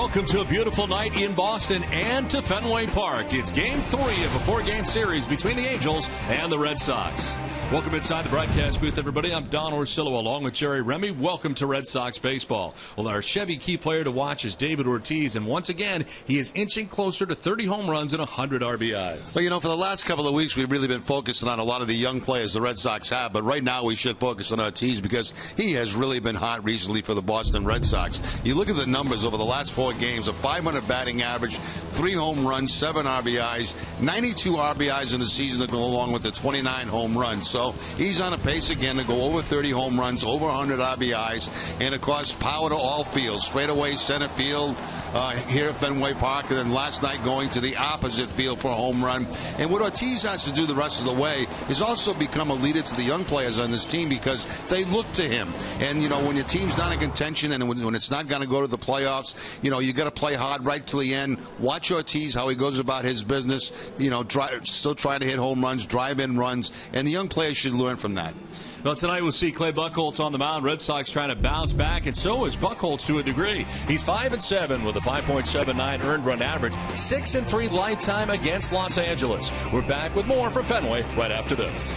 Welcome to a beautiful night in Boston and to Fenway Park. It's Game 3 of a 4-game series between the Angels and the Red Sox. Welcome inside the broadcast booth, everybody. I'm Don Orsillo along with Jerry Remy. Welcome to Red Sox baseball. Well, our Chevy key player to watch is David Ortiz, and once again, he is inching closer to 30 home runs and 100 RBIs. Well, you know, for the last couple of weeks, we've really been focusing on a lot of the young players the Red Sox have, but right now we should focus on Ortiz because he has really been hot recently for the Boston Red Sox. You look at the numbers over the last 4 games, a 500 batting average, 3 home runs, 7 RBIs, 92 RBIs in the season to go along with the 29 home runs. So he's on a pace again to go over 30 home runs, over 100 RBIs, and of course power to all fields, straightaway center field here at Fenway Park, and then last night going to the opposite field for a home run. And what Ortiz has to do the rest of the way is also become a leader to the young players on this team because they look to him. And you know, when your team's not in contention and when it's not going to go to the playoffs, you know, you got to play hard right till the end. Watch Ortiz, how he goes about his business, you know, still trying to hit home runs, drive in runs, and the young players should learn from that. Well, tonight we'll see Clay Buchholz on the mound. Red Sox trying to bounce back, and so is Buchholz to a degree. He's 5-7 with a 5.79 earned run average, 6-3 lifetime against Los Angeles. We're back with more from Fenway right after this.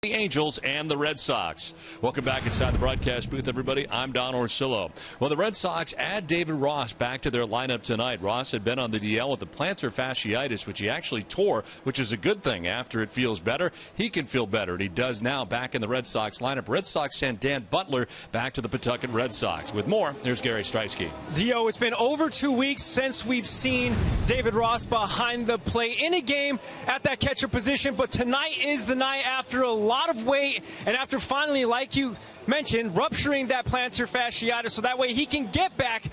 The Angels and the Red Sox. Welcome back inside the broadcast booth, everybody. I'm Don Orsillo. Well, the Red Sox add David Ross back to their lineup tonight. Ross had been on the DL with the plantar fasciitis, which he actually tore, which is a good thing. After it feels better, he can feel better, and he does now back in the Red Sox lineup. Red Sox sent Dan Butler back to the Pawtucket Red Sox. With more, here's Gary Streisky. Dio, it's been over 2 weeks since we've seen David Ross behind the plate in a game at that catcher position, but tonight is the night after a lot of wait and after finally, like you mentioned, rupturing that plantar fasciitis so that way he can get back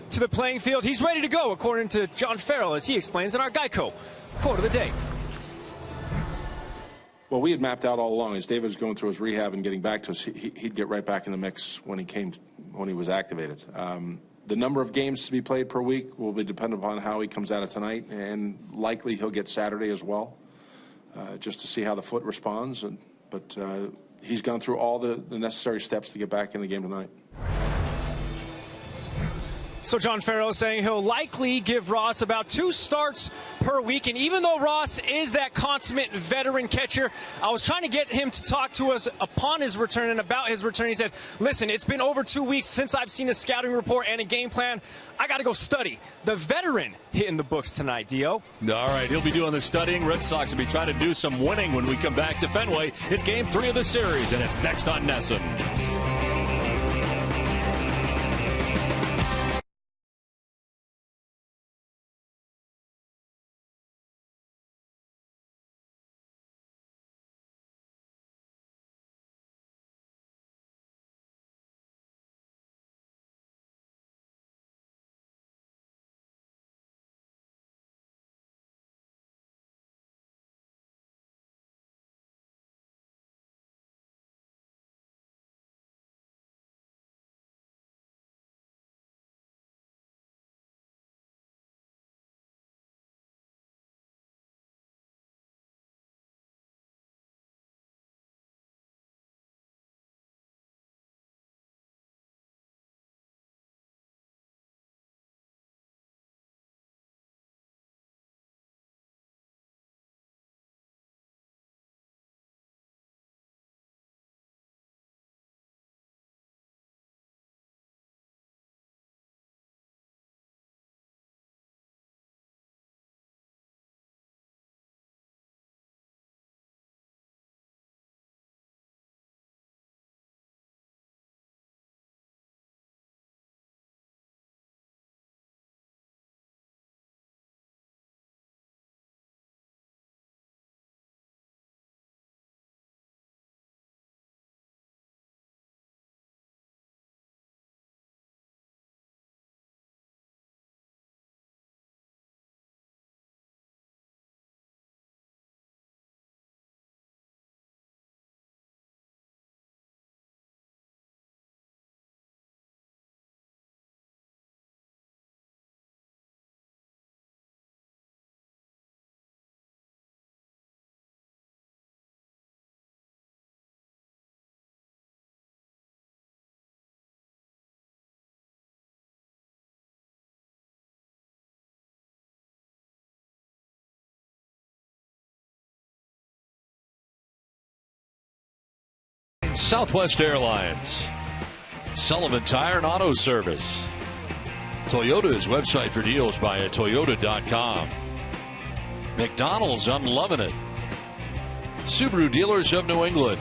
to the playing field. He's ready to go, according to John Farrell, as he explains in our Geico quote of the day. Well, we had mapped out all along as David was going through his rehab and getting back to us, he'd get right back in the mix when he was activated. The number of games to be played per week will be dependent upon how he comes out of tonight, and likely he'll get Saturday as well, just to see how the foot responds. But he's gone through all the necessary steps to get back in the game tonight. So John Farrell saying he'll likely give Ross about 2 starts per week. And even though Ross is that consummate veteran catcher, I was trying to get him to talk to us upon his return and about his return. He said, listen, it's been over 2 weeks since I've seen a scouting report and a game plan. I got to go study. The veteran hitting the books tonight, Dio. All right, he'll be doing the studying. Red Sox will be trying to do some winning when we come back to Fenway. It's Game 3 of the series, and it's next on NESN. Southwest Airlines, Sullivan Tire and Auto Service, Toyota's website for deals by Toyota.com. McDonald's, I'm loving it. Subaru Dealers of New England,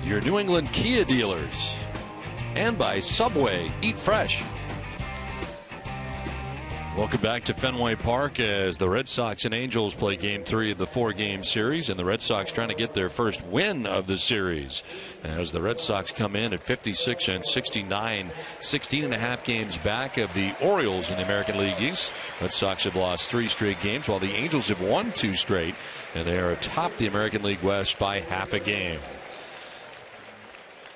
your New England Kia dealers, and by Subway, eat fresh. Welcome back to Fenway Park as the Red Sox and Angels play Game 3 of the 4-game series, and the Red Sox trying to get their first win of the series as the Red Sox come in at 56-69, 16.5 games back of the Orioles in the American League East. Red Sox have lost 3 straight games while the Angels have won 2 straight, and they are atop the American League West by half a game.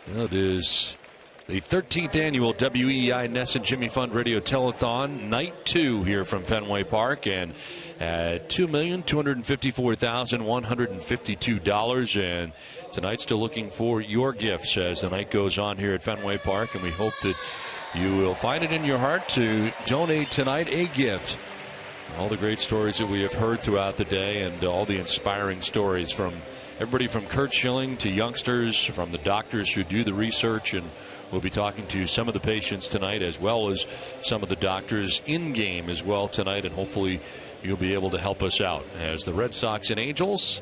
Well, it is the 13th annual WEEI NESN Jimmy Fund Radio Telethon, night 2 here from Fenway Park, and at $2,254,152. And tonight, still looking for your gifts as the night goes on here at Fenway Park, and we hope that you will find it in your heart to donate tonight a gift. All the great stories that we have heard throughout the day, and all the inspiring stories from everybody from Kurt Schilling to youngsters, from the doctors who do the research, and we'll be talking to some of the patients tonight as well as some of the doctors in game as well tonight, and hopefully you'll be able to help us out as the Red Sox and Angels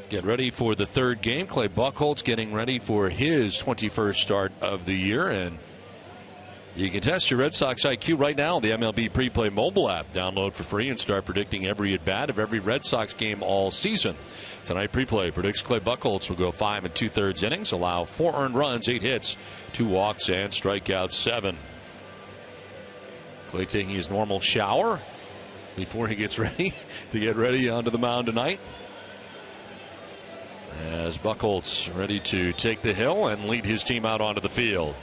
get ready for the 3rd game. Clay Buchholz getting ready for his 21st start of the year, and you can test your Red Sox IQ right now on the MLB Preplay mobile app. Download for free and start predicting every at-bat of every Red Sox game all season. Tonight, Preplay predicts Clay Buchholz will go 5 2/3 innings, allow 4 earned runs, 8 hits, 2 walks, and strikeouts 7. Clay taking his normal shower before he gets ready to get ready onto the mound tonight, as Buchholz ready to take the hill and lead his team out onto the field.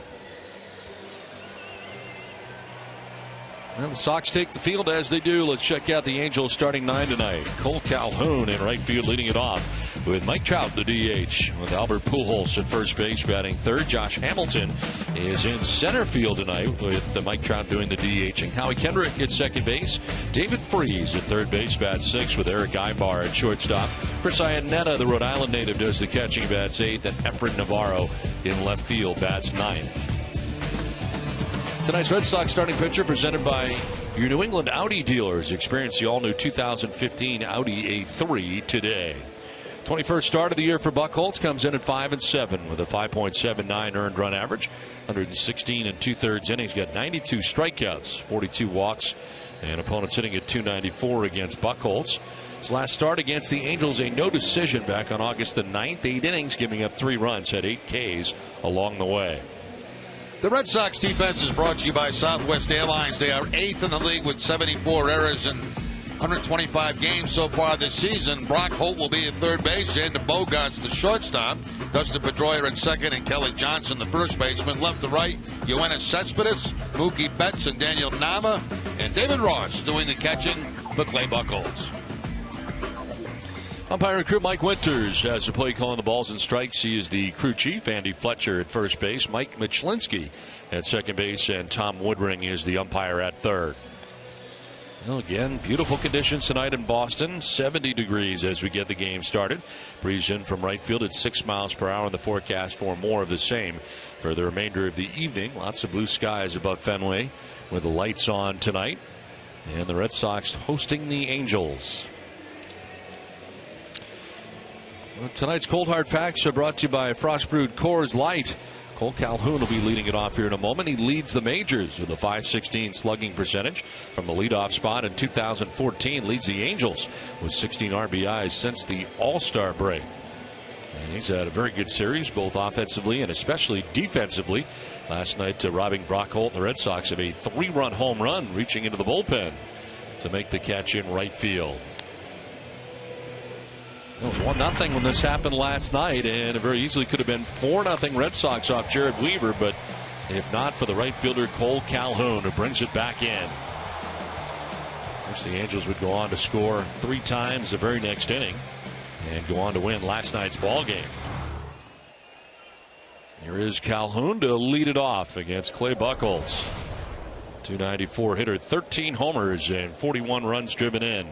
Well, the Sox take the field as they do. Let's check out the Angels starting 9 tonight. Cole Calhoun in right field leading it off with Mike Trout, the DH, with Albert Pujols at first base batting third. Josh Hamilton is in center field tonight with Mike Trout doing the DH. And Howie Kendrick at second base. David Freese at third base bats sixth with Eric Aybar at shortstop. Chris Iannetta, the Rhode Island native, does the catching, bats eighth. And Efren Navarro in left field bats ninth. Tonight's Red Sox starting pitcher presented by your New England Audi dealers. Experience the all-new 2015 Audi A3 today. 21st start of the year for Buchholz, comes in at 5-7 with a 5.79 earned run average, 116 2/3 innings, got 92 strikeouts, 42 walks, and opponents hitting at 294 against Buchholz. His last start against the Angels, a no decision back on August the 9th. 8 innings, giving up 3 runs, had 8 Ks along the way. The Red Sox defense is brought to you by Southwest Airlines. They are 8th in the league with 74 errors in 125 games so far this season. Brock Holt will be at third base. Xander Bogaerts the shortstop. Dustin Pedroia at second, and Kelly Johnson the first baseman. Left to right, Yoenis Cespedes, Mookie Betts, and Daniel Nama. And David Ross doing the catching for Clay Buchholz. Umpire and crew Mike Winters has the play calling the balls and strikes. He is the crew chief. Andy Fletcher at first base. Mike Michlinski at second base. And Tom Woodring is the umpire at third. Well, again, beautiful conditions tonight in Boston. 70 degrees as we get the game started. Breeze in from right field at 6 miles per hour in the forecast for more of the same for the remainder of the evening. Lots of blue skies above Fenway with the lights on tonight. And the Red Sox hosting the Angels. Well, tonight's Cold Hard Facts are brought to you by Frost Brewed Coors Light. Cole Calhoun will be leading it off here in a moment. He leads the majors with a .516 slugging percentage from the leadoff spot in 2014. Leads the Angels with 16 RBIs since the All-Star break. And he's had a very good series, both offensively and especially defensively. Last night, robbing Brock Holt and the Red Sox of a 3-run home run, reaching into the bullpen to make the catch in right field. It was 1-0 when this happened last night, and it very easily could have been 4-0 Red Sox off Jared Weaver, but if not for the right fielder Cole Calhoun, who brings it back in. Of course, the Angels would go on to score 3 times the very next inning and go on to win last night's ball game. Here is Calhoun to lead it off against Clay Buchholz. .294 hitter, 13 homers, and 41 runs driven in.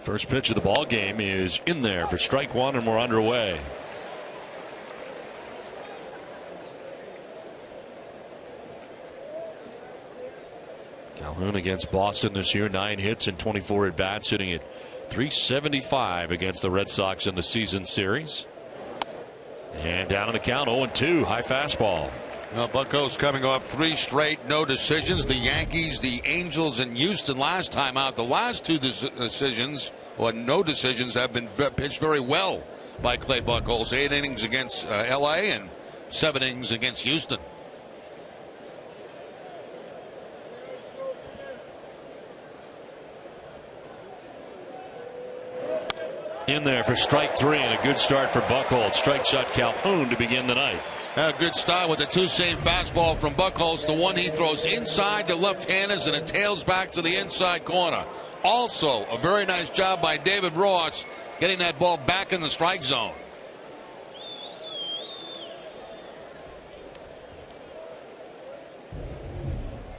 First pitch of the ball game is in there for strike one, and we're underway. Calhoun against Boston this year, 9 hits and 24 at bats, hitting at .375 against the Red Sox in the season series. And down on the count, 0-2, high fastball. Well, Buchholz coming off 3 straight no decisions. The Yankees, the Angels, and Houston last time out. The last 2 decisions, or no decisions, have been pitched very well by Clay Buchholz. 8 innings against L.A. and 7 innings against Houston. In there for strike 3, and a good start for Buchholz. Strikes out Calhoun to begin the night. A good start with the 2-seam fastball from Buchholz. The one he throws inside to left-handers, and it tails back to the inside corner. Also, a very nice job by David Ross getting that ball back in the strike zone.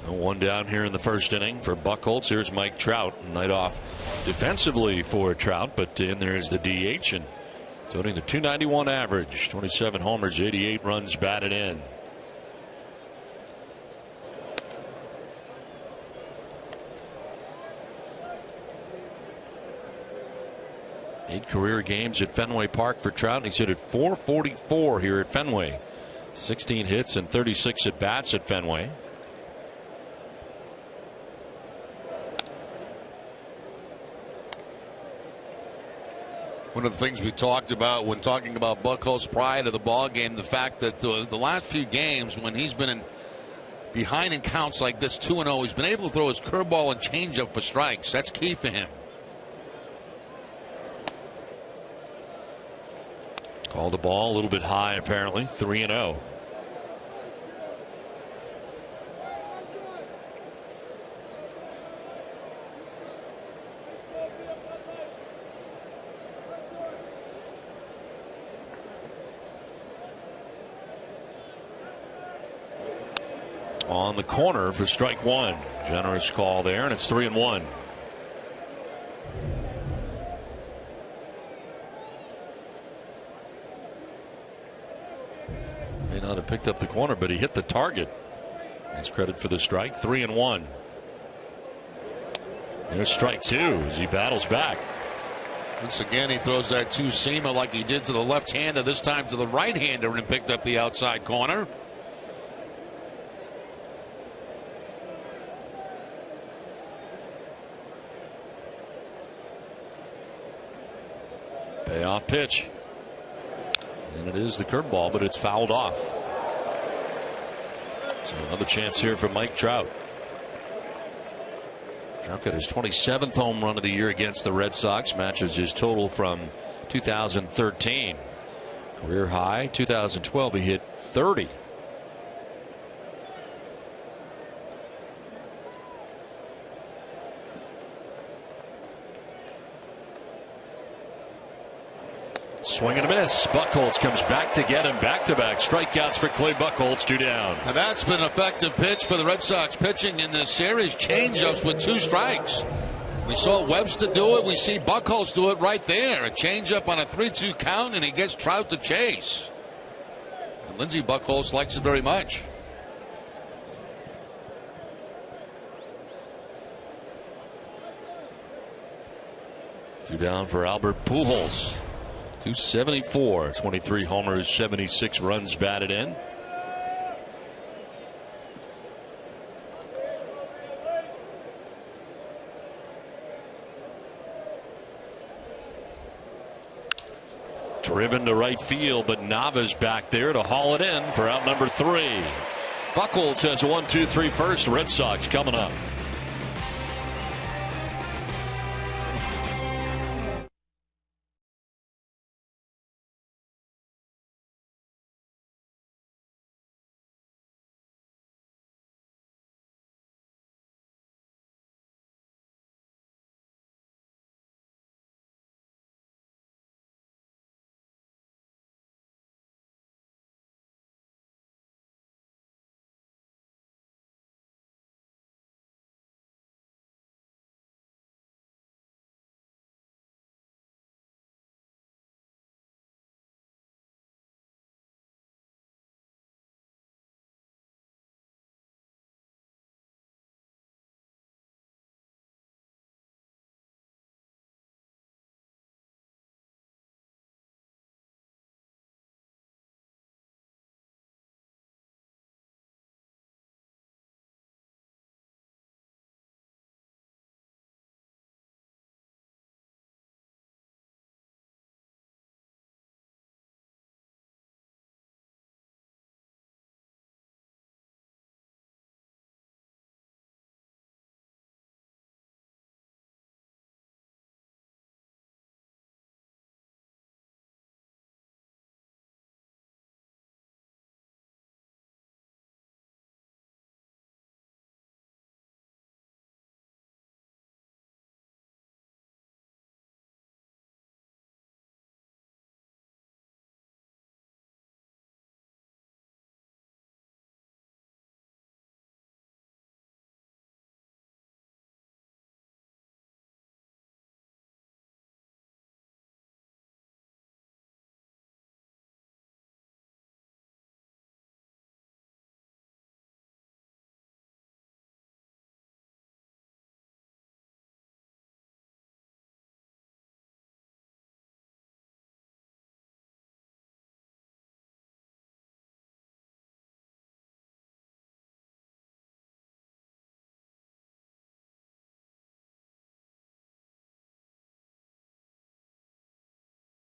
One down here in the first inning for Buchholz. Here's Mike Trout. Night off defensively for Trout, but in there is the DH, and toting the .291 average. 27 homers, 88 runs batted in. Eight career games at Fenway Park for Trout, and he's hit at .444 here at Fenway. 16 hits and 36 at bats at Fenway. One of the things we talked about when talking about Buchholz prior to the ball game, the fact that the last few games when he's been behind in counts like this, 2-0. He's been able to throw his curveball and changeup for strikes. That's key for him. Called the ball a little bit high, apparently. 3-0. On the corner for strike one. Generous call there, and it's 3-1. May not have picked up the corner, but he hit the target. That's credit for the strike. 3-1. There's strike two as he battles back. Once again, he throws that two-seamer like he did to the left-hander, this time to the right-hander, and picked up the outside corner. Payoff pitch. And it is the curveball, but it's fouled off. So another chance here for Mike Trout. Trout got his 27th home run of the year against the Red Sox. Matches his total from 2013. Career high. 2012 he hit 30. Swing and a miss. Buchholz comes back to get him. Back-to-back strikeouts for Clay Buchholz. 2 down. And that's been an effective pitch for the Red Sox pitching in this series. Changeups with 2 strikes. We saw Webster do it. We see Buchholz do it right there. A changeup on a 3-2 count, and he gets Trout to chase. And Lindsey Buchholz likes it very much. Two down for Albert Pujols. 274, 23 homers, 76 runs batted in. Driven to right field, but Nava's back there to haul it in for out number 3. Buchholz has a 1-2-3 first. Red Sox coming up.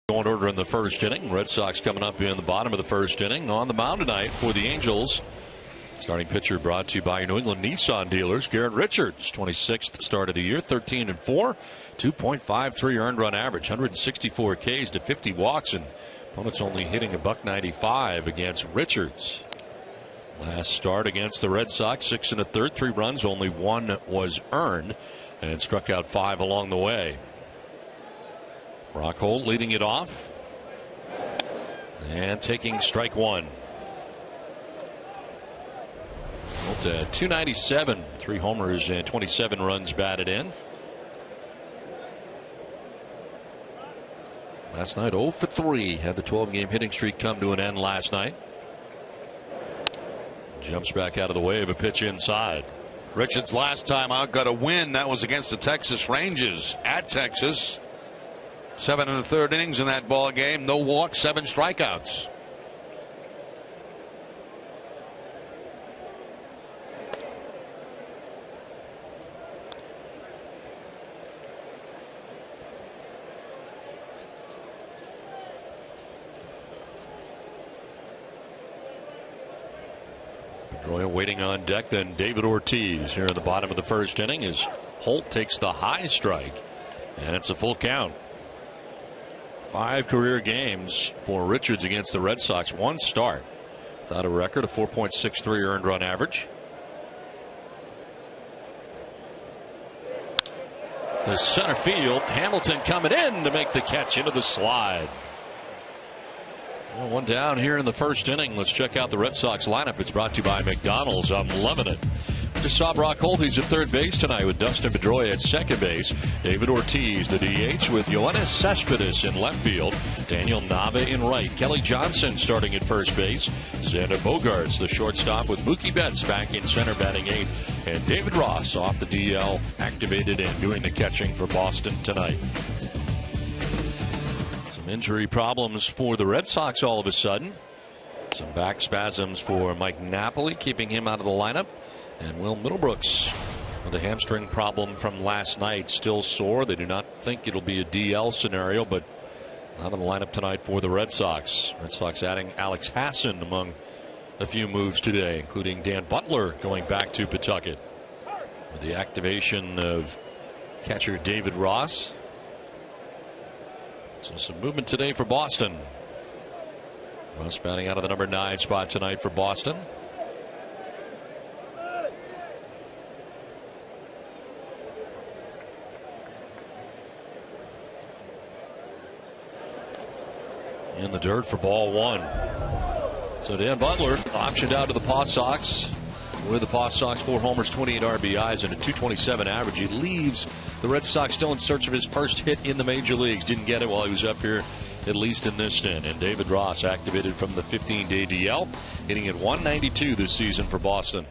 Going order in the first inning. Red Sox coming up in the bottom of the first inning. On the mound tonight for the Angels, Starting pitcher brought to you by your New England Nissan dealers. Garrett Richards, 26th start of the year, 13-4, 2.53 earned run average, 164 Ks to 50 walks, and opponents only hitting $195 against Richards. Last start against the Red Sox, 6 1/3, 3 runs, only 1 was earned, and struck out 5 along the way. Rockhold leading it off and taking strike 1. Well, 297, 3 homers and 27 runs batted in. Last night 0 for 3, had the 12-game hitting streak come to an end last night. Jumps back out of the way of a pitch inside. Richards last time out got a win. That was against the Texas Rangers at Texas. 7 1/3 innings in that ball game. No walks, 7 strikeouts. Pedroia waiting on deck, then David Ortiz here in the bottom of the first inning as Holt takes the high strike, and it's a full count. 5 career games for Richards against the Red Sox, 1 start without a record of 4.63 earned run average. The center field, Hamilton coming in to make the catch into the slide. Well, 1 down here in the first inning. Let's check out the Red Sox lineup. It's brought to you by McDonald's. I'm loving it. Just saw Brock Holt. He's at third base tonight with Dustin Pedroia at second base. David Ortiz, the DH, with Yoenis Cespedes in left field. Daniel Nava in right. Kelly Johnson starting at first base. Xander Bogaerts, the shortstop, with Mookie Betts back in center batting 8th. And David Ross off the DL, activated and doing the catching for Boston tonight. Injury problems for the Red Sox all of a sudden. Some back spasms for Mike Napoli, keeping him out of the lineup. And Will Middlebrooks with a hamstring problem from last night, still sore. They do not think it'll be a DL scenario, but not in the lineup tonight for the Red Sox. Red Sox adding Alex Hassan among a few moves today, including Dan Butler going back to Pawtucket. With the activation of catcher David Ross. So some movement today for Boston. Ross batting out of the number 9 spot tonight for Boston. In the dirt for ball 1. So Dan Butler optioned out to the Paw Sox. With the Paw Sox, 4 homers, 28 RBIs, and a .227 average. He leaves the Red Sox still in search of his first hit in the major leagues. Didn't get it while he was up here, at least in this stint. And David Ross activated from the 15-day DL, hitting at .192 this season for Boston.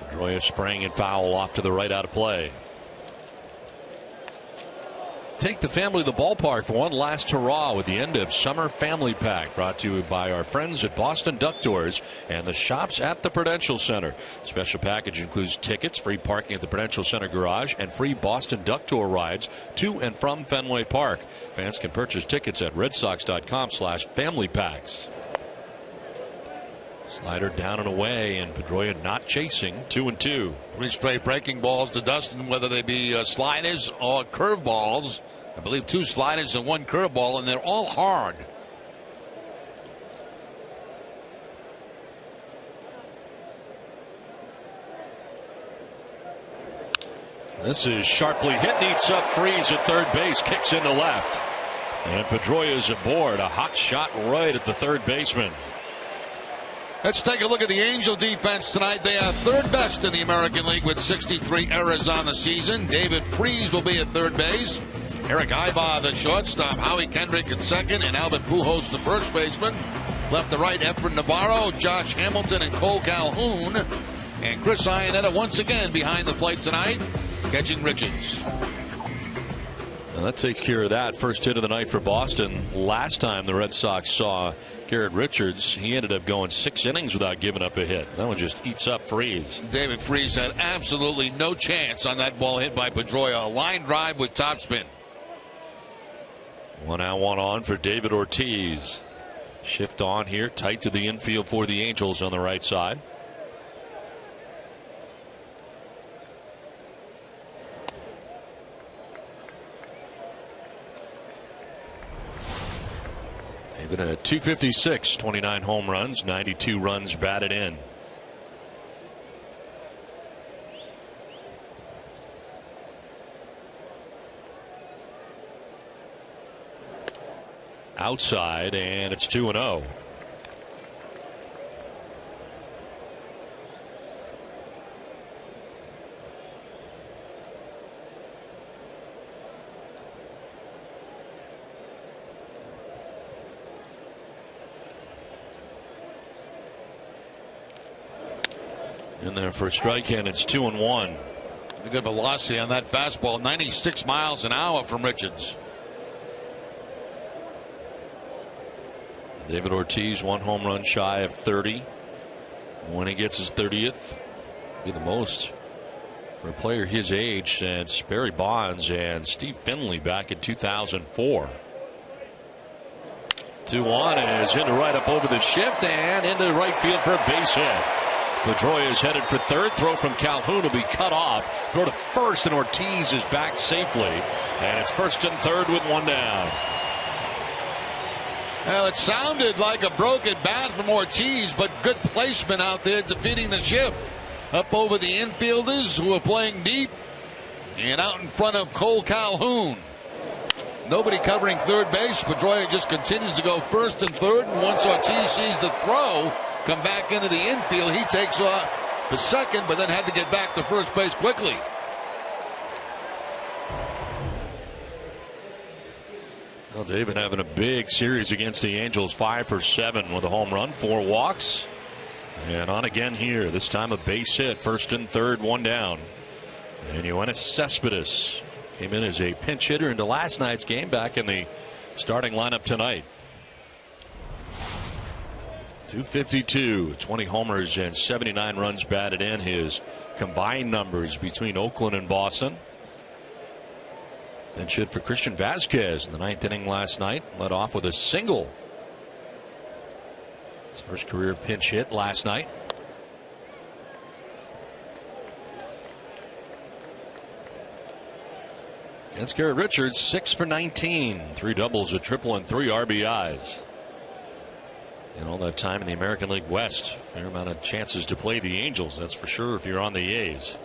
Pedroia spraying and foul off to the right, out of play. Take the family to the ballpark for one last hurrah with the end of Summer Family Pack, brought to you by our friends at Boston Duck Doors and the shops at the Prudential Center. Special package includes tickets, free parking at the Prudential Center garage, and free Boston Duck Tour rides to and from Fenway Park. Fans can purchase tickets at redsox.com/familypacks. Slider down and away, and Pedroia not chasing. 2-2. 3 straight breaking balls to Dustin, whether they be sliders or curveballs. I believe 2 sliders and 1 curveball, and they're all hard. This is sharply hit, needs up, freeze at third base, kicks into left. And Pedroia is aboard. A hot shot right at the third baseman. Let's take a look at the Angel defense tonight. They are 3rd best in the American League with 63 errors on the season. David Freese will be at third base. Eric Ibar, the shortstop. Howie Kendrick at second, and Albert Pujols, the first baseman. Left to right, Efren Navarro, Josh Hamilton, and Cole Calhoun. And Chris Iannetta once again behind the plate tonight, catching Richards. Well, that takes care of that. First hit of the night for Boston. Last time the Red Sox saw Garrett Richards, he ended up going 6 innings without giving up a hit. That one just eats up Freese. David Freese had absolutely no chance on that ball hit by Pedroia. A line drive with topspin. 1 out, 1 on for David Ortiz. Shift on here, tight to the infield for the Angels on the right side. They've been at 256, 29 home runs, 92 runs batted in. Outside, and it's 2-0. In there for a strike, and it's 2-1. A good velocity on that fastball, 96 miles an hour from Richards. David Ortiz, 1 home run shy of 30. When he gets his 30th, be the most for a player his age since Barry Bonds and Steve Finley back in 2004. 2-1 is into right up over the shift and into right field for a base hit. Pedroia is headed for third. Throw from Calhoun will be cut off. Throw to first, and Ortiz is back safely. And it's first and third with 1 down. Well, it sounded like a broken bat from Ortiz, but good placement out there defeating the shift. Up over the infielders who are playing deep and out in front of Cole Calhoun. Nobody covering third base. Pedroia just continues to go first and third. And once Ortiz sees the throw come back into the infield, he takes off the second, but then had to get back to first base quickly. Well, David having a big series against the Angels, 5 for 7 with a home run, 4 walks, and on again here. This time a base hit, first and third, 1 down. And Yoenis Cespedes came in as a pinch hitter into last night's game, back in the starting lineup tonight. 252, 20 homers and 79 runs batted in. His combined numbers between Oakland and Boston. Pinch hit for Christian Vazquez in the 9th inning last night. Led off with a single. His first career pinch hit last night. Against Garrett Richards, 6 for 19. 3 doubles, a triple, and 3 RBIs. And all that time in the American League West. Fair amount of chances to play the Angels, that's for sure, if you're on the A's.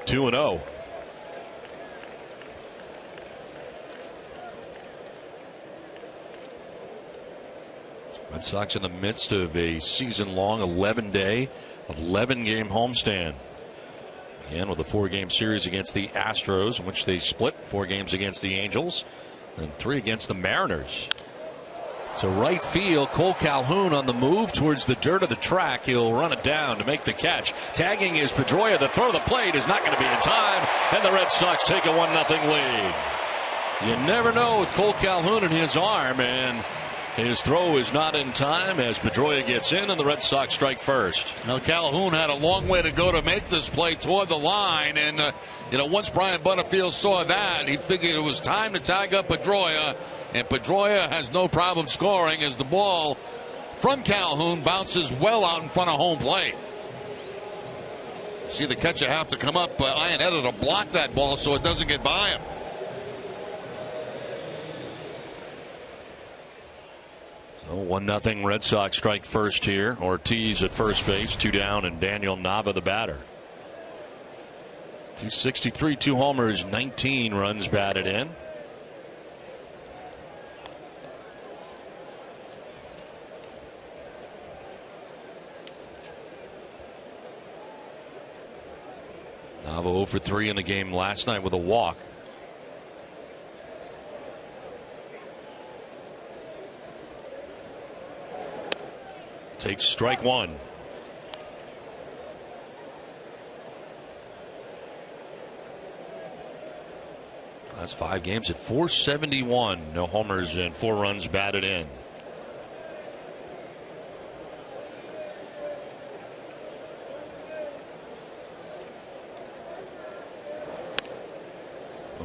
2-0. Red Sox in the midst of a season-long 11-day, 11-game homestand. Again with a 4-game series against the Astros, in which they split 4 games against the Angels and 3 against the Mariners. So right field, Cole Calhoun on the move towards the dirt of the track. He'll run it down to make the catch. Tagging is Pedroia. The throw to the plate is not going to be in time, and the Red Sox take a 1-0 lead. You never know with Cole Calhoun in his arm, and his throw is not in time as Pedroia gets in, and the Red Sox strike first. Now Calhoun had a long way to go to make this play toward the line, and once Brian Butterfield saw that, he figured it was time to tag up Pedroia, and Pedroia has no problem scoring as the ball from Calhoun bounces well out in front of home plate. See the catcher have to come up iron-headed to block that ball so it doesn't get by him. So 1-0 Red Sox strike first here. Ortiz at first base, 2 down, and Daniel Nava the batter. 263, 2 homers, 19 runs batted in. Nava 0 for 3 in the game last night with a walk. Takes strike 1. Last 5 games at .471. No homers and 4 runs batted in.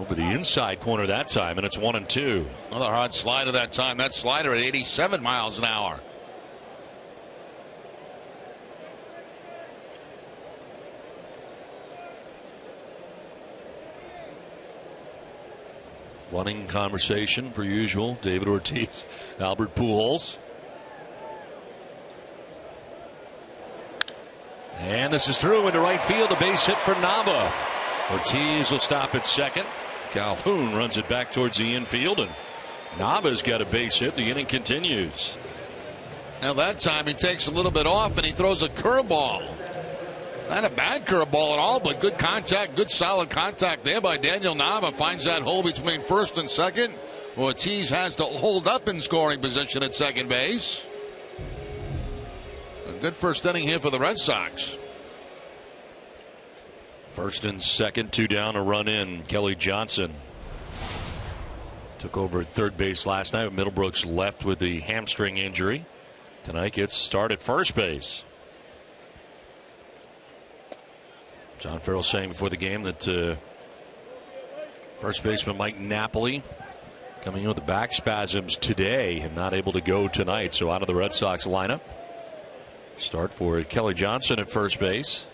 Over the inside corner that time, and it's 1-2. Another hard slider that time. That slider at 87 miles an hour. Running conversation per usual. David Ortiz, Albert Pujols. And this is through into right field. A base hit for Nava. Ortiz will stop at second. Calhoun runs it back towards the infield, and Nava's got a base hit. The inning continues. Now that time he takes a little bit off and he throws a curveball. Not a bad curveball at all, but good contact, good solid contact there by Daniel Nava. Finds that hole between first and second. Ortiz has to hold up in scoring position at second base. A good first inning here for the Red Sox. First and second, 2 down, a run in. Kelly Johnson took over at third base last night. Middlebrooks left with the hamstring injury. Tonight gets started at first base. John Farrell saying before the game that first baseman Mike Napoli coming in with the back spasms today and not able to go tonight, so out of the Red Sox lineup. Start for Kelly Johnson at first base.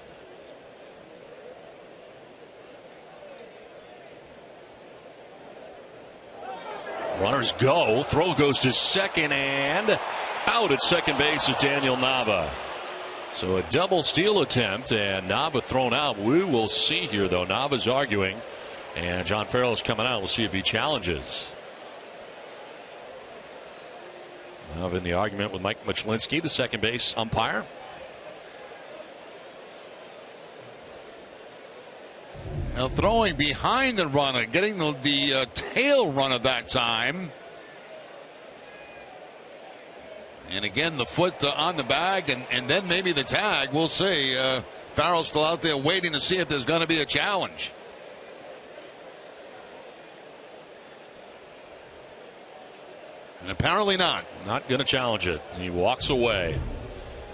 Runners go. Throw goes to second, and out at second base is Daniel Nava. So a double steal attempt, and Nava thrown out. We will see here, though. Nava's arguing, and John Farrell is coming out. We'll see if he challenges. Nava in the argument with Mike Machlinski, the second base umpire. Now throwing behind the runner, getting the tail runner that time. And again, the foot on the bag, and then maybe the tag. We'll see. Farrell's still out there waiting to see if there's going to be a challenge. And apparently not. Not going to challenge it. He walks away.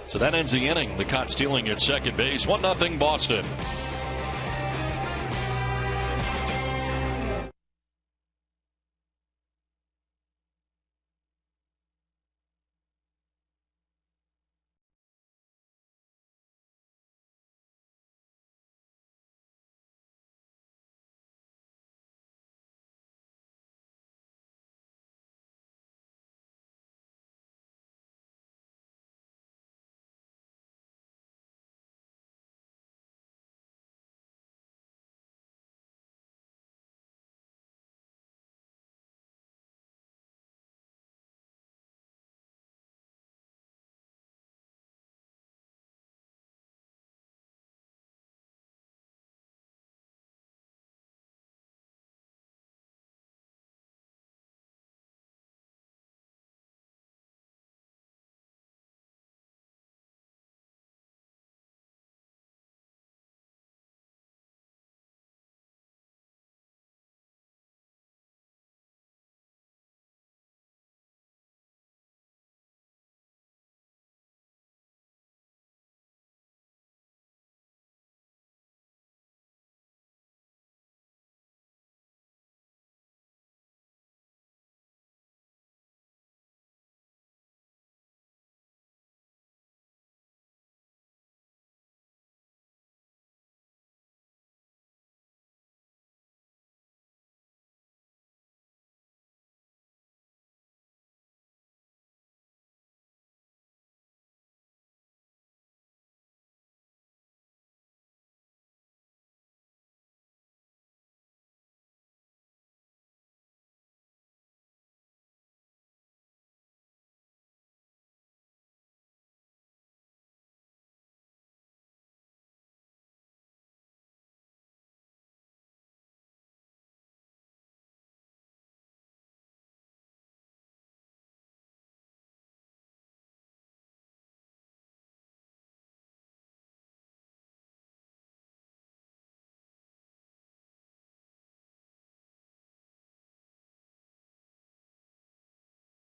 So that ends the inning. The caught stealing at second base. 1-0 Boston.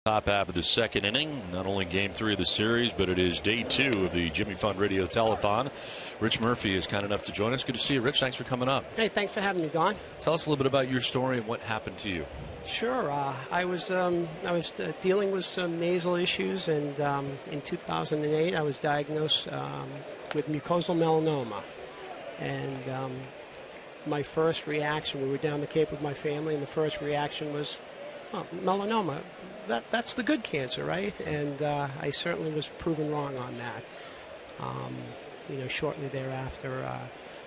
Top half of the second inning, not only game 3 of the series, but it is day 2 of the Jimmy Fund Radio Telethon. Rich Murphy is kind enough to join us. Good to see you, Rich. Thanks for coming up. Hey, thanks for having me, Don. Tell us a little bit about your story and what happened to you. Sure. I was dealing with some nasal issues, and in 2008 I was diagnosed with mucosal melanoma. And my first reaction, we were down the Cape with my family, and the first reaction was, oh, melanoma. That's the good cancer, right? And I certainly was proven wrong on that. Shortly thereafter,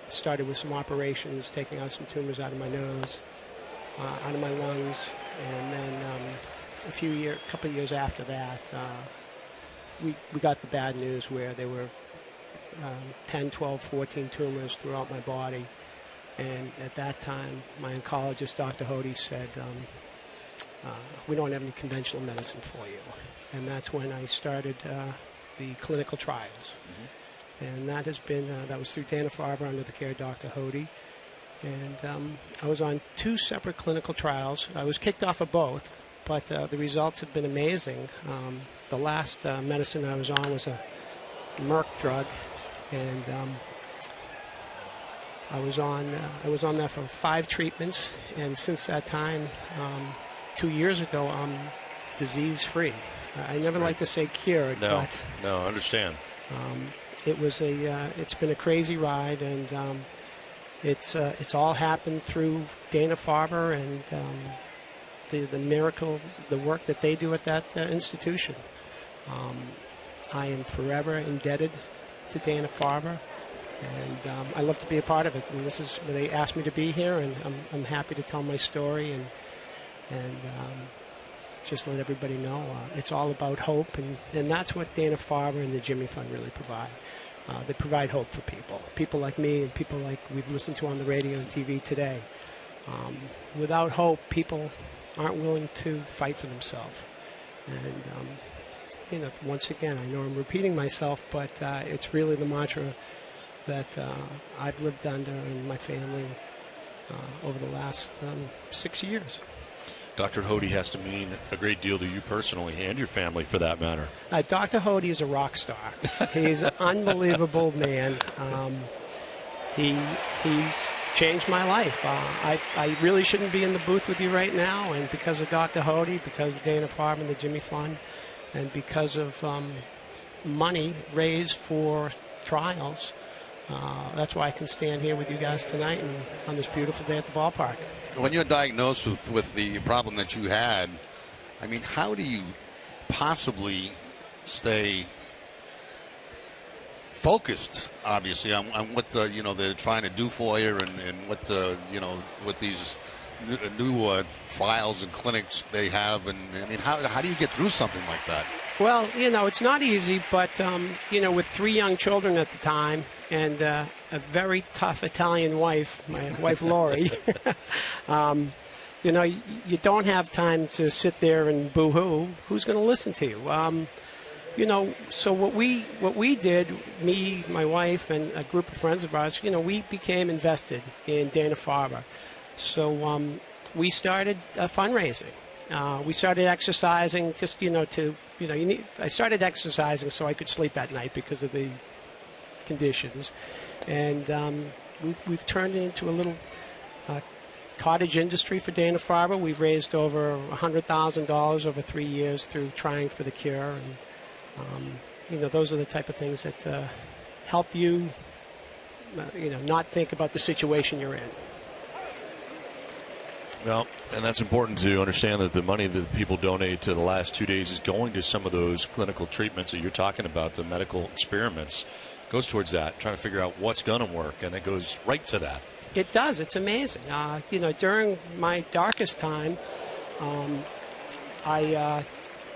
started with some operations, taking out some tumors out of my nose, out of my lungs, and then a couple of years after that, we got the bad news where there were 10, 12, 14 tumors throughout my body. And at that time, my oncologist, Dr. Hody, said, we don't have any conventional medicine for you. And that's when I started the clinical trials. Mm-hmm. And that has been, that was through Dana-Farber under the care of Dr. Hody. And I was on 2 separate clinical trials. I was kicked off of both, but the results have been amazing. The last medicine I was on was a Merck drug, and I was on that for 5 treatments, and since that time, 2 years ago, I'm disease-free. I never like to say cured, but I understand. It's been a crazy ride, and it's all happened through Dana-Farber and the miracle, the work that they do at that institution. I am forever indebted to Dana-Farber. And I love to be a part of it. And this is where they asked me to be here, and I'm happy to tell my story and just let everybody know it's all about hope, and that's what Dana-Farber and the Jimmy Fund really provide. They provide hope for people like me and people like we've listened to on the radio and TV today. Without hope, people aren't willing to fight for themselves. And once again, I know I'm repeating myself, but it's really the mantra that I've lived under in my family over the last 6 years. Dr. Hody has to mean a great deal to you personally and your family, for that matter. Dr. Hody is a rock star. He's an unbelievable man. He's changed my life. I really shouldn't be in the booth with you right now, and because of Dr. Hody, because of Dana-Farber and the Jimmy Fund, and because of money raised for trials, that's why I can stand here with you guys tonight and on this beautiful day at the ballpark. When you're diagnosed with the problem that you had, I mean, how do you possibly stay focused, obviously, on what they're trying to do for you, and what with these new trials and clinics they have, and I mean, how do you get through something like that? Well, it's not easy, but with 3 young children at the time and a very tough Italian wife, my wife Lori, you don't have time to sit there and boo-hoo. Who's going to listen to you? So what we did, me, my wife, and a group of friends of ours, we became invested in Dana-Farber. So we started fundraising. We started exercising just, I started exercising so I could sleep at night because of the conditions. And we've turned it into a little cottage industry for Dana-Farber. We've raised over $100,000 over 3 years through trying for the cure. And, those are the type of things that help you, not think about the situation you're in. Well, and that's important to understand, that the money that people donate to the last 2 days is going to some of those clinical treatments that you're talking about, the medical experiments. Goes towards that, trying to figure out what's going to work, and it goes right to that. It does. It's amazing. During my darkest time, there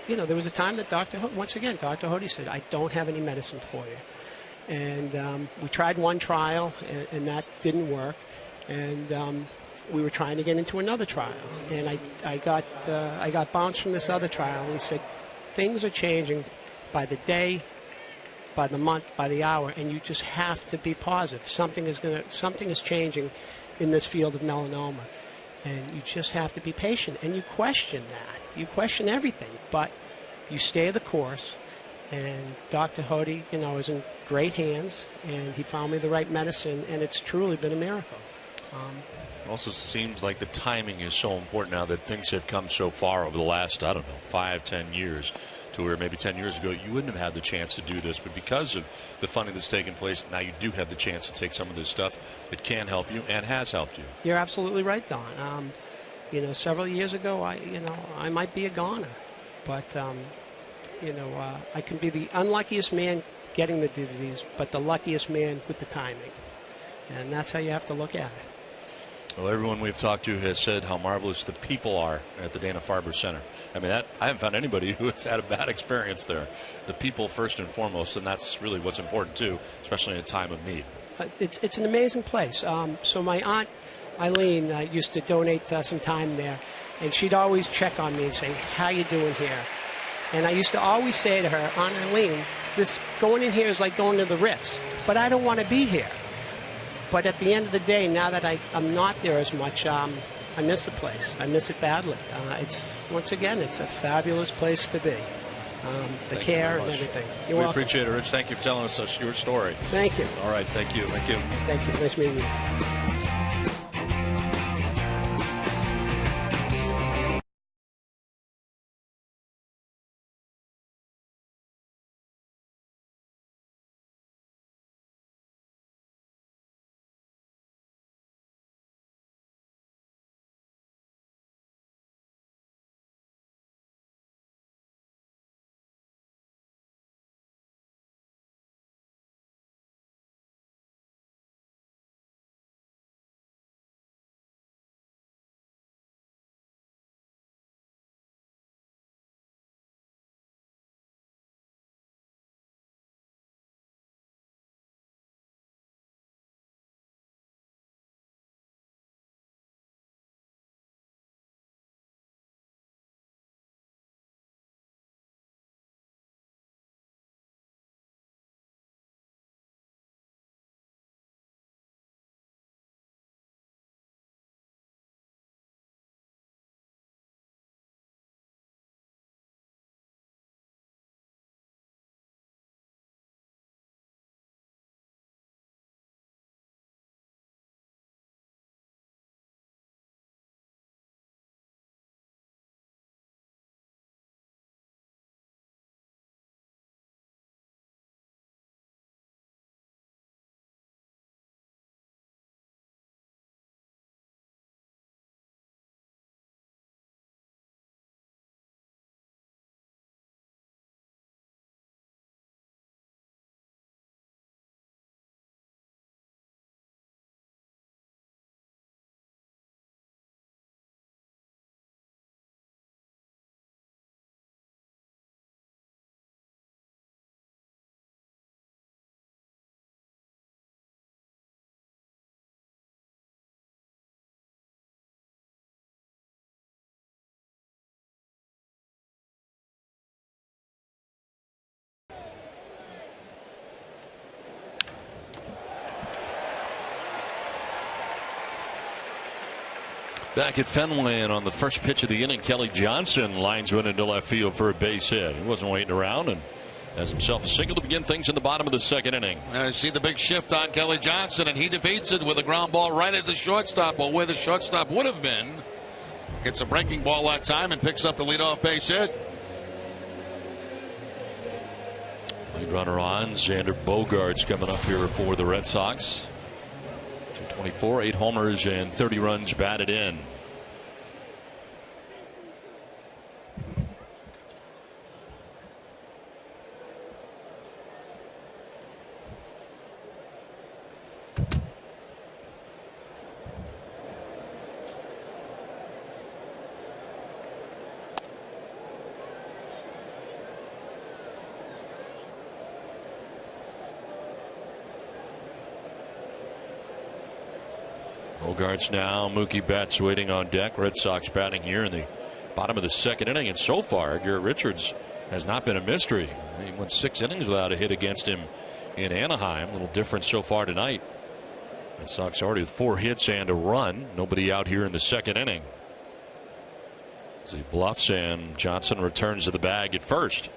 was a time that Dr. Hody said, I don't have any medicine for you. And we tried one trial, and that didn't work. And we were trying to get into another trial, and I got bounced from this other trial. And he said, things are changing by the day, by the month, by the hour, and you just have to be positive. Something is changing in this field of melanoma, and you just have to be patient. And you question that. You question everything, but you stay the course. And Dr. Hody, is in great hands, and he found me the right medicine, and it's truly been a miracle. Also seems like the timing is so important now that things have come so far over the last, 5-10 years, to where maybe 10 years ago you wouldn't have had the chance to do this, but because of the funding that's taken place, now you do have the chance to take some of this stuff that can help you and has helped you. You're absolutely right, Don. Several years ago, I might be a goner, but I can be the unluckiest man getting the disease, but the luckiest man with the timing, and that's how you have to look at it. Well, everyone we've talked to has said how marvelous the people are at the Dana-Farber Center. I mean, I haven't found anybody who has had a bad experience there. The people first and foremost, and that's really what's important too, especially in a time of need. It's an amazing place. So my aunt Eileen used to donate some time there, and she'd always check on me and say, "How you doing here?" And I used to always say to her, "Aunt Eileen, this going in here is like going to the Ritz, but I don't want to be here." But at the end of the day, now that I'm not there as much, I miss the place. I miss it badly. Once again, it's a fabulous place to be. The care and everything. You're welcome. We appreciate it, Rich. Thank you for telling us your story. Thank you. All right. Thank you. Thank you. Thank you. Nice meeting you. Back at Fenway, and on the first pitch of the inning, Kelly Johnson lines one into left field for a base hit. He wasn't waiting around and has himself a single to begin things in the bottom of the second inning. I see the big shift on Kelly Johnson, and he defeats it with a ground ball right at the shortstop, or where the shortstop would have been. Gets a breaking ball that time and picks up the leadoff base hit. Lead runner on, Xander Bogaerts coming up here for the Red Sox. 224, 8 homers, and 30 runs batted in. Bogaerts now, Mookie Betts waiting on deck. Red Sox batting here in the bottom of the second inning, and so far Garrett Richards has not been a mystery. He went 6 innings without a hit against him in Anaheim. A little different so far tonight. Red Sox already with 4 hits and a run. Nobody out here in the second inning. As he bluffs and Johnson returns to the bag at first.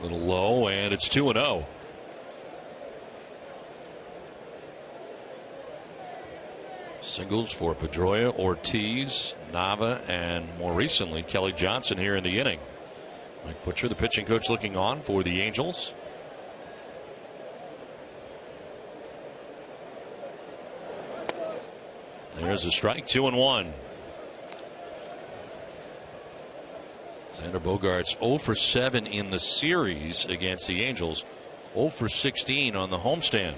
A little low, and it's 2-0. Singles for Pedroia, Ortiz, Nava, and more recently Kelly Johnson here in the inning. Mike Butcher, the pitching coach, looking on for the Angels. There's a strike, 2-1. Xander Bogaerts 0 for 7 in the series against the Angels, 0 for 16 on the homestand.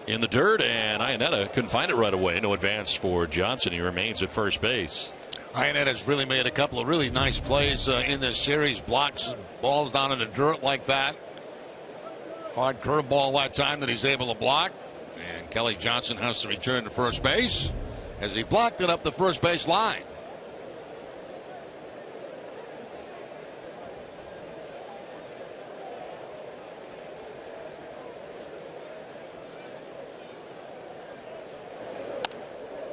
In the dirt, and Iannetta couldn't find it right away. No advance for Johnson. He remains at first base. Iannetta's really made a couple of really nice plays in this series. Blocks balls down in the dirt like that. Hard curveball that time that he's able to block. And Kelly Johnson has to return to first base as he blocked it up the first base line.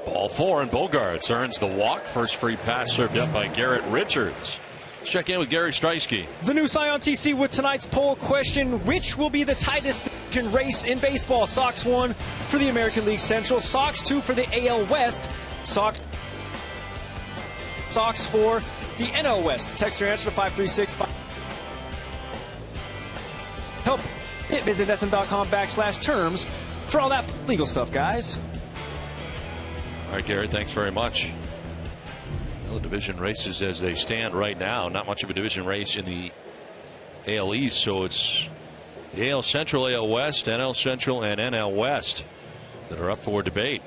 Ball 4, and Bogaerts earns the walk. First free pass served up by Garrett Richards. Let's check in with Gary Streisky. The new Scion TC with tonight's poll question: which will be the tightest division race in baseball? Sox 1 for the American League Central, Sox 2 for the AL West, Sox for the NL West. Text your answer to 5365. Help it. Visit sn.com/terms for all that legal stuff, guys. All right, Gary, thanks very much. Well, the division races as they stand right now, not much of a division race in the AL East, so it's the AL Central, AL West, NL Central, and NL West that are up for debate.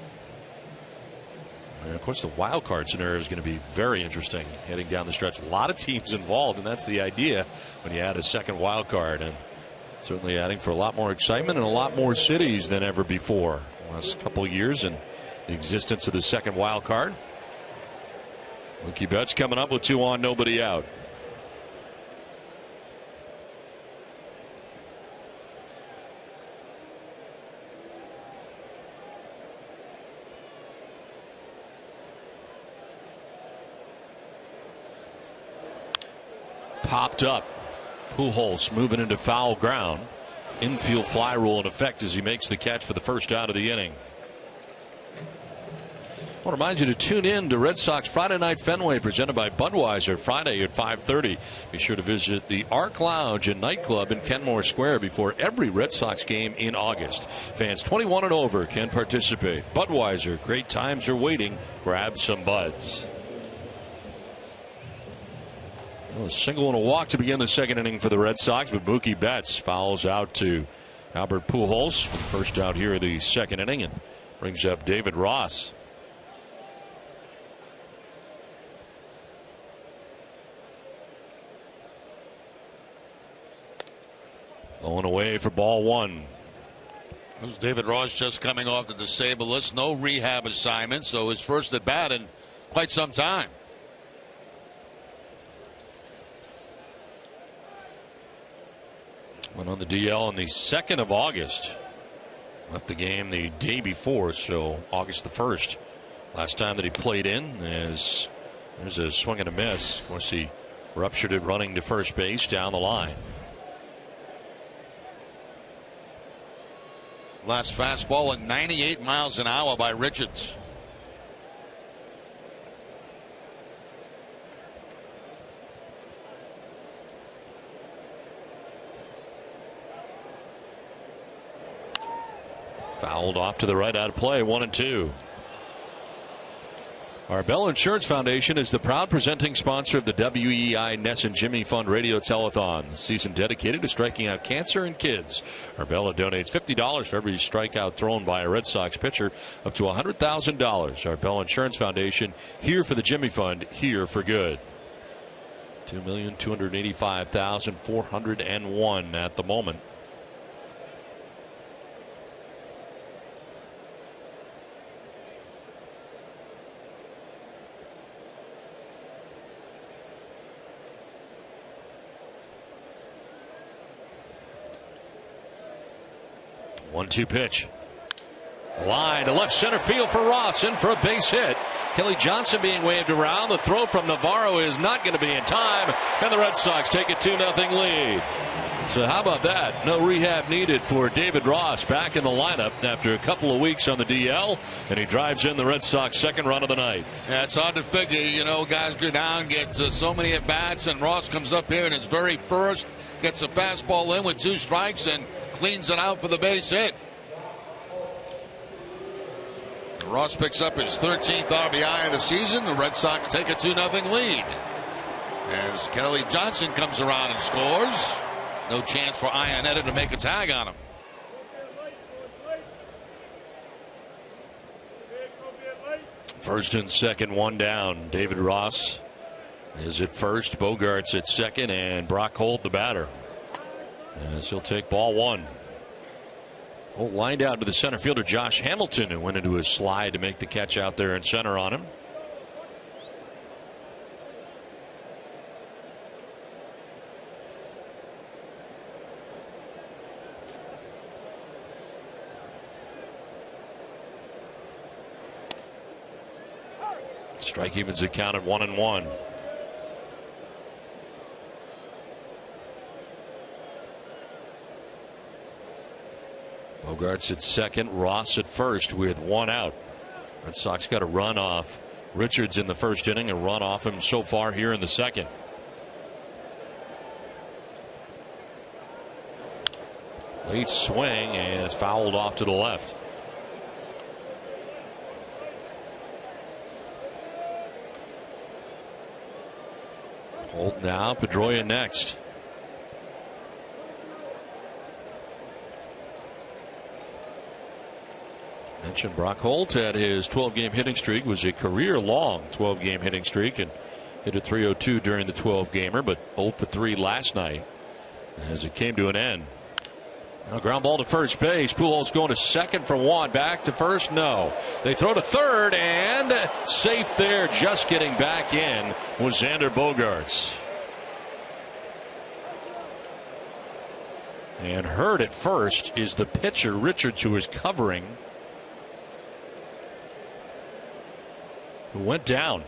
And of course, the wild card scenario is going to be very interesting heading down the stretch. A lot of teams involved, and that's the idea when you add a second wild card, and certainly adding for a lot more excitement and a lot more cities than ever before. The last couple of years and the existence of the second wild card. Mookie Betts coming up with 2 on, nobody out. Popped up. Pujols moving into foul ground. Infield fly rule in effect as he makes the catch for the first out of the inning. I want to remind you to tune in to Red Sox Friday Night Fenway, presented by Budweiser, Friday at 5:30. Be sure to visit the Arc Lounge and Nightclub in Kenmore Square before every Red Sox game in August. Fans 21 and over can participate. Budweiser, great times are waiting. Grab some buds. Well, a single and a walk to begin the second inning for the Red Sox, but Mookie Betts fouls out to Albert Pujols for the first out here of the second inning and brings up David Ross. Going away for ball 1. David Ross just coming off the disabled list. No rehab assignment, so his first at bat in quite some time. Went on the DL on the 2nd of August. Left the game the day before, so August the 1st. Last time that he played in, as there's a swing and a miss. Of course, he ruptured it running to first base down the line. Last fastball at 98 miles an hour by Richards. Fouled off to the right, out of play. 1-2. Arbella Insurance Foundation is the proud presenting sponsor of the WEI Ness and Jimmy Fund Radio Telethon. Season dedicated to striking out cancer in kids. Arbella donates $50 for every strikeout thrown by a Red Sox pitcher, up to $100,000. Arbella Insurance Foundation, here for the Jimmy Fund, here for good. 2,285,401 at the moment. One-two pitch. Line to left center field for Ross, in for a base hit. Kelly Johnson being waved around. The throw from Navarro is not going to be in time, and the Red Sox take a 2-0 lead. So how about that? No rehab needed for David Ross, back in the lineup after a couple of weeks on the DL, and he drives in the Red Sox second run of the night. Yeah, it's hard to figure. You know, guys go down, get so many at bats, and Ross comes up here in his very first, gets a fastball in with 2 strikes, and cleans it out for the base hit. Ross picks up his 13th RBI of the season. The Red Sox take a 2-0 lead. As Kelly Johnson comes around and scores. No chance for Iannetta to make a tag on him. First and second, one down. David Ross is at first. Bogart's at second, and Brock Holt the batter, as he'll take ball one. Holt lined out to the center fielder Josh Hamilton, who went into his slide to make the catch out there in center on him. Strike evens it counted 1-1. Bogart's at second, Ross at first with 1 out. Red Sox got a run off Richards in the first inning, a run off him so far here in the second. Late swing, and it's fouled off to the left. Holt now, Pedroia next. Mentioned Brock Holt had his 12-game hitting streak, was a career-long 12-game hitting streak, and hit a .302 during the 12-gamer, but 0 for 3 last night as it came to an end. Now ground ball to first base. Pujols going to second for 1. Back to first, no. They throw to third, and safe there, just getting back in was Xander Bogaerts. And hurt at first is the pitcher, Richards, who is covering, who went down.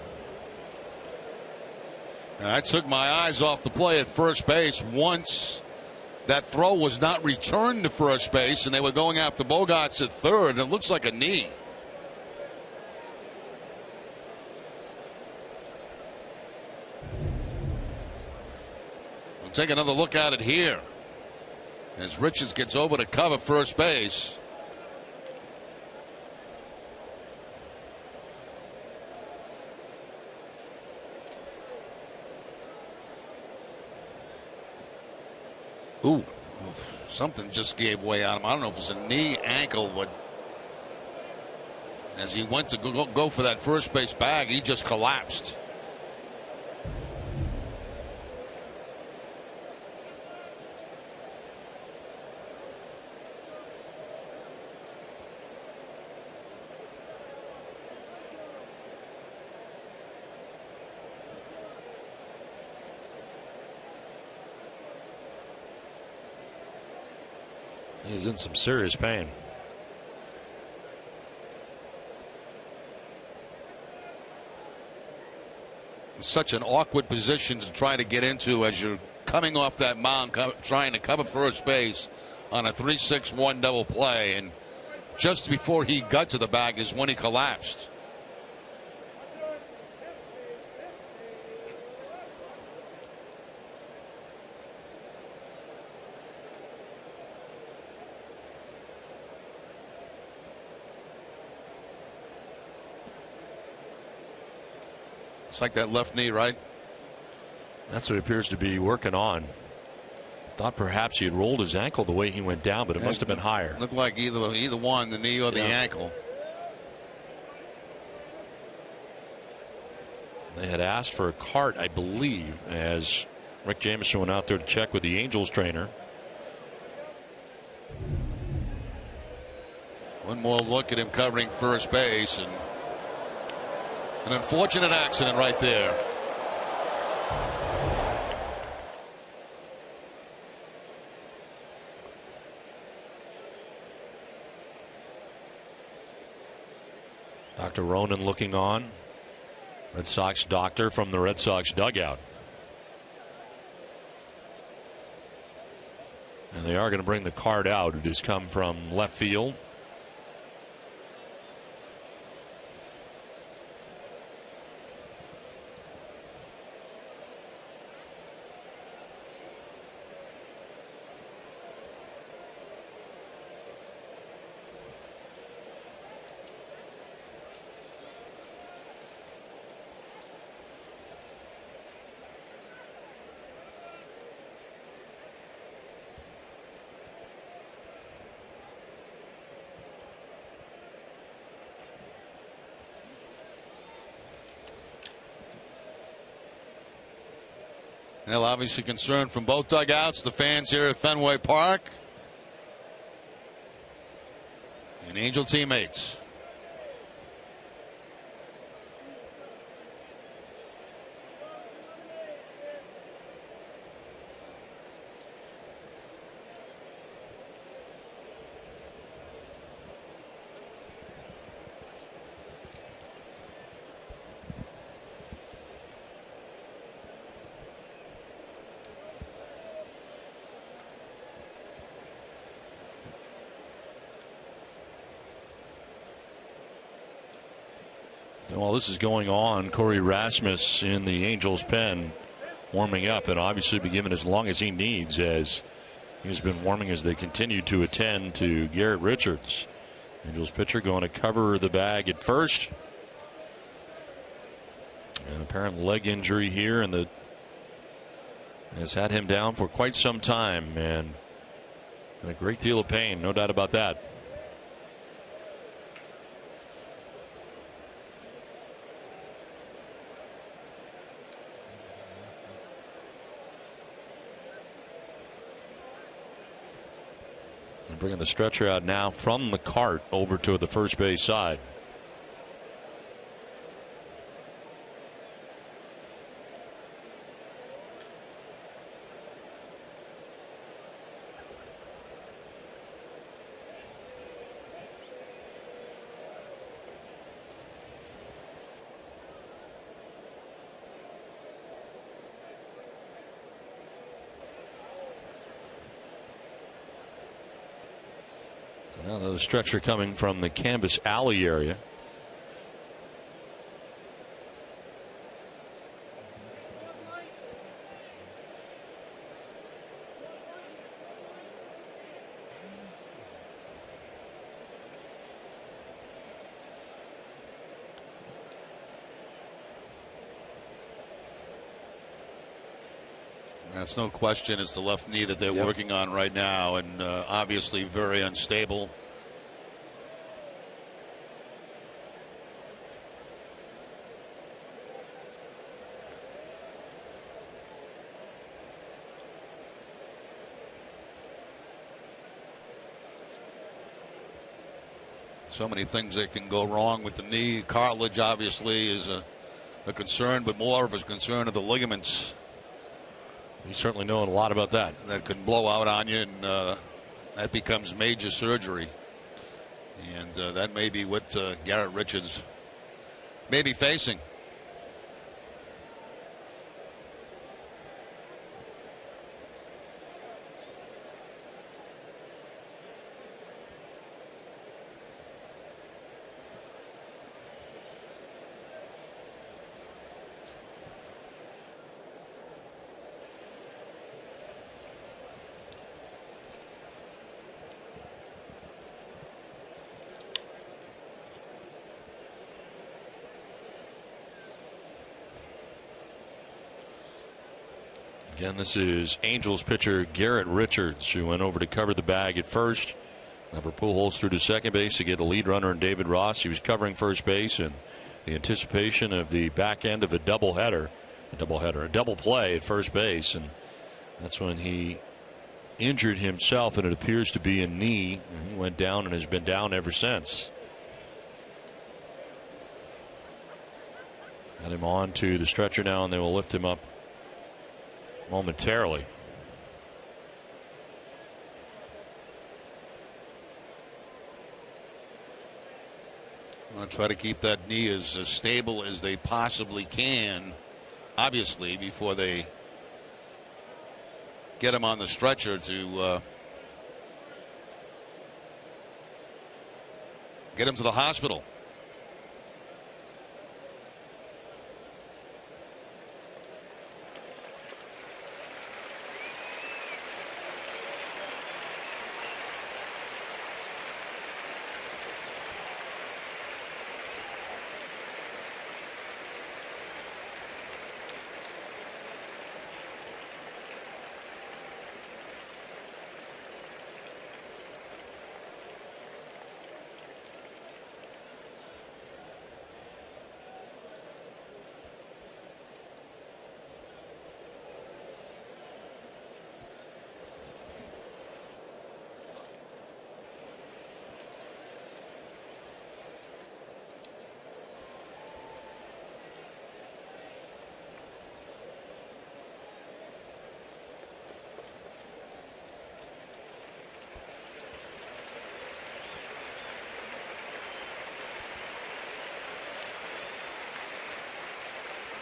I took my eyes off the play at first base once that throw was not returned to first base, and they were going after Bogaerts at third, and it looks like a knee. We'll take another look at it here as Richards gets over to cover first base. Ooh, something just gave way on him. I don't know if it was a knee, ankle, but as he went to go for that first base bag, he just collapsed. He's in some serious pain. Such an awkward position to try to get into as you're coming off that mound, trying to cover first base on a 3-6-1 double play, and just before he got to the bag is when he collapsed. It's like that left knee, right? That's what it appears to be working on. Thought perhaps he had rolled his ankle the way he went down, but it must have been higher. Looked like either one, the knee or the ankle. They had asked for a cart, I believe, as Rick Jameson went out there to check with the Angels trainer. One more look at him covering first base, and an unfortunate accident right there. Dr. Ronan looking on. Red Sox doctor from the Red Sox dugout. And they are going to bring the card out. It has come from left field. Well, obviously concern from both dugouts, the fans here at Fenway Park, and Angel teammates. While this is going on, Corey Rasmus in the Angels pen warming up, and obviously be given as long as he needs, as he's been warming as they continue to attend to Garrett Richards. Angels pitcher going to cover the bag at first. An apparent leg injury here, and has had him down for quite some time, and in a great deal of pain, no doubt about that. Bringing the stretcher out now from the cart over to the first base side. Now the stretcher coming from the Canvas Alley area. That's no question. It's the left knee that they're working on right now, and obviously very unstable. So many things that can go wrong with the knee. Cartilage obviously is a concern, but more of a concern of the ligaments. He's certainly knowing a lot about that. That can blow out on you, and that becomes major surgery. And that may be what Garrett Richards may be facing. Again, this is Angels pitcher Garrett Richards, who went over to cover the bag at first. Number Pujols through to second base to get a lead runner in David Ross. He was covering first base in the anticipation of the back end of a double play at first base, and that's when he injured himself, and it appears to be a knee. And he went down and has been down ever since. Got him on to the stretcher now, and they will lift him up momentarily. Want to try to keep that knee as stable as they possibly can, obviously, before they get him on the stretcher to get him to the hospital.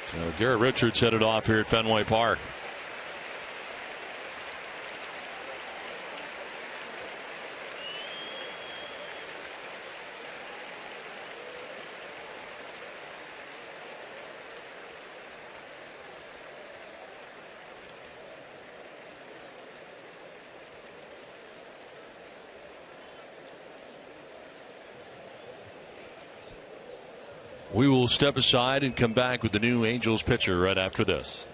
So Garrett Richards headed off here at Fenway Park. We will step aside and come back with the new Angels pitcher right after this.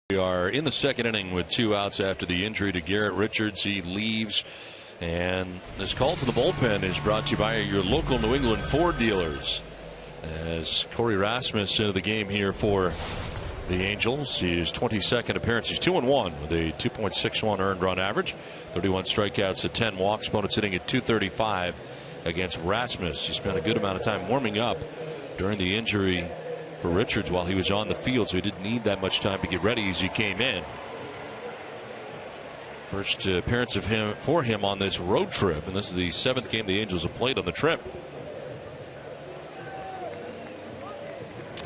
We are in the second inning with 2 outs after the injury to Garrett Richards. He leaves And this call to the bullpen is brought to you by your local New England Ford dealers. As Corey Rasmus into the game here for the Angels. His 22nd appearance. He's 2-1 with a 2.61 earned run average. 31 strikeouts to 10 walks. Opponents hitting at 235 against Rasmus. He spent a good amount of time warming up during the injury for Richards while he was on the field, so he didn't need that much time to get ready as he came in. First appearance of him on this road trip, and this is the 7th game the Angels have played on the trip.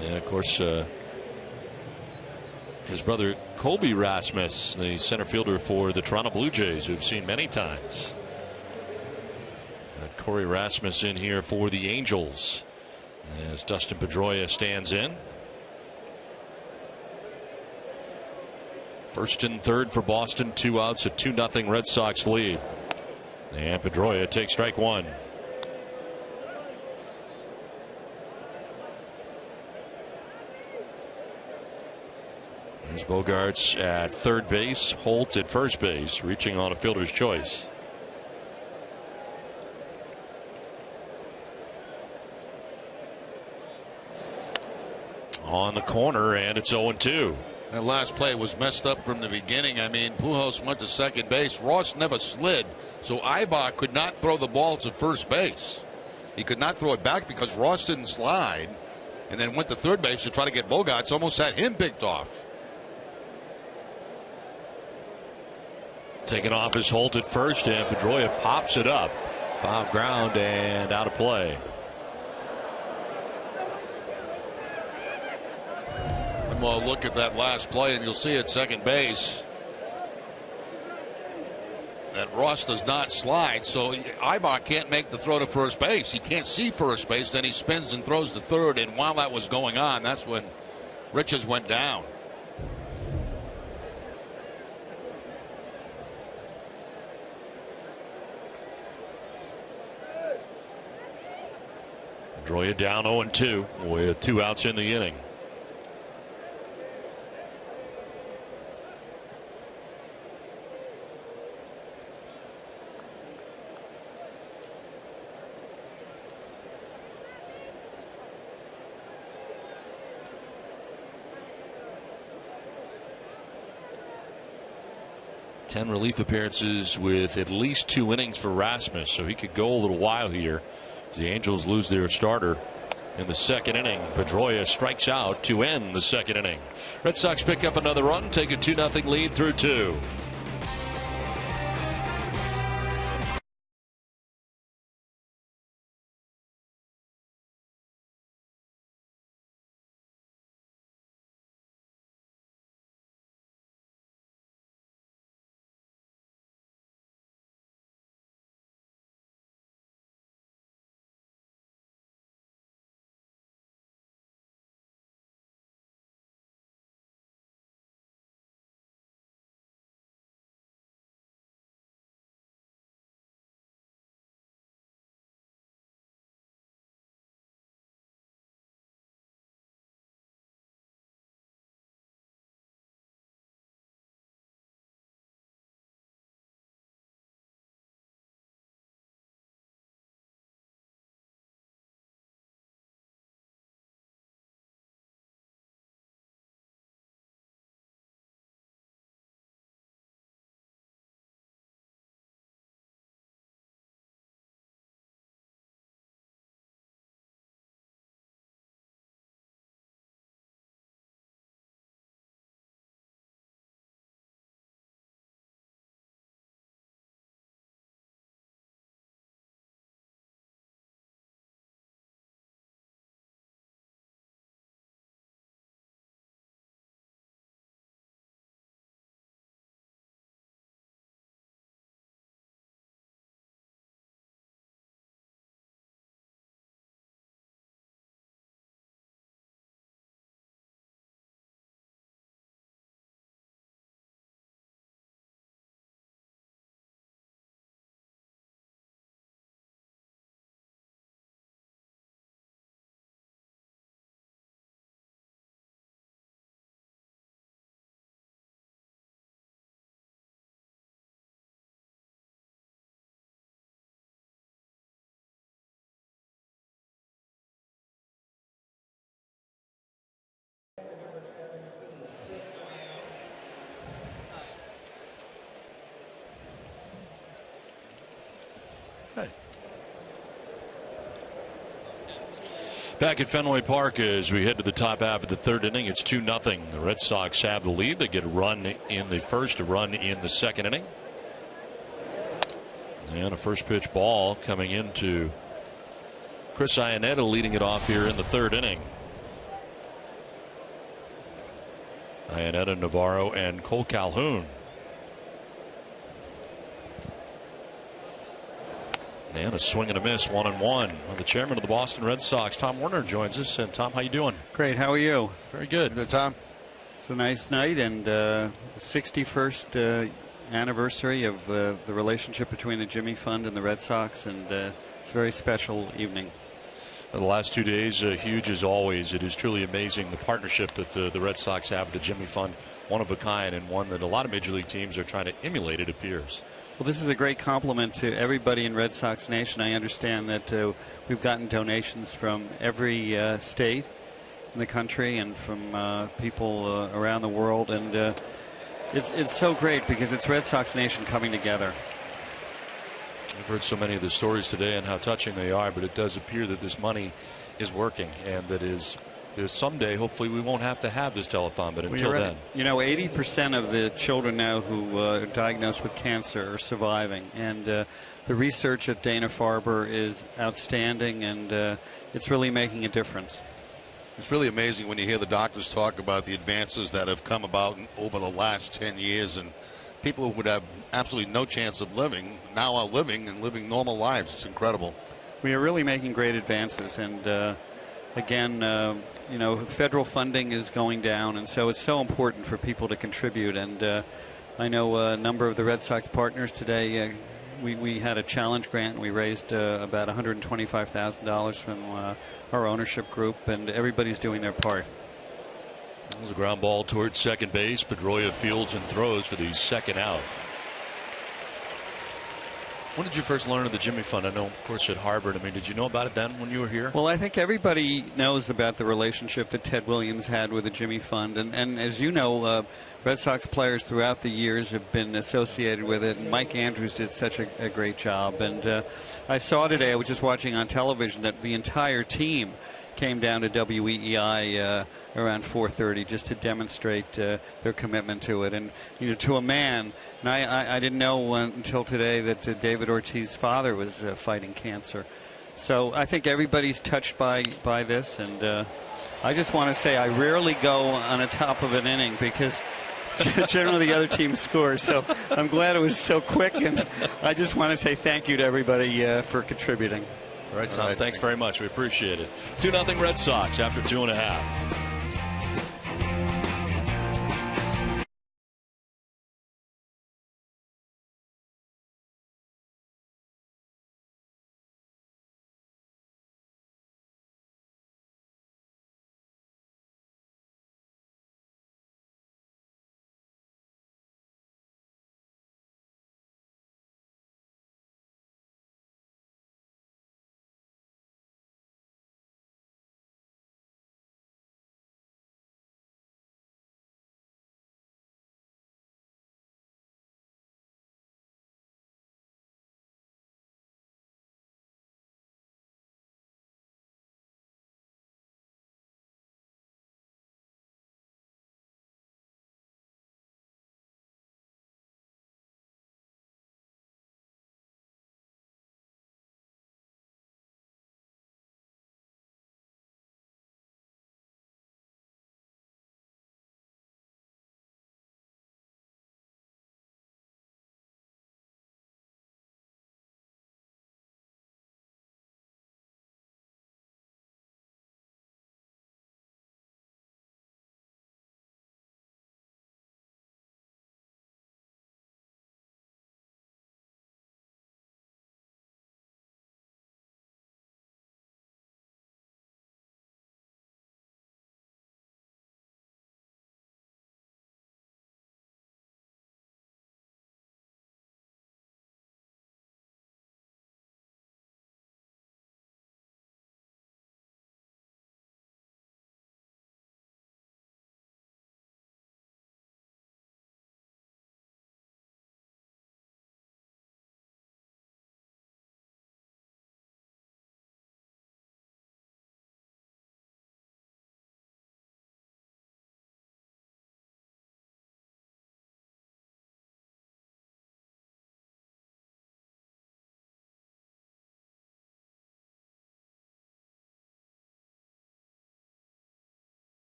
And of course, his brother Colby Rasmus, the center fielder for the Toronto Blue Jays, who we've seen many times. Corey Rasmus in here for the Angels as Dustin Pedroia stands in. First and third for Boston, 2 outs, a 2-0 Red Sox lead. And Pedroia takes strike one. There's Bogarts at third base, Holt at first base, reaching on a fielder's choice. On the corner, and it's 0-2. That last play was messed up from the beginning. I mean, Pujols went to second base. Ross never slid, so Ibach could not throw the ball to first base. He could not throw it back because Ross didn't slide, and then went to third base to try to get Bogarts. Almost had him picked off. Taken off is Holt at first, and Pedroia pops it up. Foul ground and out of play. Well, look at that last play, and you'll see at second base that Ross does not slide, so Ibach can't make the throw to first base. He can't see first base, then he spins and throws to third, and while that was going on, that's when Richards went down. Pedroia down 0-2 with 2 outs in the inning. Ten relief appearances with at least 2 innings for Rasmus, so he could go a little while here. The Angels lose their starter in the second inning. Pedroia strikes out to end the second inning. Red Sox pick up another run, take a 2-0 lead through 2. Back at Fenway Park as we head to the top half of the third inning. It's 2-0. The Red Sox have the lead. They get a run in the first, a run in the second inning. And a first pitch ball coming into Chris Iannetta, leading it off here in the third inning. Iannetta, Navarro, and Cole Calhoun. And a swing and a miss, 1-1. Well, the chairman of the Boston Red Sox, Tom Werner, joins us. And Tom, how you doing? Great. How are you? Very good. Good, Tom. It's a nice night and 61st anniversary of the relationship between the Jimmy Fund and the Red Sox, and it's a very special evening. The last 2 days, huge as always. It is truly amazing the partnership that the Red Sox have with the Jimmy Fund, one of a kind, and one that a lot of major league teams are trying to emulate, it appears. Well, this is a great compliment to everybody in Red Sox Nation. I understand that we've gotten donations from every state in the country and from people around the world, and it's so great because it's Red Sox Nation coming together. I've heard so many of the stories today and how touching they are, but it does appear that this money is working, and that is someday, hopefully, we won't have to have this telethon, but until then. You know, 80% of the children now who are diagnosed with cancer are surviving, and the research at Dana-Farber is outstanding, and it's really making a difference. It's really amazing when you hear the doctors talk about the advances that have come about over the last 10 years, and people who would have absolutely no chance of living now are living and living normal lives. It's incredible. We are really making great advances, and again, you know, federal funding is going down, and so it's so important for people to contribute. And I know a number of the Red Sox partners today. We had a challenge grant. We raised about $125,000 from our ownership group, and everybody's doing their part. It was a ground ball towards second base. Pedroia fields and throws for the second out. When did you first learn of the Jimmy Fund? I know, of course, at Harvard. I mean, did you know about it then when you were here? Well, I think everybody knows about the relationship that Ted Williams had with the Jimmy Fund. And as you know, Red Sox players throughout the years have been associated with it. And Mike Andrews did such a great job. And I saw today, I was just watching on television, that the entire team came down to WEEI around 4:30 just to demonstrate their commitment to it. And, you know, to a man, and I didn't know until today that David Ortiz's father was fighting cancer. So I think everybody's touched by this, and I just want to say I rarely go on the top of an inning because generally the other team scores. So I'm glad it was so quick, and I just want to say thank you to everybody for contributing. All right, Tom, thanks very much. We appreciate it. 2-0 Red Sox after 2.5.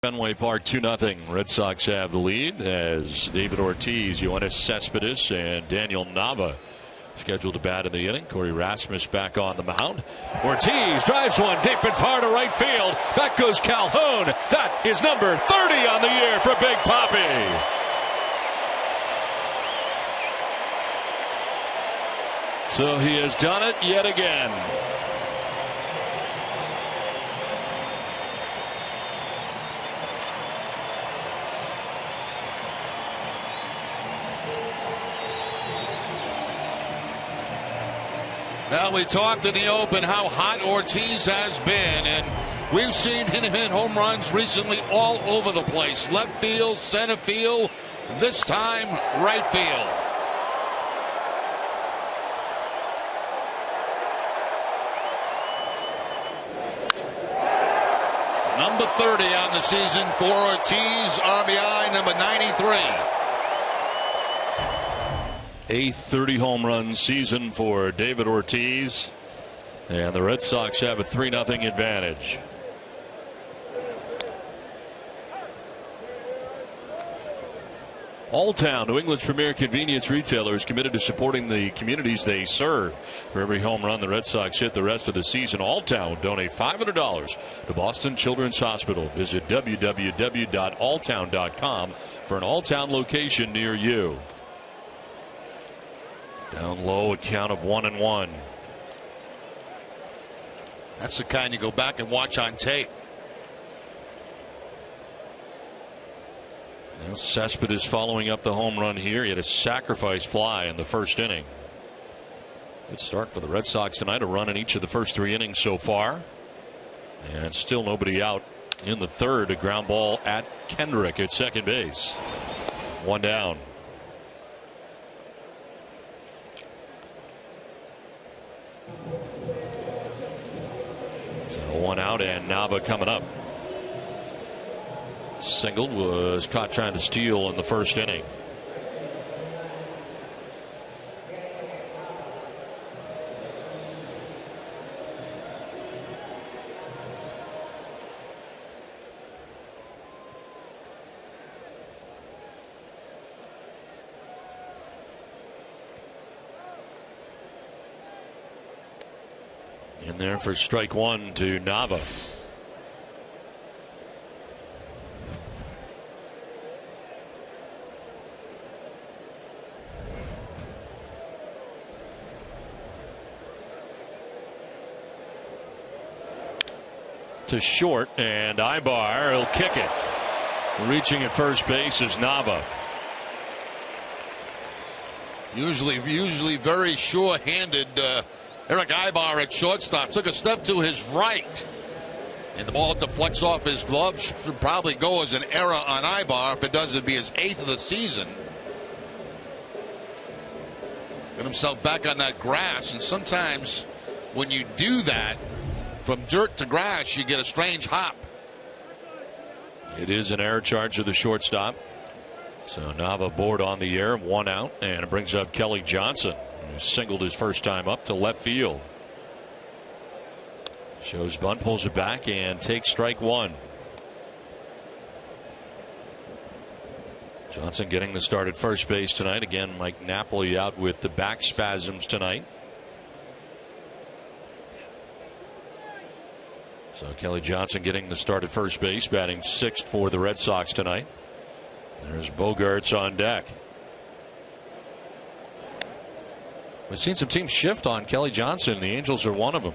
Fenway Park 2-0. Red Sox have the lead as David Ortiz, Yoenis Cespedes, and Daniel Nava scheduled to bat in the inning. Corey Rasmus back on the mound. Ortiz drives one deep and far to right field. Back goes Calhoun. That is number 30 on the year for Big Papi. So he has done it yet again. Well, we talked in the open how hot Ortiz has been, and we've seen him hit home runs recently all over the place. Left field, center field, this time right field. Number 30 on the season for Ortiz, RBI number 93. A 30 home run season for David Ortiz, and the Red Sox have a 3-0 advantage. Alltown, New England's premier convenience retailer, is committed to supporting the communities they serve. For every home run the Red Sox hit the rest of the season, Alltown will donate $500 to Boston Children's Hospital. Visit www.alltown.com for an Alltown location near you. Down low, a count of 1-1. That's the kind you go back and watch on tape. Now Cespedes following up the home run here. He had a sacrifice fly in the first inning. Good start for the Red Sox tonight. A run in each of the first 3 innings so far. And still nobody out in the third. A ground ball at Kendrick at second base. 1 down. So 1 out and Nava coming up. Single was caught trying to steal in the first inning. In there for strike 1 to Nava. To short, and Ibar will kick it. Reaching at first base is Nava. Usually very sure-handed. Eric Ibar at shortstop took a step to his right, and the ball deflects off his glove. Should probably go as an error on Ibar. If it does, it'd be his 8th of the season. Got himself back on that grass, and sometimes when you do that from dirt to grass, you get a strange hop. It is an error charge of the shortstop. So Nava board on the air, 1 out, and it brings up Kelly Johnson, who singled his first time up to left field. Shows bunt, pulls it back, and takes strike 1. Johnson getting the start at first base tonight. Again, Mike Napoli out with the back spasms tonight. So Kelly Johnson getting the start at first base, batting 6th for the Red Sox tonight. There's Bogaerts on deck. We've seen some teams shift on Kelly Johnson. The Angels are one of them.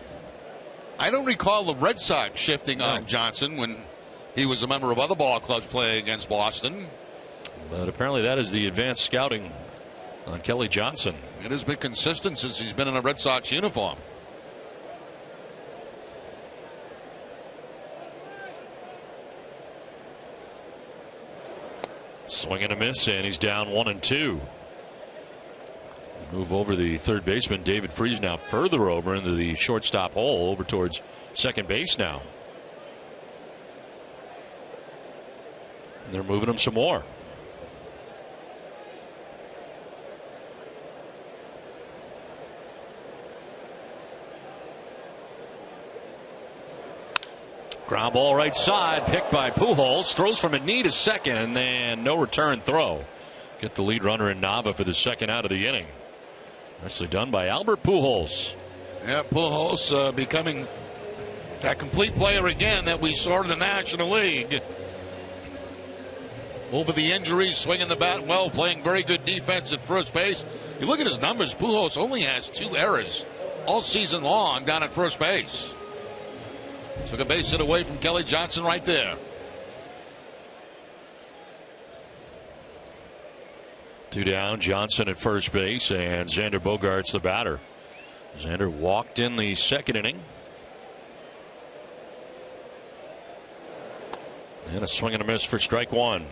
I don't recall the Red Sox shifting on Johnson when he was a member of other ball clubs playing against Boston. But apparently that is the advanced scouting on Kelly Johnson. It has been consistent since he's been in a Red Sox uniform. Swing and a miss, and he's down 1-2. Move over the third baseman. David Freese now further over into the shortstop hole, over towards second base now. And they're moving him some more. Ground ball right side, picked by Pujols. Throws from a knee to second, and then no return throw. Get the lead runner in Nava for the second out of the inning. Nicely done by Albert Pujols. Yeah, Pujols becoming that complete player again that we saw in the National League. Over the injuries, swinging the bat well, playing very good defense at first base. You look at his numbers, Pujols only has 2 errors all season long down at first base. Took a base hit away from Kelly Johnson right there. 2 down, Johnson at first base, and Xander Bogaerts the batter. Xander walked in the second inning. And a swing and a miss for strike one.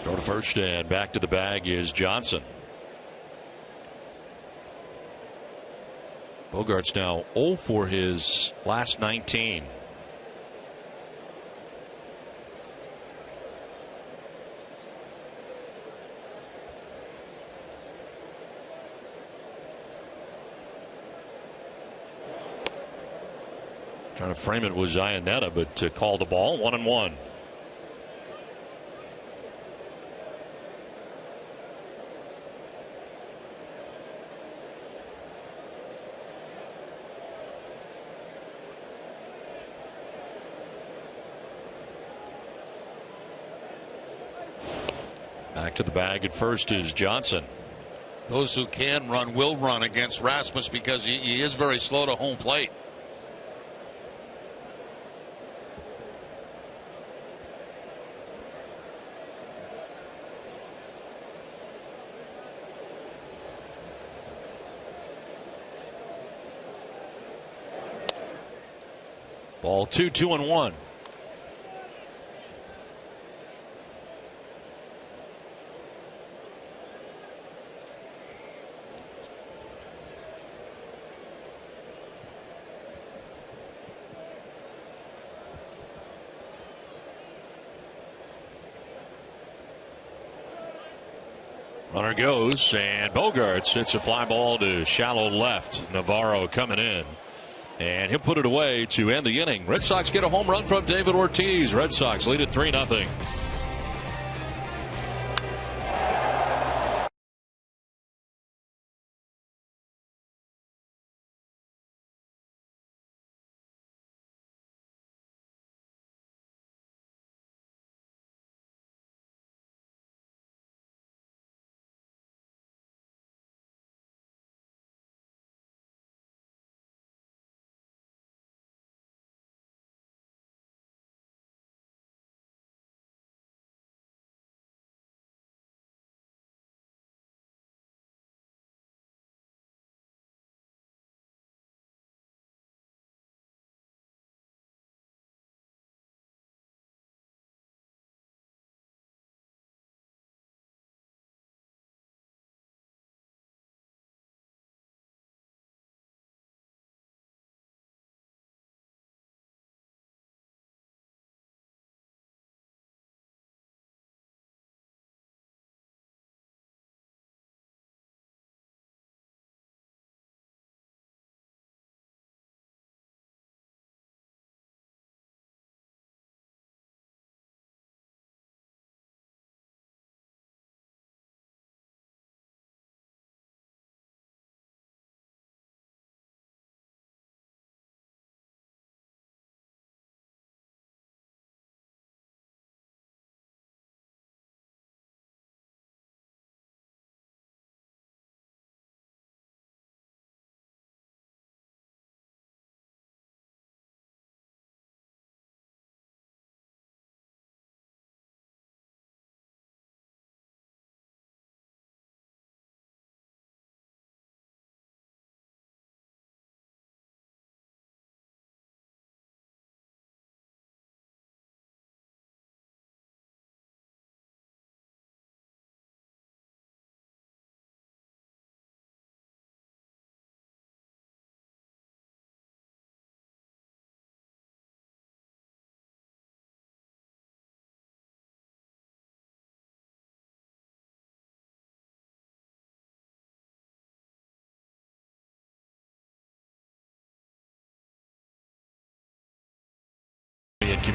Throw to first, and back to the bag is Johnson. Bogaerts now 0 for his last 19. Trying to frame it was Iannetta, but to call the ball 1-1. Back to the bag at first is Johnson. Those who can run will run against Rasmus because he is very slow to home plate. Ball 2, 2-1. Runner goes, and Bogaerts hits a fly ball to shallow left. Navarro coming in, and he'll put it away to end the inning. Red Sox get a home run from David Ortiz. Red Sox lead at 3-0.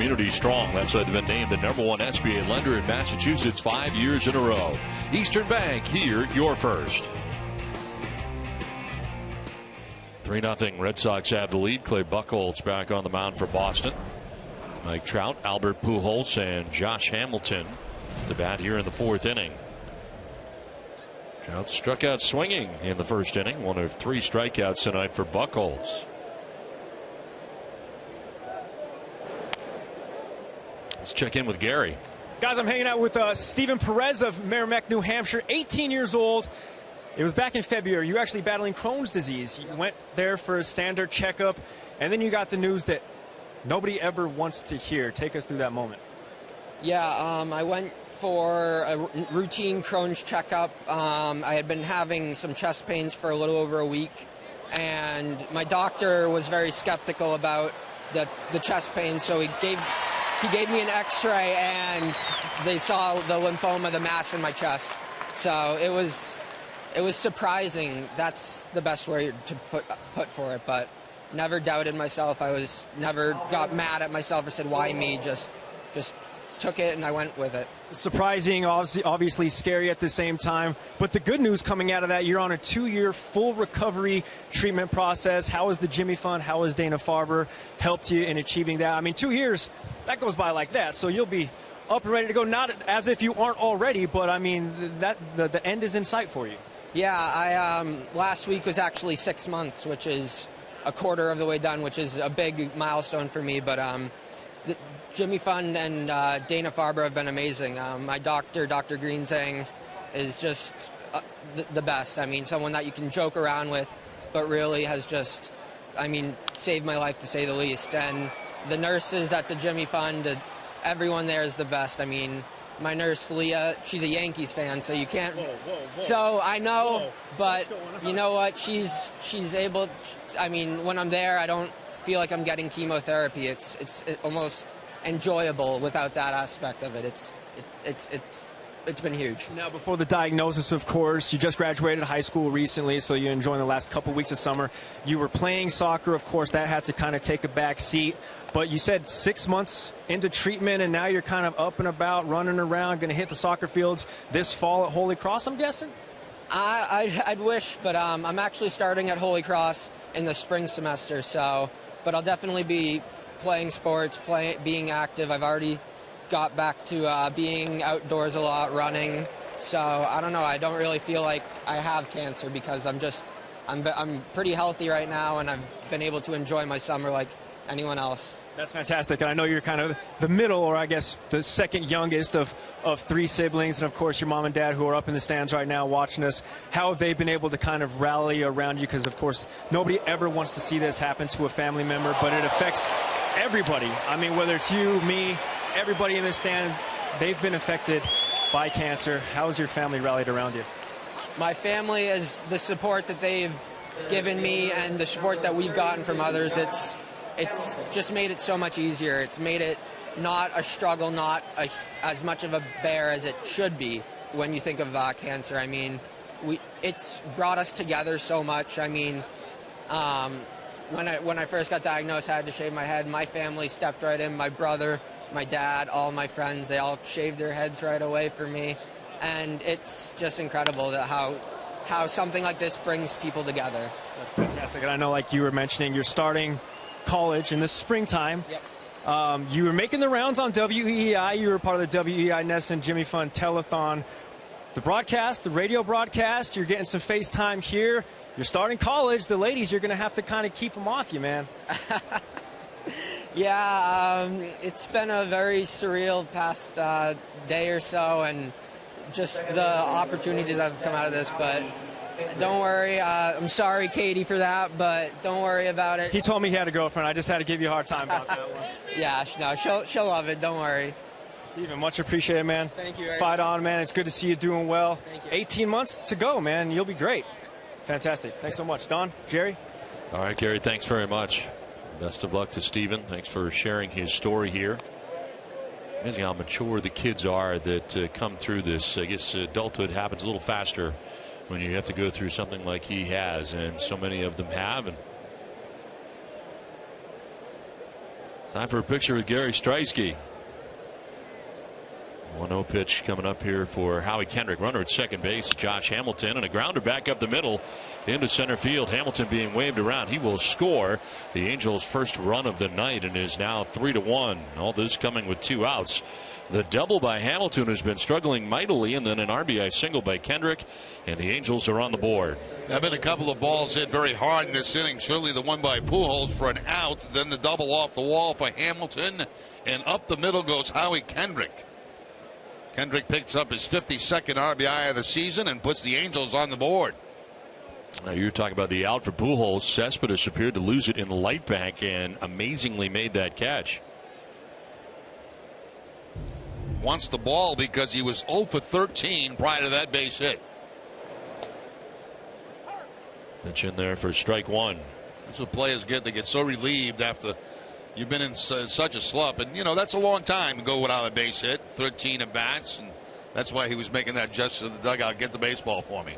community strong. That's why they've been named the #1 SBA lender in Massachusetts 5 years in a row. Eastern Bank, here, your first. 3-0 Red Sox have the lead. Clay Buchholz back on the mound for Boston. Mike Trout, Albert Pujols, and Josh Hamilton to bat here in the 4th inning. Trout struck out swinging in the 1st inning. One of 3 strikeouts tonight for Buchholz. Let's check in with Gary. Guys, I'm hanging out with Steven Perez of Merrimack, New Hampshire, 18 years old. It was back in February. You were actually battling Crohn's disease. You went there for a standard checkup, and then you got the news that nobody ever wants to hear. Take us through that moment. Yeah, I went for a routine Crohn's checkup. I had been having some chest pains for a little over a week, and my doctor was very skeptical about the chest pain, so he gave me an x-ray, and they saw the lymphoma, the mass in my chest. So it was surprising. That's the best way to put for it, but never doubted myself. Never got mad at myself or said, why me? Just took it and I went with it. Surprising, obviously scary at the same time. But the good news coming out of that, you're on a 2-year full recovery treatment process. How has the Jimmy Fund, how has Dana-Farber helped you in achieving that? I mean, 2 years, that goes by like that. So you'll be up and ready to go, not as if you aren't already, but I mean, the end is in sight for you. Yeah, last week was actually 6 months, which is a quarter of the way done, which is a big milestone for me. But the Jimmy Fund and Dana-Farber have been amazing. My doctor, Dr. Greensang, is just the best. I mean, someone that you can joke around with, but really has just, saved my life, to say the least. And the nurses at the Jimmy Fund, everyone there is the best. I mean, my nurse, Leah, she's a Yankees fan, so you can't. Whoa. So I know, but you know what? She's able. When I'm there, I don't feel like I'm getting chemotherapy. It's almost enjoyable without that aspect of it. It's been huge. Now, before the diagnosis, of course, you just graduated high school recently, so you're enjoying the last couple weeks of summer. You were playing soccer, of course, that had to kind of take a back seat. But you said 6 months into treatment, and now you're kind of up and about, running around, going to hit the soccer fields this fall at Holy Cross, I'm guessing? I'd wish, but I'm actually starting at Holy Cross in the spring semester. But I'll definitely be playing sports, being active. I've already got back to being outdoors a lot, running. So I don't know. I don't really feel like I have cancer because I'm pretty healthy right now, and I've been able to enjoy my summer like anyone else. That's fantastic. And I know you're kind of the middle, or I guess the second youngest of 3 siblings. And, of course, your mom and dad who are up in the stands right now watching us. How have they been able to kind of rally around you? Because, of course, nobody ever wants to see this happen to a family member, but it affects everybody. I mean, whether it's you, me, everybody in the stand, they've been affected by cancer. How has your family rallied around you? My family is the support that they've given me and the support that we've gotten from others. It's just made it so much easier. It's made it not a struggle, not as much of a bear as it should be when you think of cancer. I mean, it's brought us together so much. I mean, when I first got diagnosed, I had to shave my head. My family stepped right in. My brother, my dad, all my friends, they all shaved their heads right away for me. And it's just incredible that how something like this brings people together. That's fantastic. And I know, like you were mentioning, you're starting college in the springtime. Yep. You were making the rounds on WEEI. You were part of the WEEI Nesson Jimmy Fund Telethon. The broadcast, the radio broadcast, you're getting some FaceTime here. You're starting college. The ladies, you're going to have to kind of keep them off you, man. Yeah, it's been a very surreal past day or so, and just the opportunities that have come out of this, but don't worry. I'm sorry, Katie, for that, but don't worry about it. He told me he had a girlfriend. I just had to give you a hard time about that one. Yeah, no, she'll love it. Don't worry. Steven, much appreciated, man. Thank you. Fight on, man. It's good to see you doing well. Thank you. 18 months to go, man. You'll be great. Fantastic. Thanks so much. Don, Jerry? All right, Gary, thanks very much. Best of luck to Steven. Thanks for sharing his story here. Amazing how mature the kids are that come through this. I guess adulthood happens a little faster when you have to go through something like he has, and so many of them have. And Time for a picture with Gary Streisky. 1-0 pitch coming up here for Howie Kendrick. Runner at second base, Josh Hamilton, and a grounder back up the middle into center field. Hamilton being waved around. He will score the Angels' first run of the night and is now 3-1. All this coming with 2 outs. The double by Hamilton has been struggling mightily, and then an RBI single by Kendrick, and the Angels are on the board. There have been a couple of balls hit very hard in this inning. Certainly the one by Pujols for an out, then the double off the wall for Hamilton, and up the middle goes Howie Kendrick. Kendrick picks up his 52nd RBI of the season and puts the Angels on the board. Now you're talking about the out for Pujols. Cespedes appeared to lose it in the light bank and amazingly made that catch. Wants the ball because he was 0 for 13 prior to that base hit. Pitch in there for strike 1. That's what players get. They get so relieved after you've been in such a slump. And, you know, that's a long time to go without a base hit. 13 at bats. And that's why he was making that gesture to the dugout. Get the baseball for me.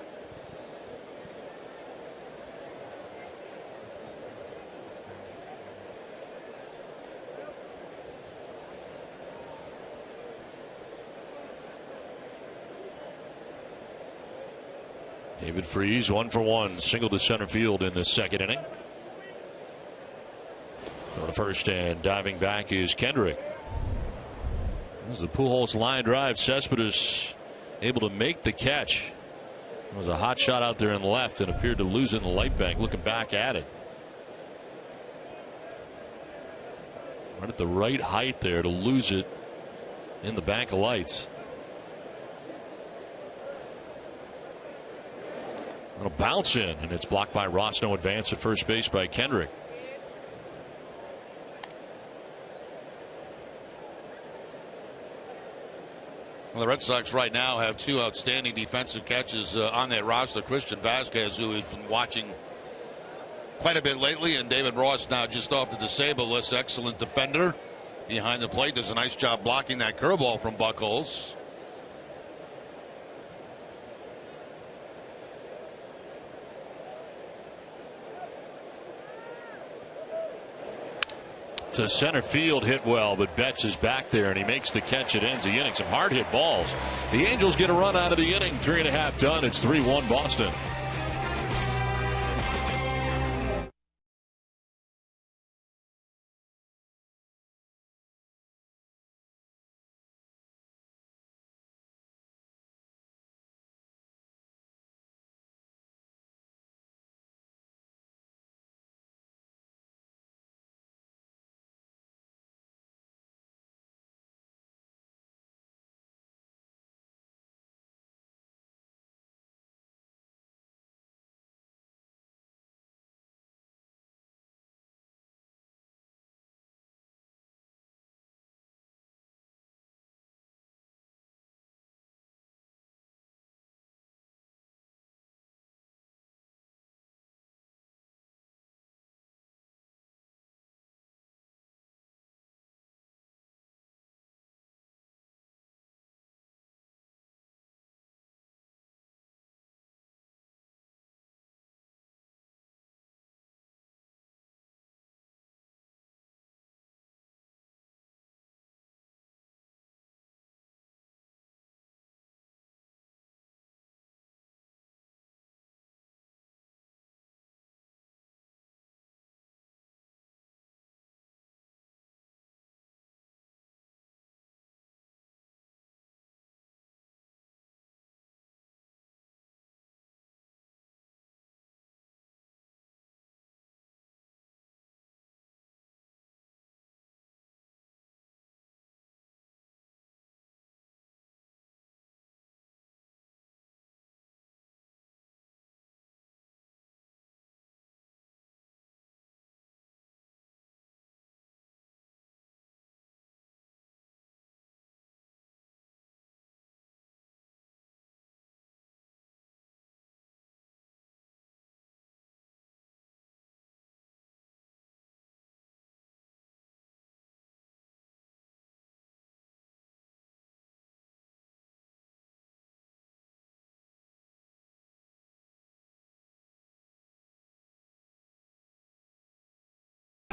David Freese 1 for 1, single to center field in the second inning. On the first, and diving back is Kendrick. As the Pujols line drive, Cespedes able to make the catch. It was a hot shot out there in the left and appeared to lose it in the light bank. Looking back at it, right at the right height there to lose it in the bank of lights. It'll bounce in, and it's blocked by Ross. No advance at first base by Kendrick. Well, the Red Sox right now have 2 outstanding defensive catches on their roster. Christian Vasquez, who we've been watching quite a bit lately, and David Ross now just off the disabled list. Excellent defender behind the plate. Does a nice job blocking that curveball from Buchholz. To center field, hit well, but Betts is back there and he makes the catch. It ends the inning. Some hard hit balls. The Angels get a run out of the inning. 3.5 done. It's 3-1 Boston.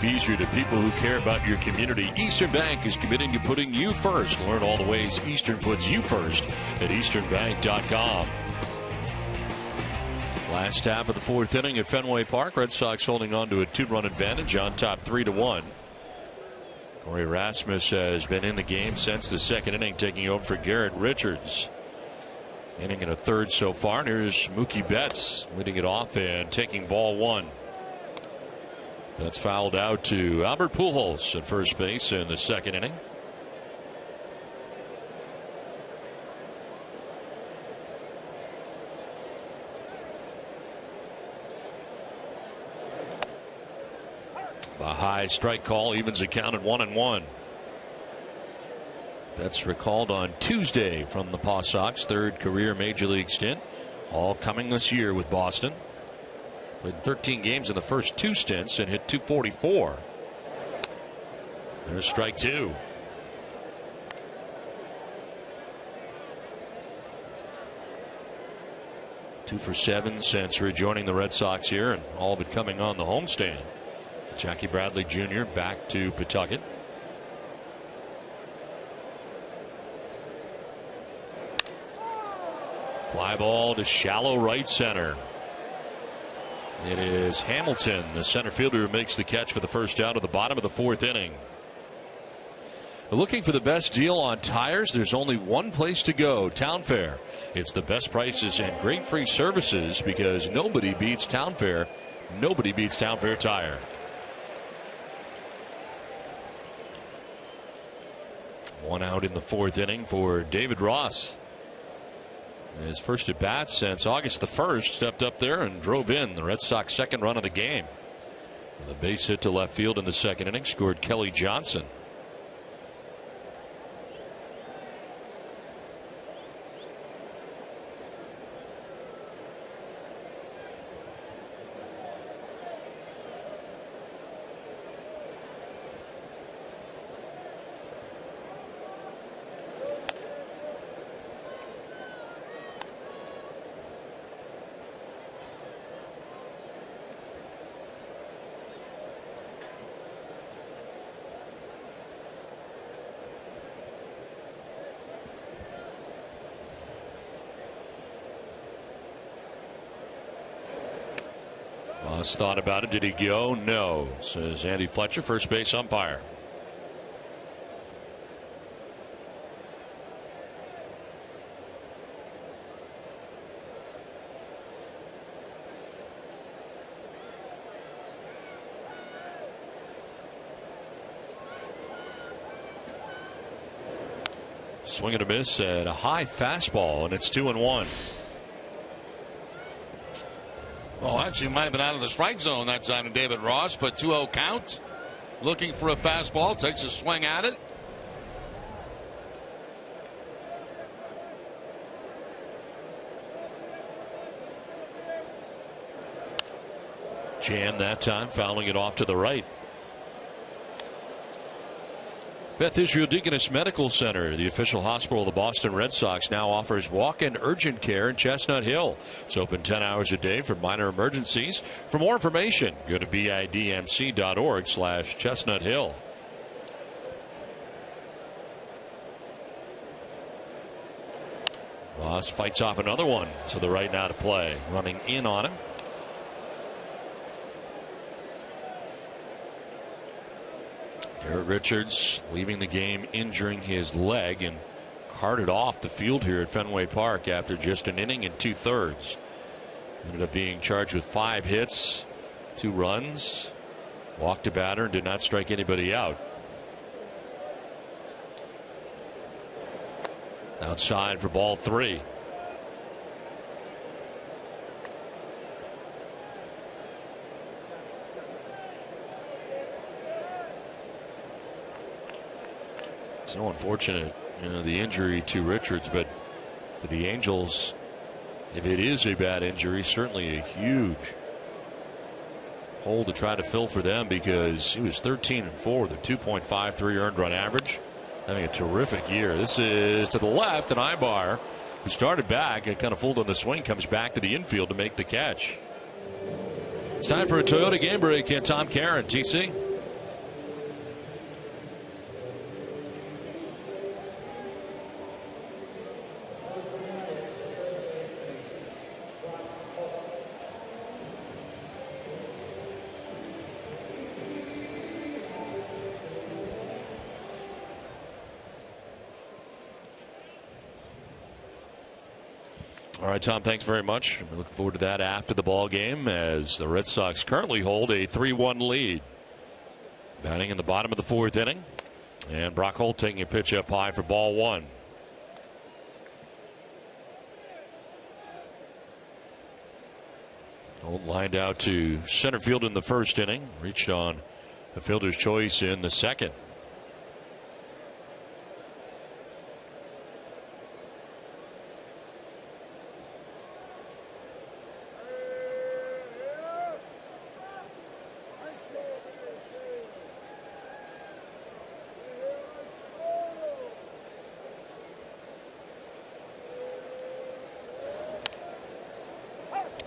easier to people who care about your community. Eastern Bank is committing to putting you first. Learn all the ways Eastern puts you first at easternbank.com. Last half of the fourth inning at Fenway Park. Red Sox holding on to a 2-run advantage on top 3-1. Corey Rasmus has been in the game since the second inning, taking over for Garrett Richards. Inning and a third so far. And here's Mookie Betts leading it off and taking ball one. That's fouled out to Albert Pujols at first base in the second inning. A high strike call evens the count at 1-1. Betts recalled on Tuesday from the Paw Sox third career major league stint, all coming this year with Boston. Played 13 games in the first two stints and hit .244. There's strike two. Two for 7 since rejoining the Red Sox here, and all of it coming on the homestand. Jackie Bradley Jr. back to Pawtucket. Fly ball to shallow right center. It is Hamilton, the center fielder, who makes the catch for the first out of the bottom of the fourth inning. Looking for the best deal on tires? There's only one place to go, Town Fair. It's the best prices and great free services because nobody beats Town Fair. Nobody beats Town Fair Tire. One out in the fourth inning for David Ross. His first at bat since August the 1st, stepped up there and drove in the Red Sox second run of the game. The base hit to left field in the second inning scored Kelly Johnson. Ross thought about it. Did he go? No, says Andy Fletcher, first base umpire. Swing and a miss at a high fastball, and it's 2-1. Well, actually might have been out of the strike zone that time to David Ross, but 2-0 count. Looking for a fastball, takes a swing at it. Jammed that time, fouling it off to the right. Beth Israel Deaconess Medical Center, the official hospital of the Boston Red Sox, now offers walk-in urgent care in Chestnut Hill. It's open 10 hours a day for minor emergencies. For more information, go to bidmc.org/Chestnut Hill. Ross fights off another one to the right now to play. Running in on him. Garrett Richards leaving the game injuring his leg and carted off the field here at Fenway Park after just an inning and 2/3. Ended up being charged with 5 hits, 2 runs, walked a batter, and did not strike anybody out. Outside for ball 3. So unfortunate, the injury to Richards, but for the Angels, if it is a bad injury, certainly a huge hole to try to fill for them, because he was 13-4 with a 2.53 earned run average, having a terrific year. This is to the left, and Ibar, who started back and kind of fooled on the swing, comes back to the infield to make the catch. It's time for a Toyota game break. And Tom Caron, TC. All right, Tom, thanks very much. We're looking forward to that after the ball game as the Red Sox currently hold a 3-1 lead. Batting in the bottom of the 4th inning. And Brock Holt taking a pitch up high for ball 1. Holt lined out to center field in the 1st inning. Reached on the fielder's choice in the 2nd.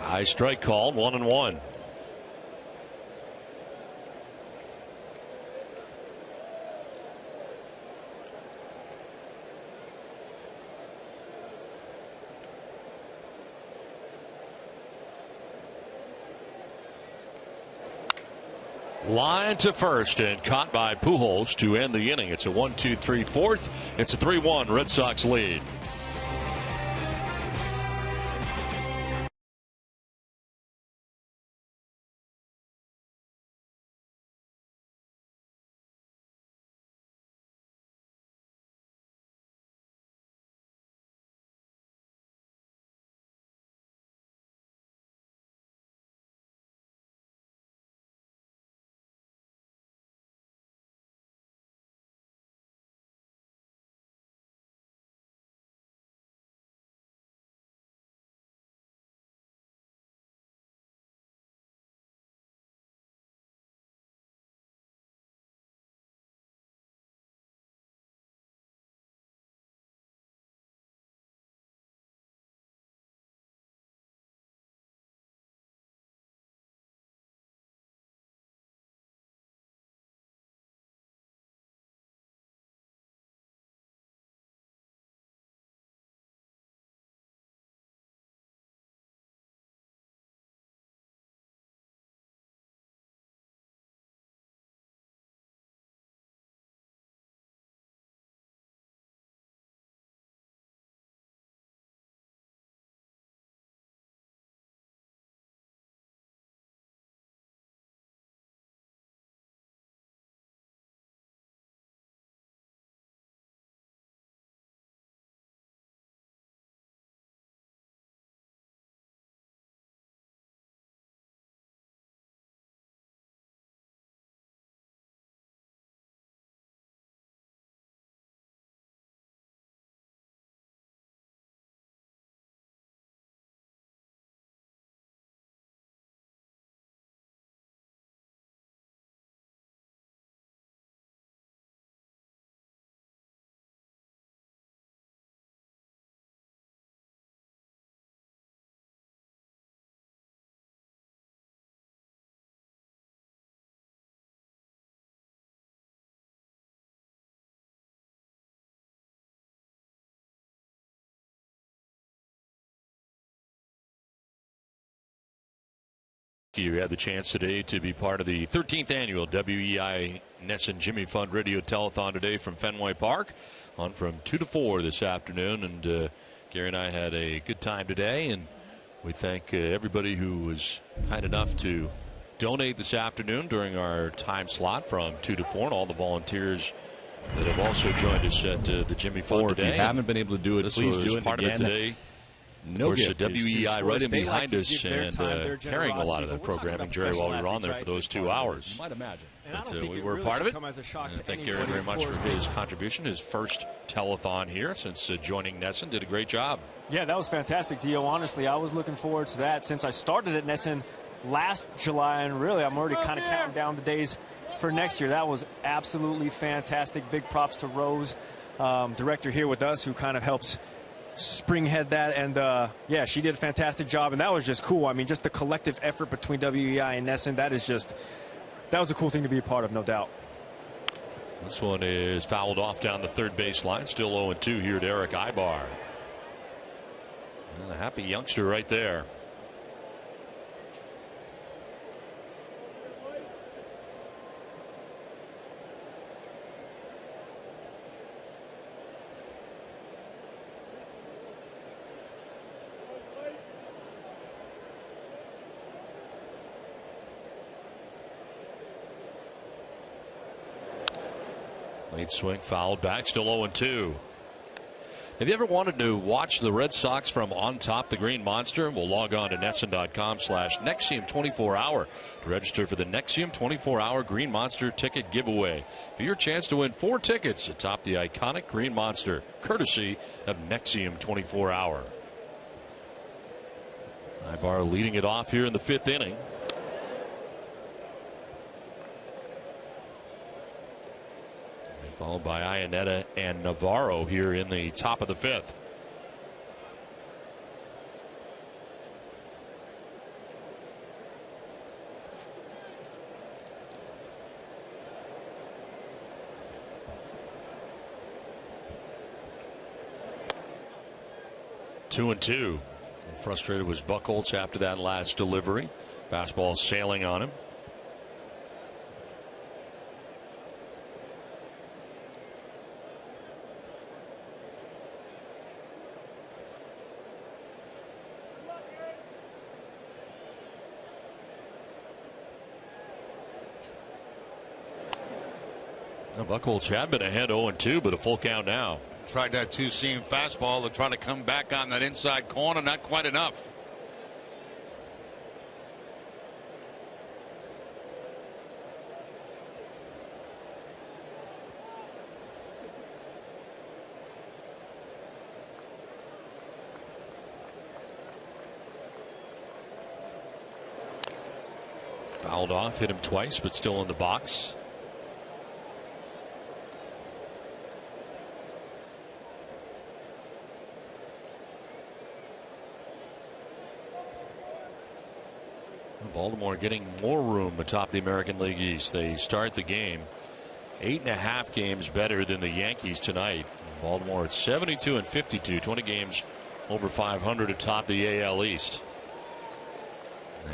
High strike called, 1-1. Line to first and caught by Pujols to end the inning. It's a 1-2-3-4. It's a 3-1 Red Sox lead. You had the chance today to be part of the 13th annual WEI NESN Jimmy Fund Radio Telethon today from Fenway Park, on from 2 to 4 this afternoon. And Gary and I had a good time today, and we thank everybody who was kind enough to donate this afternoon during our time slot from 2 to 4, and all the volunteers that have also joined us at the Jimmy Fund today. If you haven't been able to do it, please do it part again. of it today. No, of course, the WEI right in behind us and carrying a lot of the We're programming, Jerry, while we were on there for those 2 hours. You might imagine. But we were a part of it. Thank Gary very much for his contribution, his first telethon here since joining NESN. Did a great job. Yeah, that was fantastic, Dio. Honestly, I was looking forward to that since I started at NESN last July, and really I'm already kind of counting down the days for next year. That was absolutely fantastic. Big props to Rose, director here with us, who kind of helps springhead that, and yeah, she did a fantastic job, and that was just cool. I mean, just the collective effort between WEI and NESN, that was a cool thing to be a part of, no doubt. This one is fouled off down the third base line. Still 0-2 here to Eric Ibar. And a happy youngster right there. Late swing fouled back, still 0-2. Have you ever wanted to watch the Red Sox from on top the Green Monster? We'll log on to NESN.com/Nexium 24-hour to register for the Nexium 24-hour Green Monster ticket giveaway. For your chance to win 4 tickets atop the iconic Green Monster, courtesy of Nexium 24-hour. Ibar leading it off here in the 5th inning. Followed by Iannetta and Navarro here in the top of the 5th. Two and two. Frustrated was Buchholz after that last delivery. Fastball sailing on him. Buchholz had been ahead 0-2, but a full count now. Tried that two-seam fastball to try to come back on that inside corner. Not quite enough. Fouled off, hit him twice, but still in the box. Baltimore getting more room atop the American League East. They start the game 8.5 games better than the Yankees tonight. Baltimore at 72-52, 20 games over 500 atop the AL East.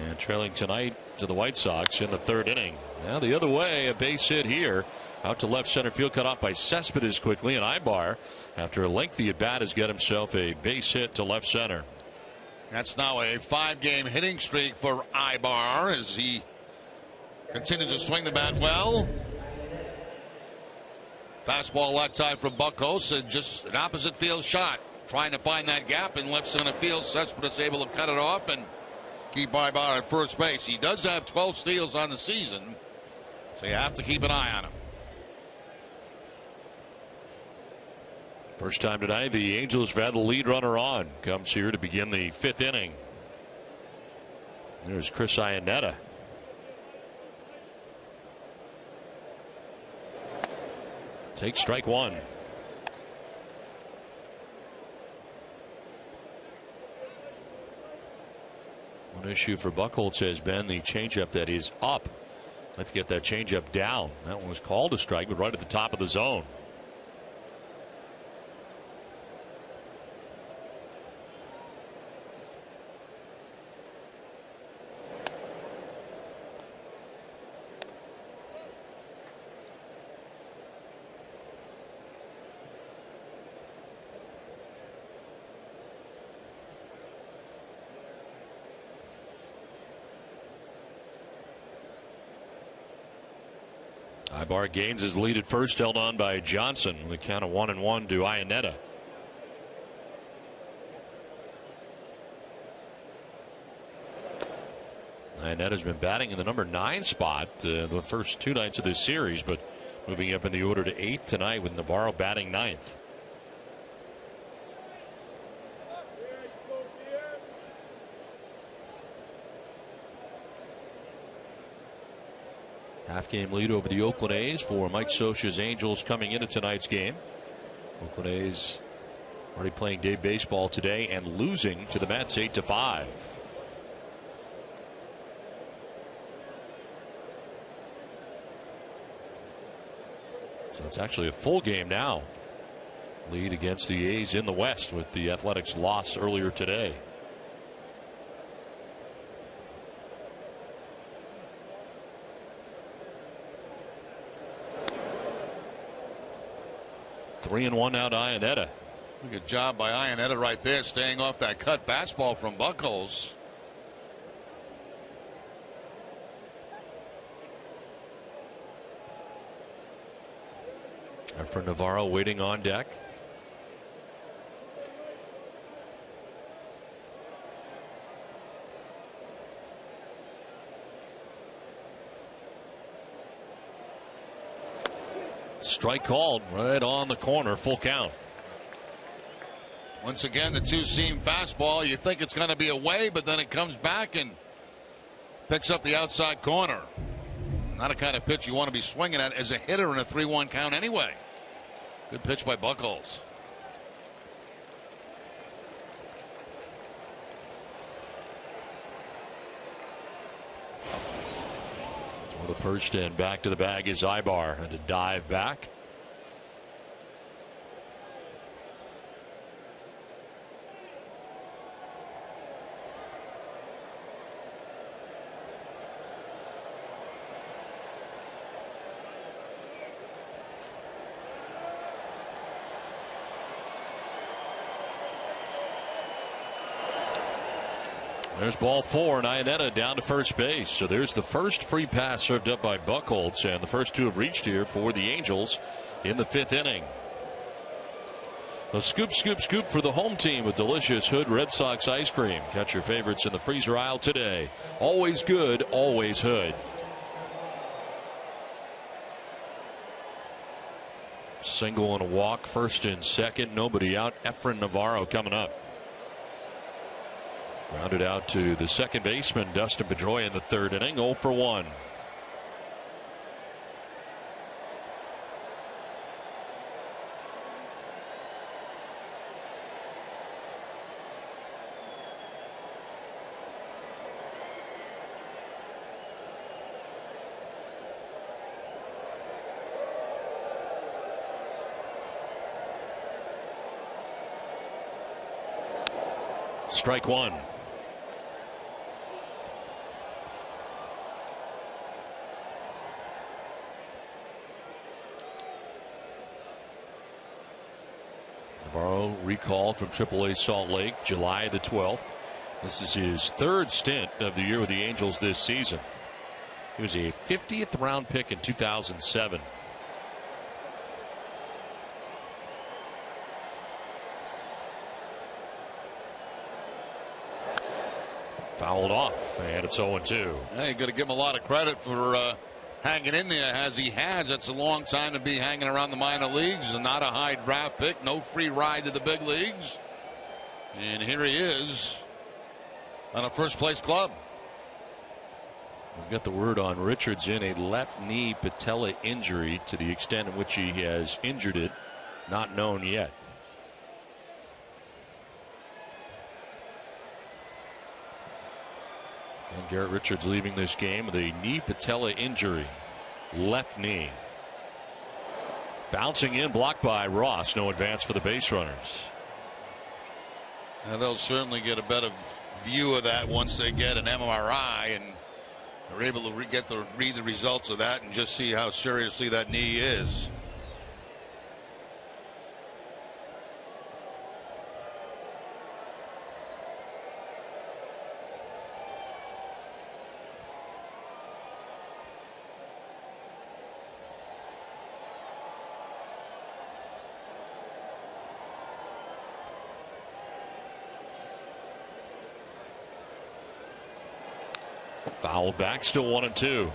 And trailing tonight to the White Sox in the 3rd inning. Now the other way, a base hit here. Out to left center field, cut off by Cespedes quickly, and Ibar, after a lengthy at bat, has got himself a base hit to left center. That's now a 5-game hitting streak for Ibar as he continues to swing the bat well. Fastball left side from Buchholz, and just an opposite field shot. Trying to find that gap in left center field. Cespedes able to cut it off and keep Ibar at first base. He does have 12 steals on the season, so you have to keep an eye on him. First time tonight the Angels have had the lead runner on. Comes here to begin the 5th inning. There's Chris Iannetta. Take strike one. One issue for Buchholz has been the changeup that is up. Let's get that changeup down. That one was called a strike, but right at the top of the zone. Ibar gains his lead at first, held on by Johnson. The count of 1-1 to Iannetta. Iannetta's been batting in the number 9 spot the first 2 nights of this series, but moving up in the order to 8th tonight with Navarro batting 9th. Half-game lead over the Oakland A's for Mike Scioscia's Angels coming into tonight's game. Oakland A's already playing day baseball today and losing to the Mets 8-5. So it's actually a full game now. Lead against the A's in the West with the Athletics' loss earlier today. Three and one now to Iannetta. Good job by Iannetta right there, staying off that cut fastball from Buchholz. For Navarro waiting on deck. Strike called right on the corner, full count. Once again, the two-seam fastball. You think it's going to be away, but then it comes back and picks up the outside corner. Not a kind of pitch you want to be swinging at as a hitter in a 3-1 count anyway. Good pitch by Buchholz. So the first and back to the bag is Ibar, and a dive back. There's ball 4, and Iannetta down to first base. So there's the first free pass served up by Buchholz, and the first 2 have reached here for the Angels in the 5th inning. A scoop, scoop, scoop for the home team with delicious Hood Red Sox ice cream. Catch your favorites in the freezer aisle today. Always good, always Hood. Single and a walk, first and second, nobody out. Efren Navarro coming up. Grounded out to the second baseman, Dustin Pedroia, in the 3rd inning, 0 for 1. Strike 1. Navarro recalled from AAA Salt Lake July the 12th. This is his 3rd stint of the year with the Angels this season. He was a 50th round pick in 2007. Fouled off, and it's 0-2. Hey, you got to give him a lot of credit for hanging in there as he has. That's a long time to be hanging around the minor leagues, and not a high draft pick, no free ride to the big leagues. And here he is on a first-place club. We've got the word on Richards in a left knee patella injury. To the extent in which he has injured it, not known yet. And Garrett Richards leaving this game with a knee patella injury. Left knee. Bouncing in, blocked by Ross. No advance for the base runners. Now they'll certainly get a better view of that once they get an MRI and are able to read the results of that and just see how seriously that knee is. Fouled back, still 1-2.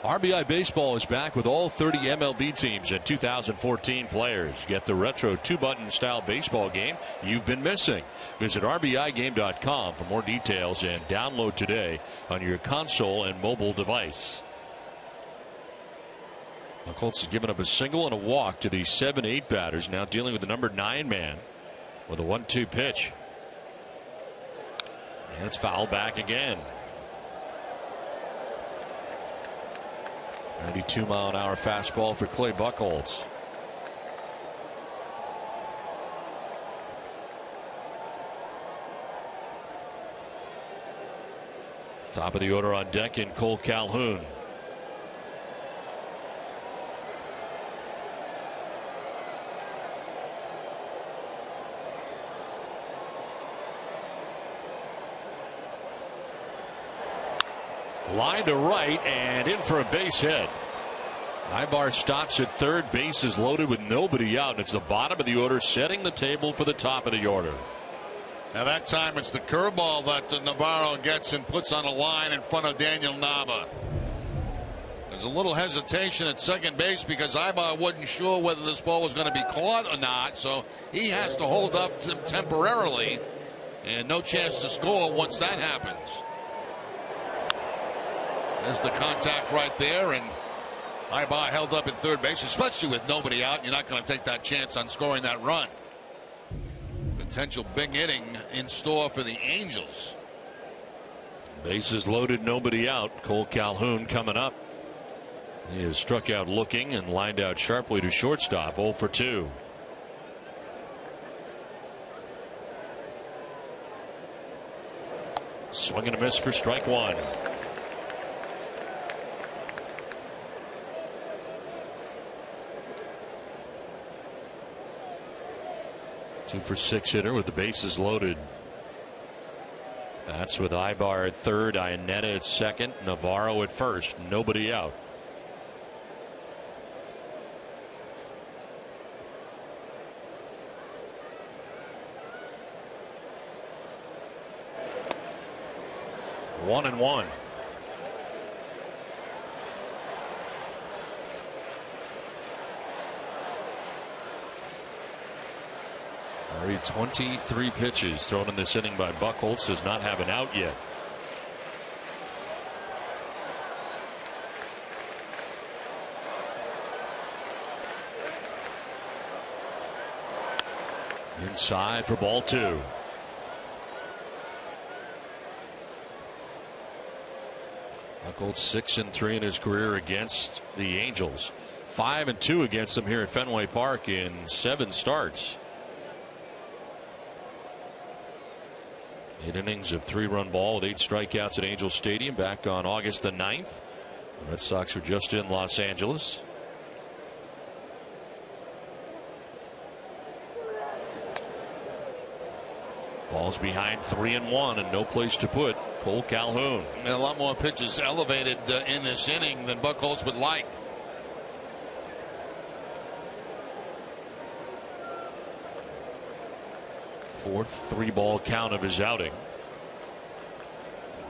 RBI Baseball is back with all 30 MLB teams and 2014 players. Get the retro 2-button style baseball game you've been missing. Visit RBIGame.com for more details and download today on your console and mobile device. The Colts has given up a single and a walk to the 7-8 batters, now dealing with the number 9 man with a 1-2 pitch. And it's fouled back again. 92-mile-an-hour fastball for Clay Buchholz. Top of the order on deck in Cole Calhoun. Line to right and in for a base hit. Ibar stops at third. Base is loaded with nobody out. It's the bottom of the order, setting the table for the top of the order. Now that time it's the curveball that Navarro gets and puts on a line in front of Daniel Nava. There's a little hesitation at second base because Ibar wasn't sure whether this ball was going to be caught or not, so he has to hold up temporarily, and no chance to score once that happens. There's the contact right there, and Ibar held up at third base, especially with nobody out. You're not going to take that chance on scoring that run. Potential big inning in store for the Angels. Bases loaded, nobody out. Cole Calhoun coming up. He is struck out looking and lined out sharply to shortstop. 0 for 2. Swing and a miss for strike one. 2 for 6 hitter with the bases loaded. That's with Ibar at third, Iannetta at second, Navarro at first. Nobody out. One and one. Already 23 pitches thrown in this inning by Buchholz. Does not have an out yet. Inside for ball 2. Buchholz 6-3 in his career against the Angels. 5-2 against them here at Fenway Park in 7 starts. 8 innings of 3-run ball with 8 strikeouts at Angel Stadium back on August the 9th. The Red Sox were just in Los Angeles. Falls behind 3-1 and no place to put Cole Calhoun. And a lot more pitches elevated in this inning than Buchholz would like. Fourth 3-ball count of his outing.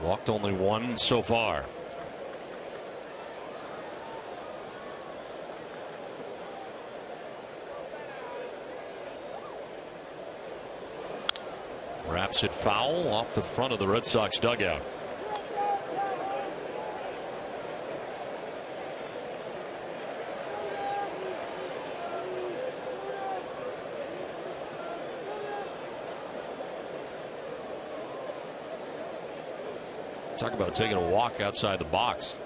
Walked only 1 so far. Wraps it foul off the front of the Red Sox dugout. Talk about taking a walk outside the box.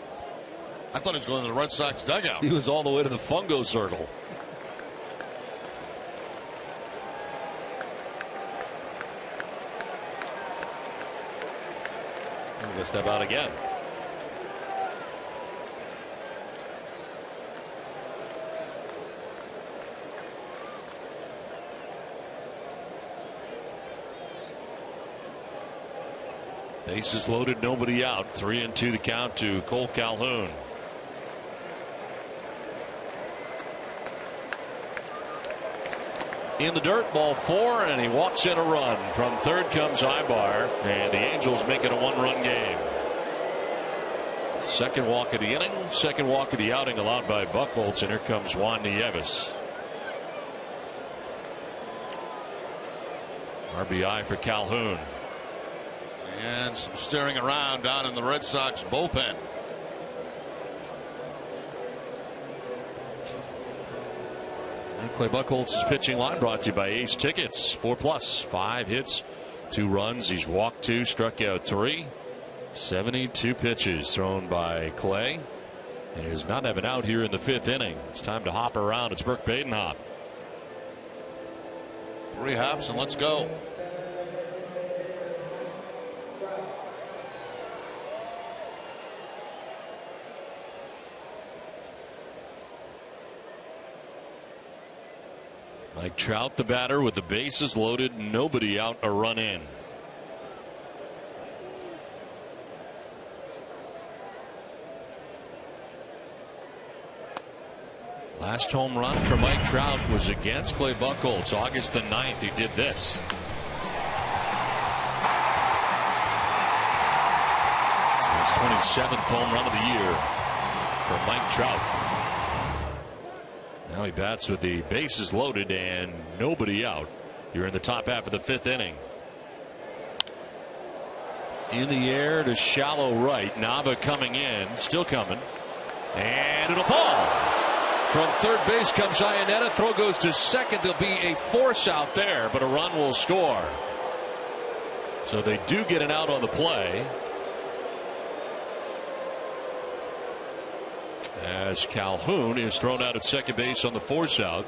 I thought he was going to the Red Sox dugout. He was all the way to the fungo circle. I'm going to step out again. Bases loaded, nobody out. 3-2 the count to Cole Calhoun. In the dirt, ball 4, and he walks in a run. From third comes Ibar, and the Angels make it a 1-run game. Second walk of the inning, second walk of the outing allowed by Buchholz, and here comes Juan Nieves. RBI for Calhoun. And some staring around down in the Red Sox bullpen. And Clay Buchholz's pitching line brought to you by Ace Tickets. 4+, 5 hits, 2 runs. He's walked 2, struck out 3. 72 pitches thrown by Clay. And he does not have an out here in the 5th inning. It's time to hop around. It's Burke Badenhop. 3 hops and let's go. Mike Trout, the batter, with the bases loaded, nobody out, a run in. Last home run for Mike Trout was against Clay Buchholz, August the 9th. He did this. His 27th home run of the year for Mike Trout. Now he bats with the bases loaded and nobody out. You're in the top half of the 5th inning. In the air to shallow right. Nava coming in, still coming, and it'll fall. From third base comes Iannetta. Throw goes to second. There'll be a force out there, but a run will score. So they do get an out on the play. As Calhoun is thrown out at second base on the force out.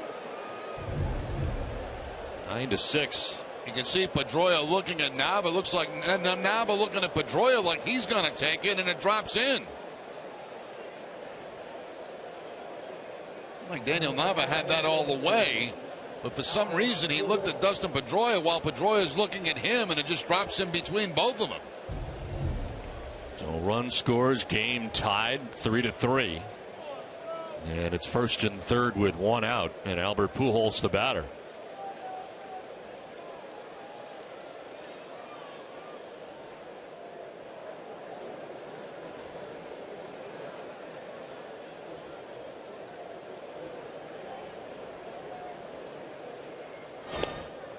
9-6. You can see Pedroia looking at Nava. Looks like Nava looking at Pedroia like he's going to take it, and it drops in. Like Daniel Nava had that all the way, but for some reason he looked at Dustin Pedroia while Pedroia is looking at him, and it just drops in between both of them. So run scores, game tied 3-3, and it's first and third with one out, and Albert Pujols the batter.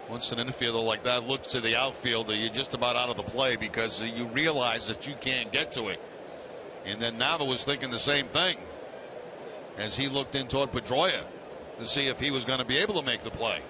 Once an infielder like that looks to the outfielder, you're just about out of the play because you realize that you can't get to it. And then Nava was thinking the same thing as he looked in toward Pedroia to see if he was going to be able to make the play.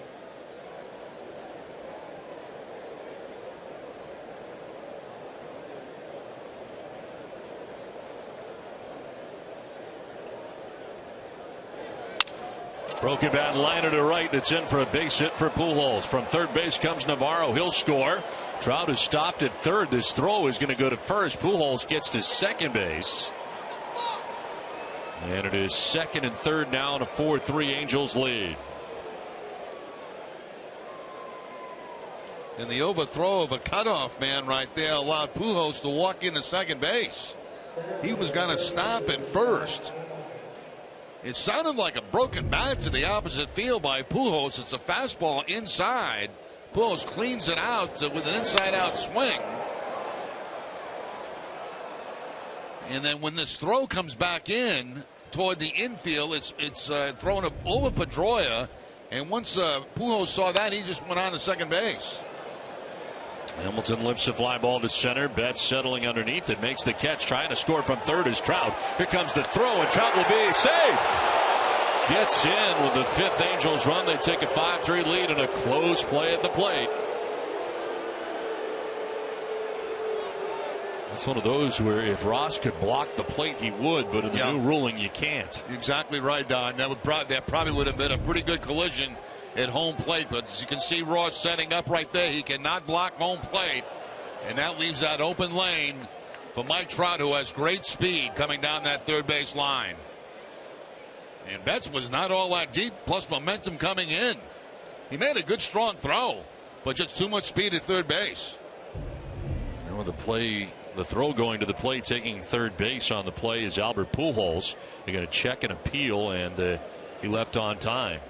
Broken bat liner to right. That's in for a base hit for Pujols. From third base comes Navarro. He'll score. Trout is stopped at third. This throw is going to go to first. Pujols gets to second base. And it is second and third now in a 4-3 Angels lead. And the overthrow of a cutoff man right there allowed Pujols to walk into second base. He was going to stop at first. It sounded like a broken bat to the opposite field by Pujols. It's a fastball inside. Pujols cleans it out with an inside-out swing. And then when this throw comes back in toward the infield, it's thrown over Pedroia. And once Pujols saw that, he just went on to second base. Hamilton lifts the fly ball to center. Betts settling underneath it, makes the catch, trying to score from third is Trout. Here comes the throw, and Trout will be safe. Gets in with the fifth Angels run. They take a 5-3 lead and a close play at the plate. It's one of those where if Ross could block the plate, he would, but in the new ruling, you can't. Exactly right, Don. That probably would have been a pretty good collision at home plate, but as you can see Ross setting up right there, he cannot block home plate, and that leaves that open lane for Mike Trout, who has great speed coming down that third base line. And Betts was not all that deep, plus momentum coming in. He made a good strong throw, but just too much speed at third base. And with the throw going to the plate, taking third base on the play is Albert Pujols. They're going to check and appeal, and he left on time.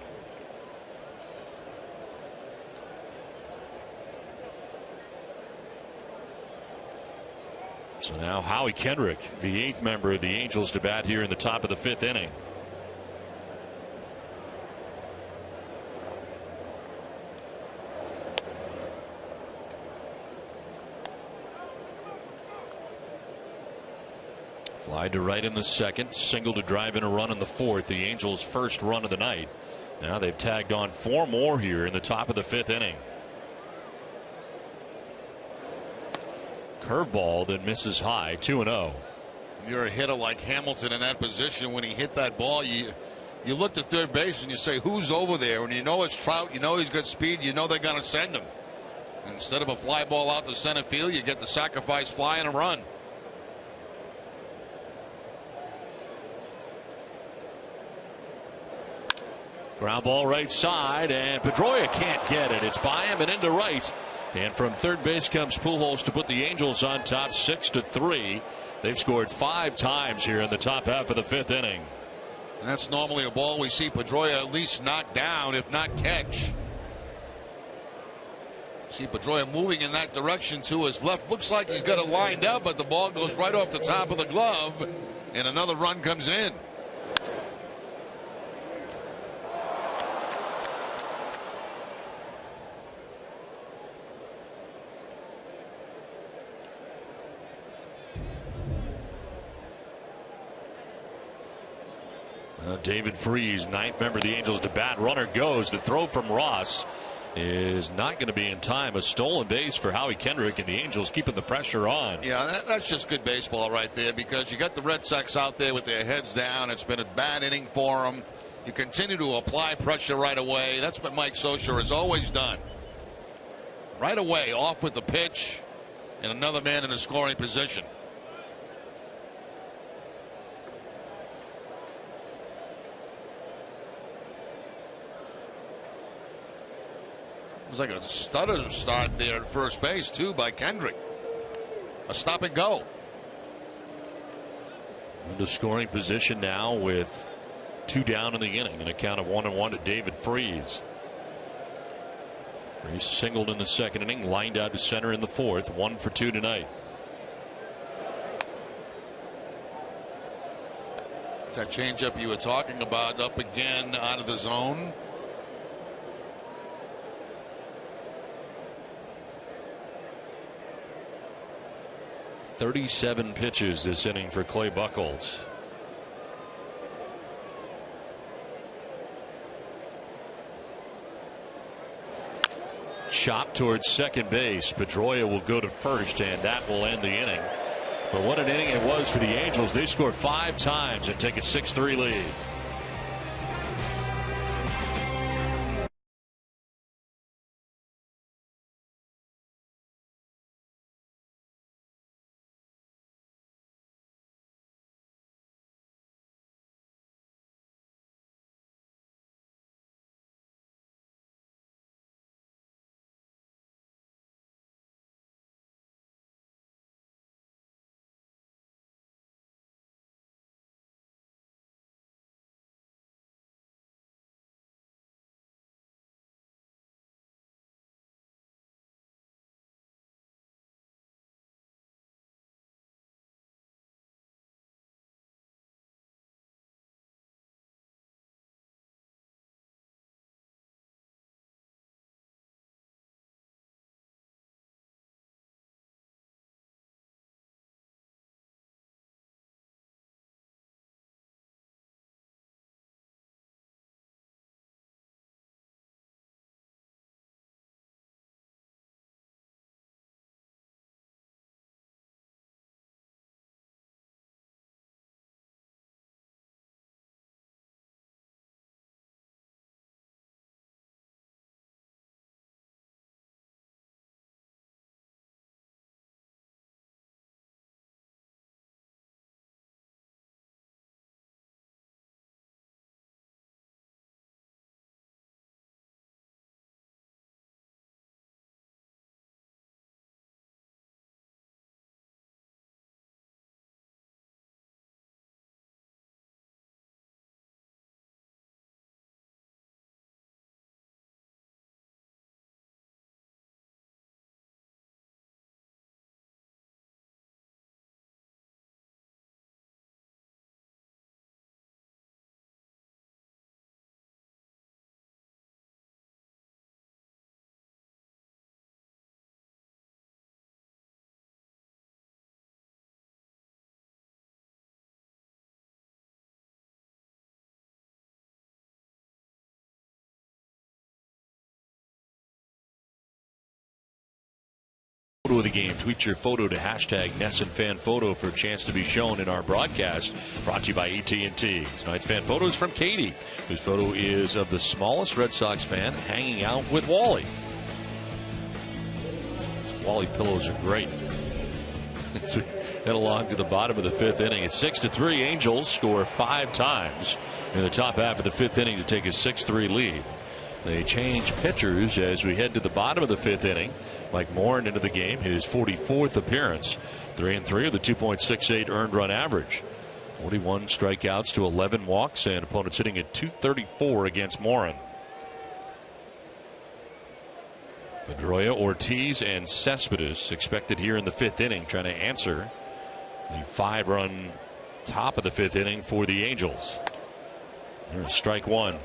So now Howie Kendrick, the eighth member of the Angels, to bat here in the top of the fifth inning. Fly to right in the second, single to drive in a run in the fourth. The Angels' first run of the night. Now they've tagged on four more here in the top of the fifth inning. Curveball that misses high, 2-0. You're a hitter like Hamilton in that position. When he hit that ball, you look to third base and you say, who's over there? And you know it's Trout, you know he's got speed, you know they're going to send him. Instead of a fly ball out to center field, you get the sacrifice fly and a run. Ground ball right side, and Pedroia can't get it. It's by him and into right. And from third base comes Pujols to put the Angels on top 6-3. They've scored 5 times here in the top half of the fifth inning. That's normally a ball we see Pedroia at least knock down, if not catch. See Pedroia moving in that direction to his left. Looks like he's got it lined up, but the ball goes right off the top of the glove, and another run comes in. David Freese, ninth member of the Angels to bat. Runner goes. The throw from Ross is not going to be in time. A stolen base for Howie Kendrick, and the Angels keeping the pressure on. Yeah, that's just good baseball right there, because you got the Red Sox out there with their heads down. It's been a bad inning for them. You continue to apply pressure right away. That's what Mike Scioscia has always done. Right away, off with the pitch, and another man in a scoring position. It was like a stutter start there at first base, too, by Kendrick. A stop and go. Into scoring position now with 2 down in the inning, and a count of 1-1 to David Freese. Freese singled in the second inning, lined out to center in the fourth. 1 for 2 tonight. That changeup you were talking about up again out of the zone. 37 pitches this inning for Clay Buchholz. Chop towards second base. Pedroia will go to first, and that will end the inning. But what an inning it was for the Angels. They score 5 times and take a 6-3 lead. Photo of the game. Tweet your photo to hashtag NESNFanPhoto for a chance to be shown in our broadcast. Brought to you by AT&T. Tonight's fan photo is from Katie, whose photo is of the smallest Red Sox fan hanging out with Wally. These Wally pillows are great. Head along to the bottom of the 5th inning. It's 6-3. Angels score 5 times in the top half of the 5th inning to take a 6-3 lead. They change pitchers as we head to the bottom of the 5th inning. Mike Morin into the game, his 44th appearance. 3-3 with a 2.68 earned run average. 41 strikeouts to 11 walks, and opponents hitting at .234 against Morin. Pedroia, Ortiz, and Cespedes expected here in the 5th inning, trying to answer the 5-run top of the 5th inning for the Angels. There's strike one.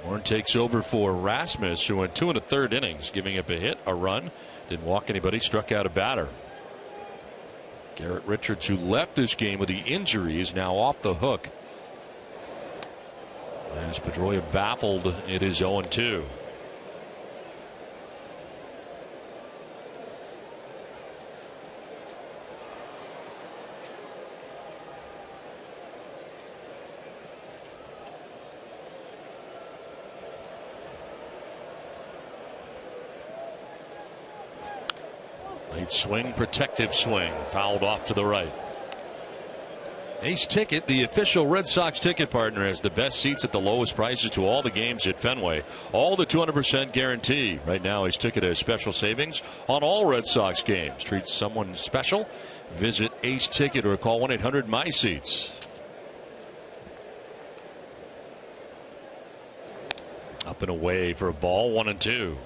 Morin takes over for Rasmus, who went 2 1/3 innings, giving up a hit, a run, didn't walk anybody, struck out a batter. Garrett Richards, who left this game with the injury, is now off the hook. As Pedroia baffled, it is 0-2. Late swing, protective swing, fouled off to the right. Ace Ticket, the official Red Sox ticket partner, has the best seats at the lowest prices to all the games at Fenway. All the 200% guarantee. Right now, Ace Ticket has special savings on all Red Sox games. Treat someone special. Visit Ace Ticket or call 1-800-MY-SEATS. Up and away for a ball, 1-2.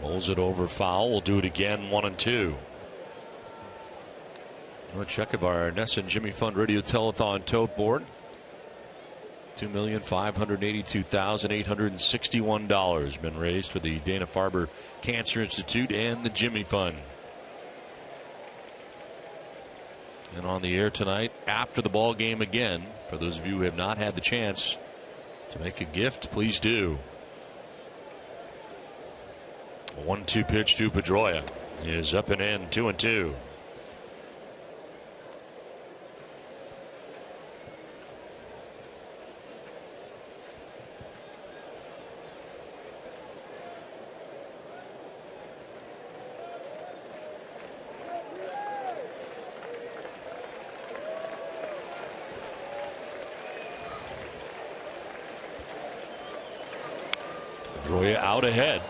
Rolls it over foul. We'll do it again, 1-2. Check of our Nessa and Jimmy Fund Radio Telethon tote board. $2,582,861 been raised for the Dana-Farber Cancer Institute and the Jimmy Fund. And on the air tonight after the ball game again. For those of you who have not had the chance to make a gift, please do. A 1-2 pitch to Pedroia is up and in, 2-2. Pedroia out ahead.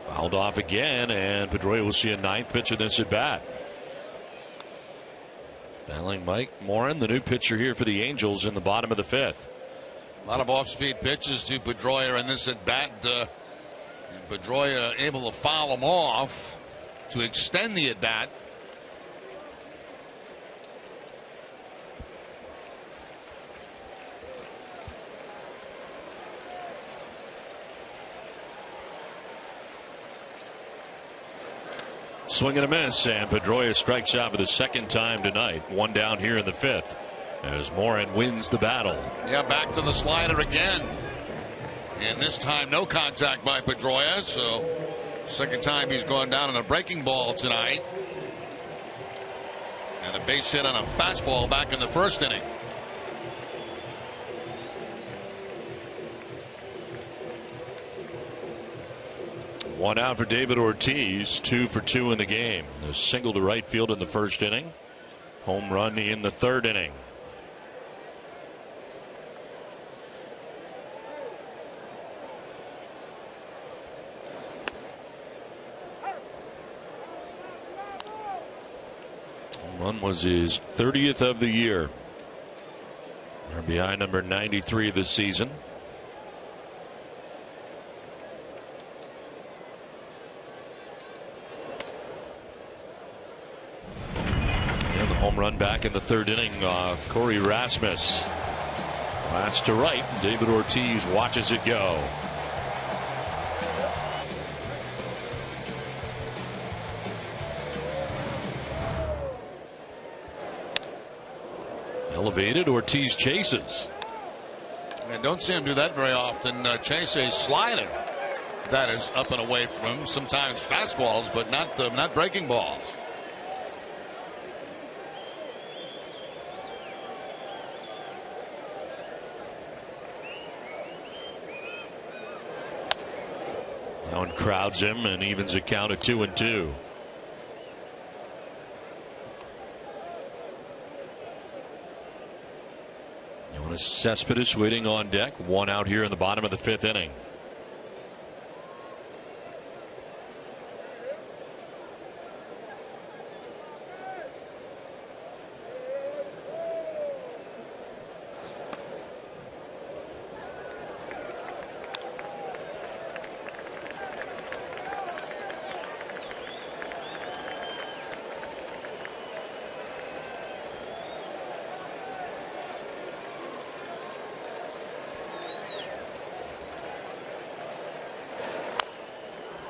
Fouled off again, and Pedroia will see a 9th pitch of this at bat. Battling Mike Morin, the new pitcher here for the Angels in the bottom of the 5th. A lot of off-speed pitches to Pedroia in this at bat. And Pedroia able to foul him off to extend the at bat. Swing and a miss, and Pedroia strikes out for the 2nd time tonight. 1 down here in the 5th as Morin wins the battle. Yeah, back to the slider again. And this time no contact by Pedroia. So 2nd time he's gone down on a breaking ball tonight. And a base hit on a fastball back in the 1st inning. One out for David Ortiz, 2 for 2 in the game. A single to right field in the 1st inning. Home run in the 3rd inning. Home run was his 30th of the year. RBI number 93 this season. Home run back in the 3rd inning of Corey Rasmus. That's to right. David Ortiz watches it go. Elevated, Ortiz chases. And don't see him do that very often. Chase a slider that is up and away from him. Sometimes fastballs, but not breaking balls. Now one crowds him and evens a count at 2-2. Cespedes waiting on deck. One out here in the bottom of the 5th inning.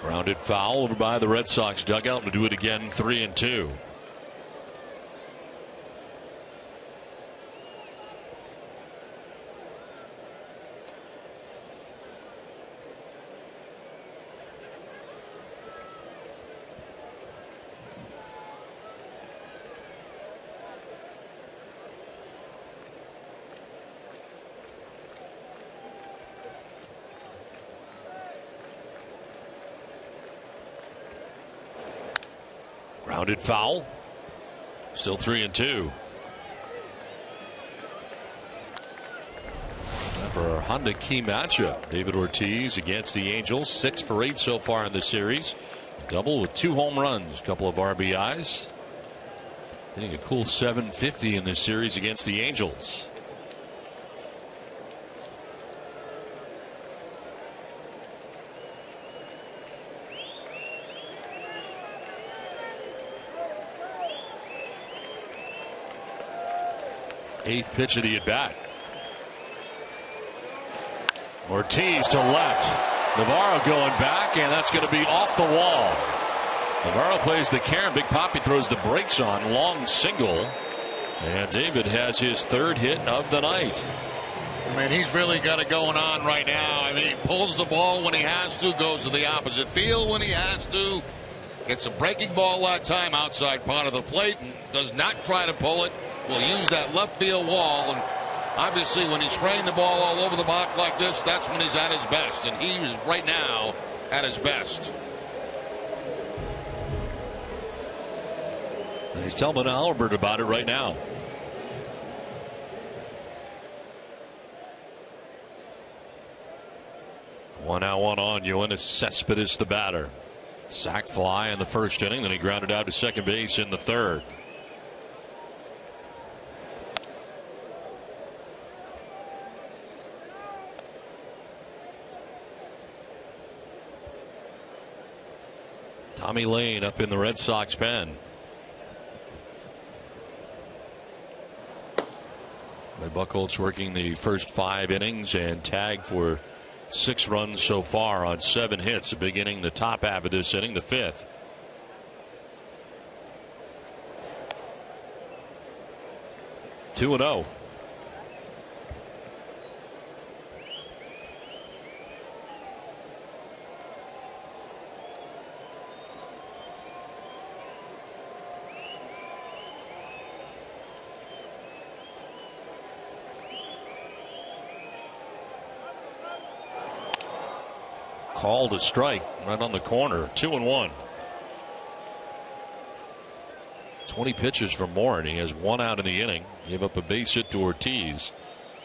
Grounded foul over by the Red Sox dugout. To do it again, 3-2. Grounded foul. Still 3-2. For a Honda key matchup, David Ortiz against the Angels. 6 for 8 so far in the series. Double with 2 home runs, a couple of RBIs. Hitting a cool .750 in this series against the Angels. Eighth pitch of the at bat. Ortiz to left. Navarro going back, and that's going to be off the wall. Navarro plays the Karen. Big Papi throws the brakes on. Long single. And David has his 3rd hit of the night. I mean, he's really got it going on right now. I mean, he pulls the ball when he has to, goes to the opposite field when he has to. Gets a breaking ball that time outside part of the plate and does not try to pull it. Will use that left field wall, and obviously when he's spraying the ball all over the block like this, that's when he's at his best, and he is right now at his best. And he's telling Albert about it right now. One out, one on. Yoenis Cespedes, the batter. Sac fly in the 1st inning, then he grounded out to second base in the 3rd. Tommy Lane up in the Red Sox pen. Buchholz working the first 5 innings and tagged for 6 runs so far on 7 hits. Beginning the top half of this inning, the 5th. Two and 0. Called a strike right on the corner. 2-1. 20 pitches for Morin. He has 1 out in the inning. Gave up a base hit to Ortiz.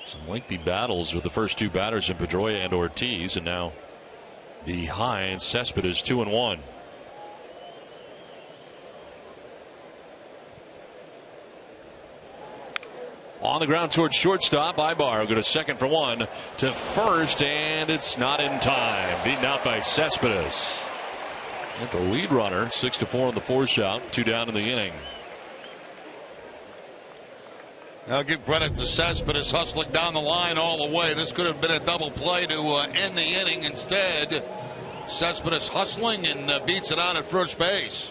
Some lengthy battles with the first 2 batters in Pedroia and Ortiz, and now behind Cespedes, 2-1. On the ground towards shortstop. Ibar will go to second for 1 to first, and it's not in time. Beaten out by Cespedes. At the lead runner, 6-4 on the force out. 2 down in the inning. I'll give credit to Cespedes hustling down the line all the way. This could have been a double play to end the inning. Instead, Cespedes hustling and beats it out at first base.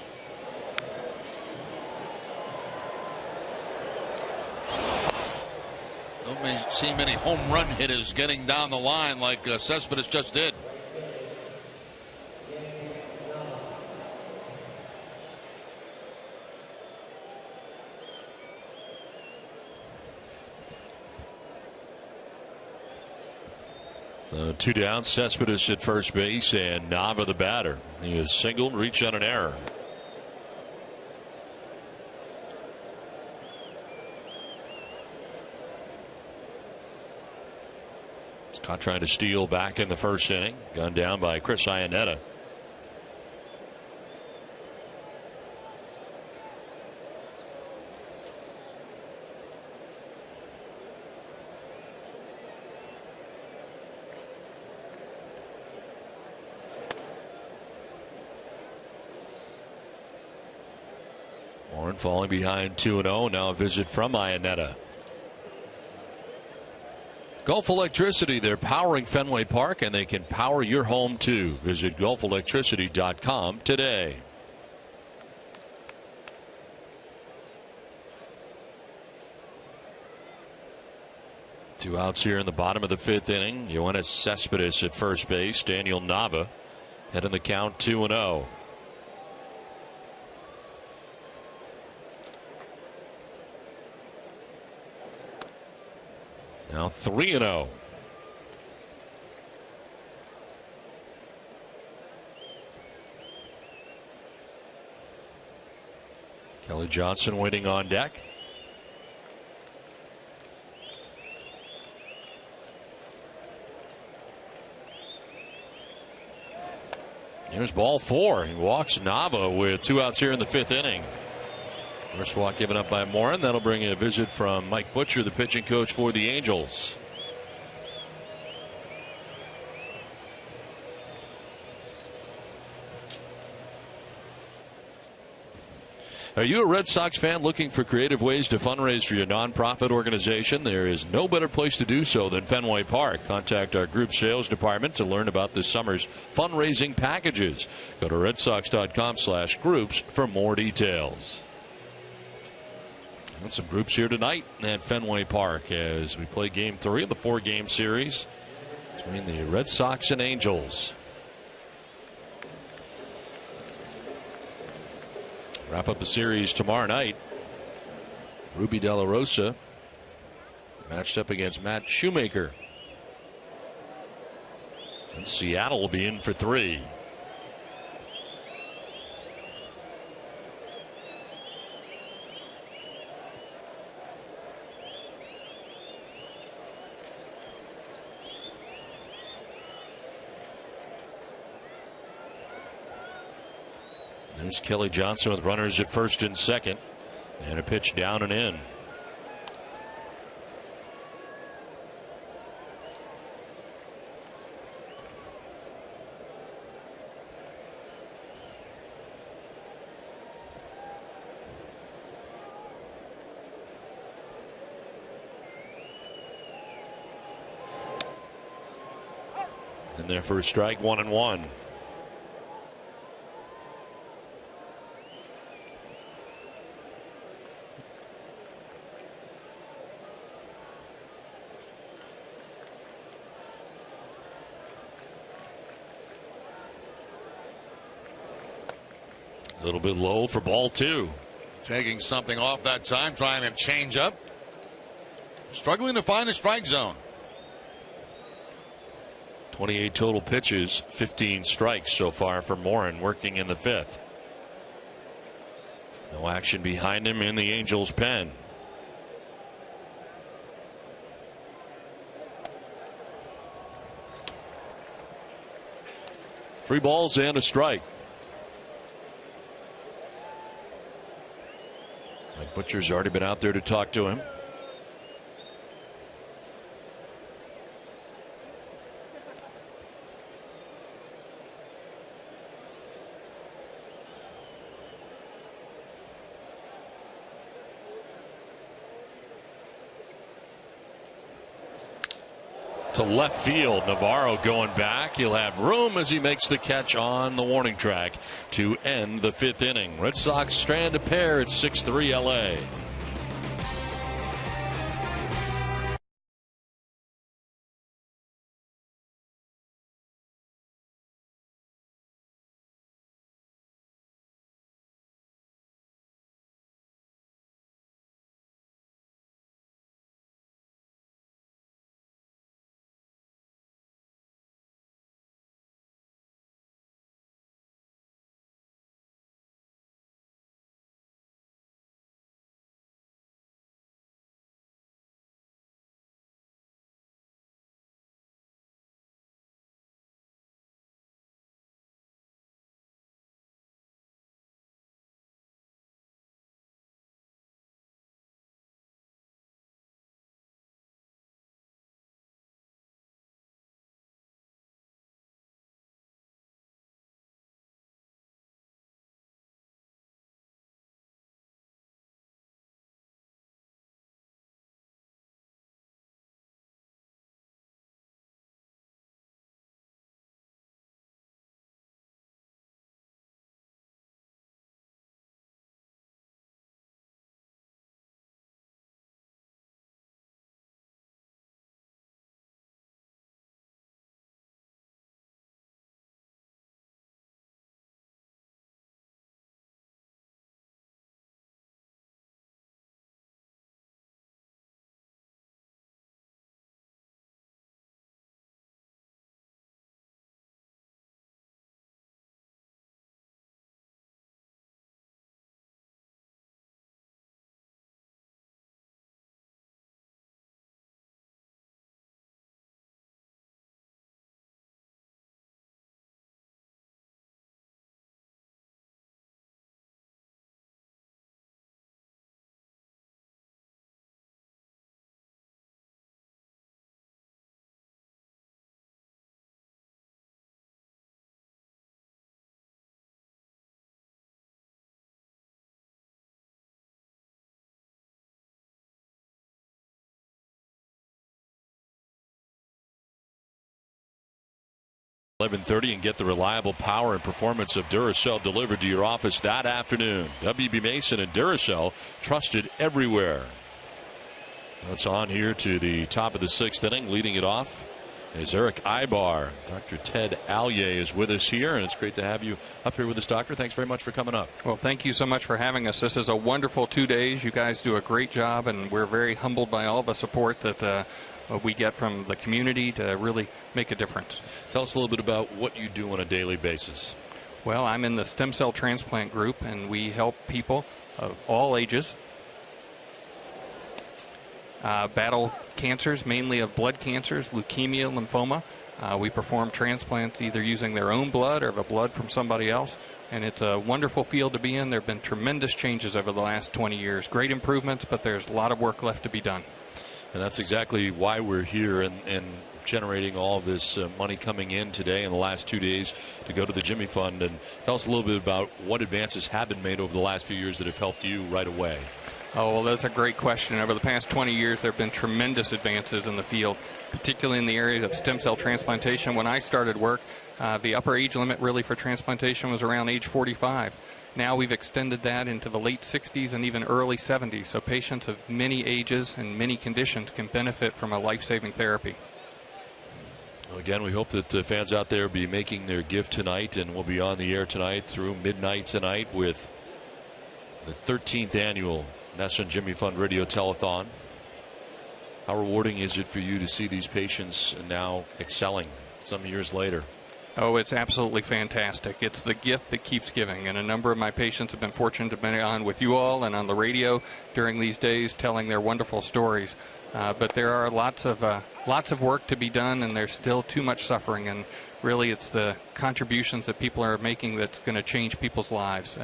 Don't see many home run hitters getting down the line like Cespedes just did. So 2 down, Cespedes at first base, and Nava the batter. He is singled, reached on an error. Scott trying to steal back in the first inning. Gunned down by Chris Iannetta. Warren falling behind 2-0. Now a visit from Iannetta. Gulf Electricity, they're powering Fenway Park, and they can power your home too. Visit gulfelectricity.com today. Two outs here in the bottom of the 5th inning. Yoenis Cespedes at first base. Daniel Nava heading the count 2-0. Now 3-0. Kelly Johnson waiting on deck. Here's ball 4. He walks Nava with 2 outs here in the 5th inning. First walk given up by Morin. That'll bring a visit from Mike Butcher, the pitching coach for the Angels. Are you a Red Sox fan looking for creative ways to fundraise for your nonprofit organization? There is no better place to do so than Fenway Park. Contact our group sales department to learn about this summer's fundraising packages. Go to redsox.com/groups for more details. And some groups here tonight at Fenway Park as we play game 3 of the 4-game series between the Red Sox and Angels. Wrap up the series tomorrow night. Ruby De La Rosa matched up against Matt Shoemaker. And Seattle will be in for 3. There's Kelly Johnson with runners at first and second. And a pitch down and in. And their first strike, 1-1. A little bit low for ball 2. Taking something off that time, trying to change up. Struggling to find a strike zone. 28 total pitches, 15 strikes so far for Morin, working in the 5th. No action behind him in the Angels' pen. Three balls and a strike. Mike Butcher's already been out there to talk to him. to left field. Navarro going back. He'll have room as he makes the catch on the warning track to end the 5th inning. Red Sox strand a pair at 6-3 LA. .11:30 and get the reliable power and performance of Duracell delivered to your office that afternoon. WB Mason and Duracell, trusted everywhere. That's on here to the top of the 6th inning. Leading it off is Eric Ibar. Dr. Ted Allier is with us here, and it's great to have you up here with us, Doctor. Thanks very much for coming up. Well, thank you so much for having us. This is a wonderful 2 days. You guys do a great job, and we're very humbled by all the support that we get from the community to really make a difference. Tell us a little bit about what you do on a daily basis. Well, I'm in the stem cell transplant group, and we help people of all ages battle cancers, mainly of blood cancers, leukemia, lymphoma. We perform transplants either using their own blood or the blood from somebody else, and it's a wonderful field to be in. There have been tremendous changes over the last 20 years. Great improvements, but there's a lot of work left to be done. And that's exactly why we're here and generating all of this money coming in today in the last 2 days to go to the Jimmy Fund. And tell us a little bit about what advances have been made over the last few years that have helped you right away. Oh, well, that's a great question. Over the past 20 years, there have been tremendous advances in the field, particularly in the area of stem cell transplantation. When I started work, the upper age limit really for transplantation was around age 45. Now we've extended that into the late 60s and even early 70s, so patients of many ages and many conditions can benefit from a life-saving therapy. Well, again, we hope that fans out there be making their gift tonight, and we'll be on the air tonight through midnight tonight with the 13th annual National Jimmy Fund Radio Telethon. How rewarding is it for you to see these patients now excelling some years later? Oh, it's absolutely fantastic. It's the gift that keeps giving, and a number of my patients have been fortunate to be on with you all and on the radio during these days telling their wonderful stories. But there are lots of work to be done, and there's still too much suffering, and really it's the contributions that people are making that's going to change people's lives.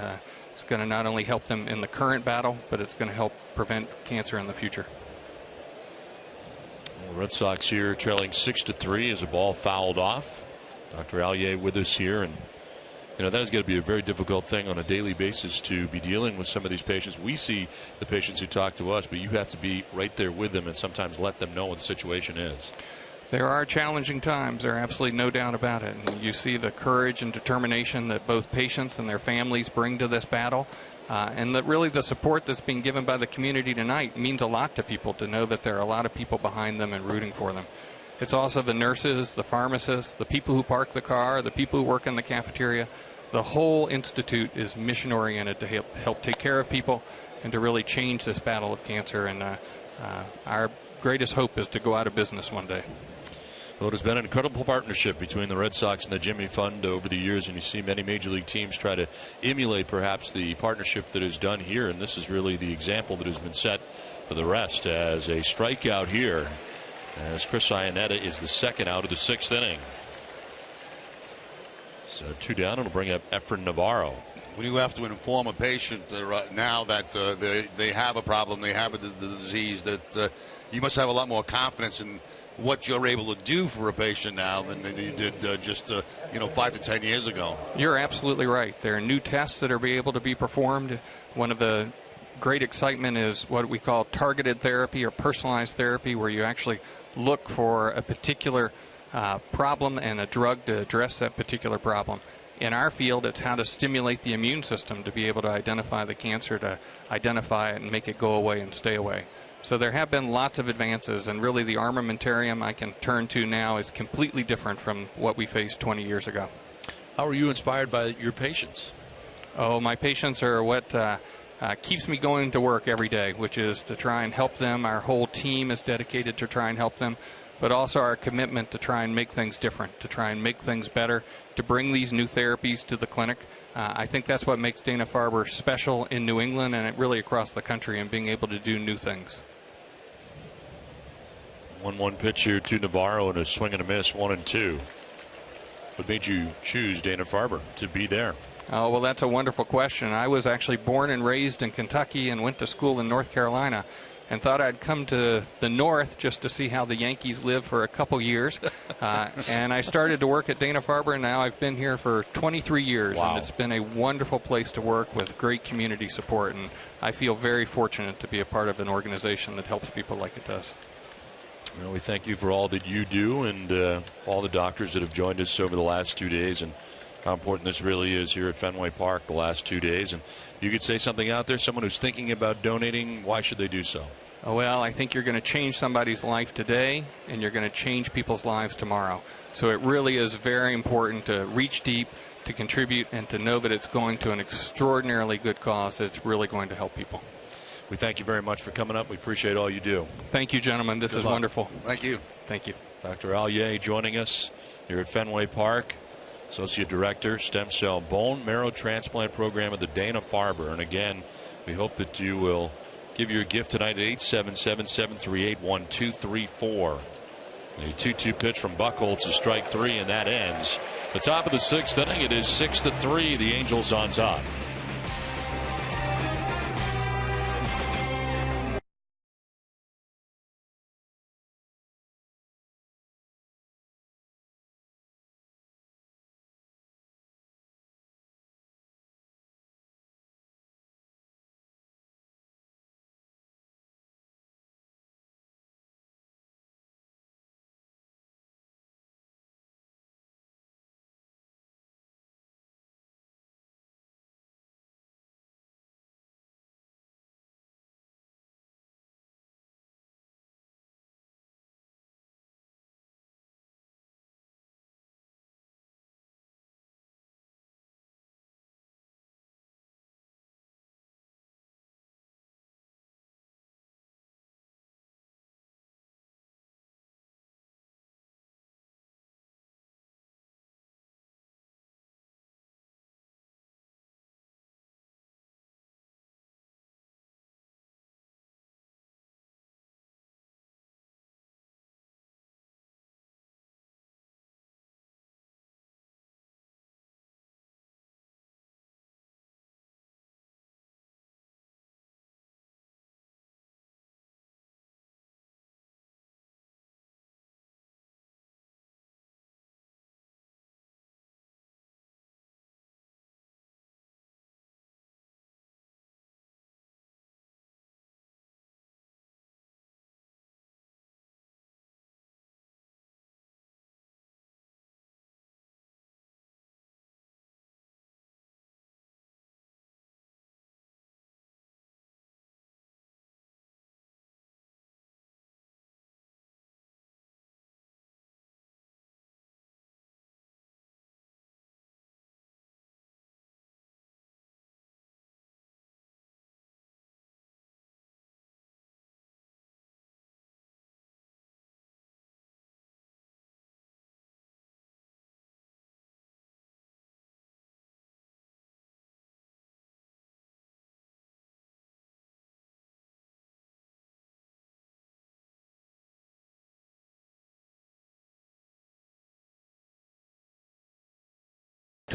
It's going to not only help them in the current battle, but it's going to help prevent cancer in the future. Well, Red Sox here trailing 6-3 as a ball fouled off. Dr. Allier with us here, and that is going to be a very difficult thing on a daily basis to be dealing with some of these patients. We see the patients who talk to us, but you have to be right there with them and sometimes let them know what the situation is. There are challenging times. There are absolutely no doubt about it. And you see the courage and determination that both patients and their families bring to this battle. And that really the support that's being given by the community tonight means a lot to people, to know that there are a lot of people behind them and rooting for them. It's also the nurses, the pharmacists, the people who park the car, the people who work in the cafeteria. The whole institute is mission oriented to help take care of people and to really change this battle of cancer. And our greatest hope is to go out of business one day. Well, it has been an incredible partnership between the Red Sox and the Jimmy Fund over the years, and you see many major league teams try to emulate perhaps the partnership that is done here, and this is really the example that has been set for the rest. As a strikeout here, as Chris Iannetta is the second out of the 6th inning. So 2 down, it'll bring up Efren Navarro. When you have to inform a patient now that they have a problem, they have the disease, that you must have a lot more confidence in what you're able to do for a patient now than you did just 5 to 10 years ago. You're absolutely right. There are new tests that are able to be performed. One of the great excitement is what we call targeted therapy or personalized therapy, where you actually look for a particular problem and a drug to address that particular problem. In our field, it's how to stimulate the immune system to be able to identify the cancer, to identify it and make it go away and stay away. So there have been lots of advances, and really the armamentarium I can turn to now is completely different from what we faced 20 years ago. How are you inspired by your patients? Oh, my patients are what keeps me going to work every day, which is to try and help them. Our whole team is dedicated to try and help them, but also our commitment to try and make things different, to try and make things better, to bring these new therapies to the clinic. I think that's what makes Dana-Farber special in New England and really across the country, and being able to do new things. 1-1 pitch here to Navarro, and a swing and a miss, 1-2. What made you choose Dana-Farber to be there? Oh, well, that's a wonderful question. I was actually born and raised in Kentucky and went to school in North Carolina, and thought I'd come to the North just to see how the Yankees live for a couple years. And I started to work at Dana-Farber, and now I've been here for 23 years. Wow. And it's been a wonderful place to work with great community support. And I feel very fortunate to be a part of an organization that helps people like it does. Well, we thank you for all that you do, and all the doctors that have joined us over the last 2 days, and how important this really is here at Fenway Park the last 2 days. And you could say something out there, someone who's thinking about donating, why should they do so? Oh, well, I think you're going to change somebody's life today, and you're going to change people's lives tomorrow. So it really is very important to reach deep, to contribute, and to know that it's going to an extraordinarily good cause that's really going to help people. We thank you very much for coming up. We appreciate all you do. Thank you, gentlemen. This is wonderful. Thank you. Thank you. Dr. Allier joining us here at Fenway Park, Associate Director, Stem Cell Bone Marrow Transplant Program at the Dana-Farber. And again, we hope that you will give your gift tonight at 877-738-1234. A 2-2 pitch from Buchholz is strike 3, and that ends the top of the 6th inning. It is 6-3. The Angels on top.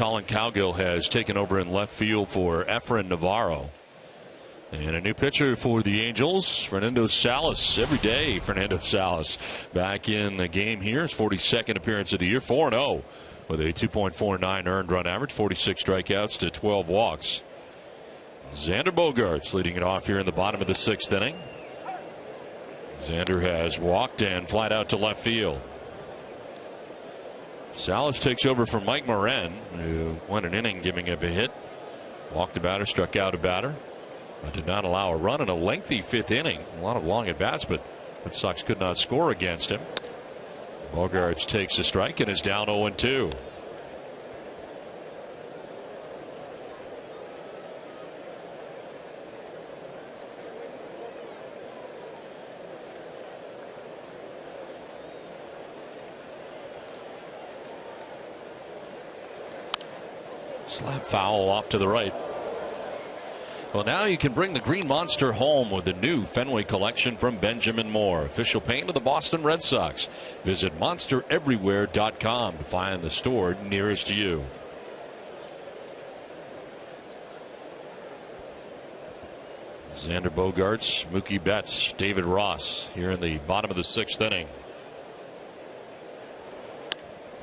Colin Cowgill has taken over in left field for Efrain Navarro. And a new pitcher for the Angels, Fernando Salas. Every day, Fernando Salas back in the game here. His 42nd appearance of the year, 4-0 with a 2.49 earned run average, 46 strikeouts to 12 walks. Xander Bogaerts leading it off here in the bottom of the 6th inning. Xander has walked and flied out to left field. Salas takes over from Mike Moran, who went an inning giving up a hit. Walked a batter, struck out a batter. But did not allow a run in a lengthy 5th inning. A lot of long at bats, but the Sox could not score against him. Bogaerts takes a strike and is down 0-2. Slap foul off to the right. Well, now you can bring the Green Monster home with the new Fenway collection from Benjamin Moore, official paint of the Boston Red Sox. Visit monstereverywhere.com to find the store nearest you. Xander Bogaerts, Mookie Betts, David Ross here in the bottom of the 6th inning.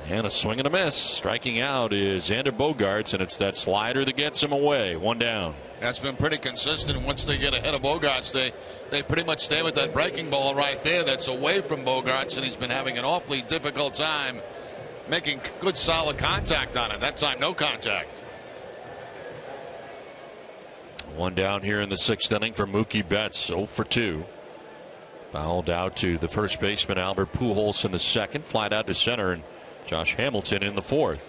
And a swing and a miss. Striking out is Xander Bogaerts, and it's that slider that gets him away. 1 down. That's been pretty consistent. Once they get ahead of Bogaerts, they pretty much stay with that breaking ball right there that's away from Bogaerts, and he's been having an awfully difficult time making good solid contact on it. That time no contact. 1 down here in the 6th inning for Mookie Betts. 0 for 2. Fouled out to the first baseman Albert Pujols in the 2nd. Flied out to center, and Josh Hamilton in the 4th.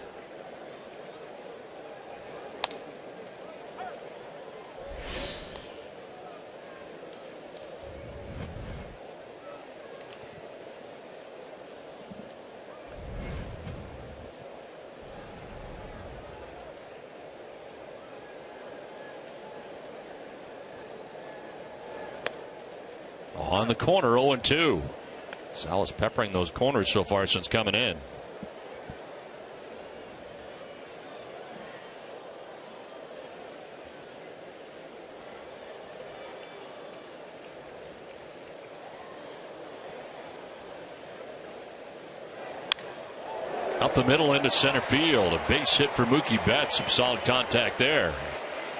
On the corner, 0-2. Salas peppering those corners so far since coming in. Up the middle into center field. A base hit for Mookie Betts. Some solid contact there.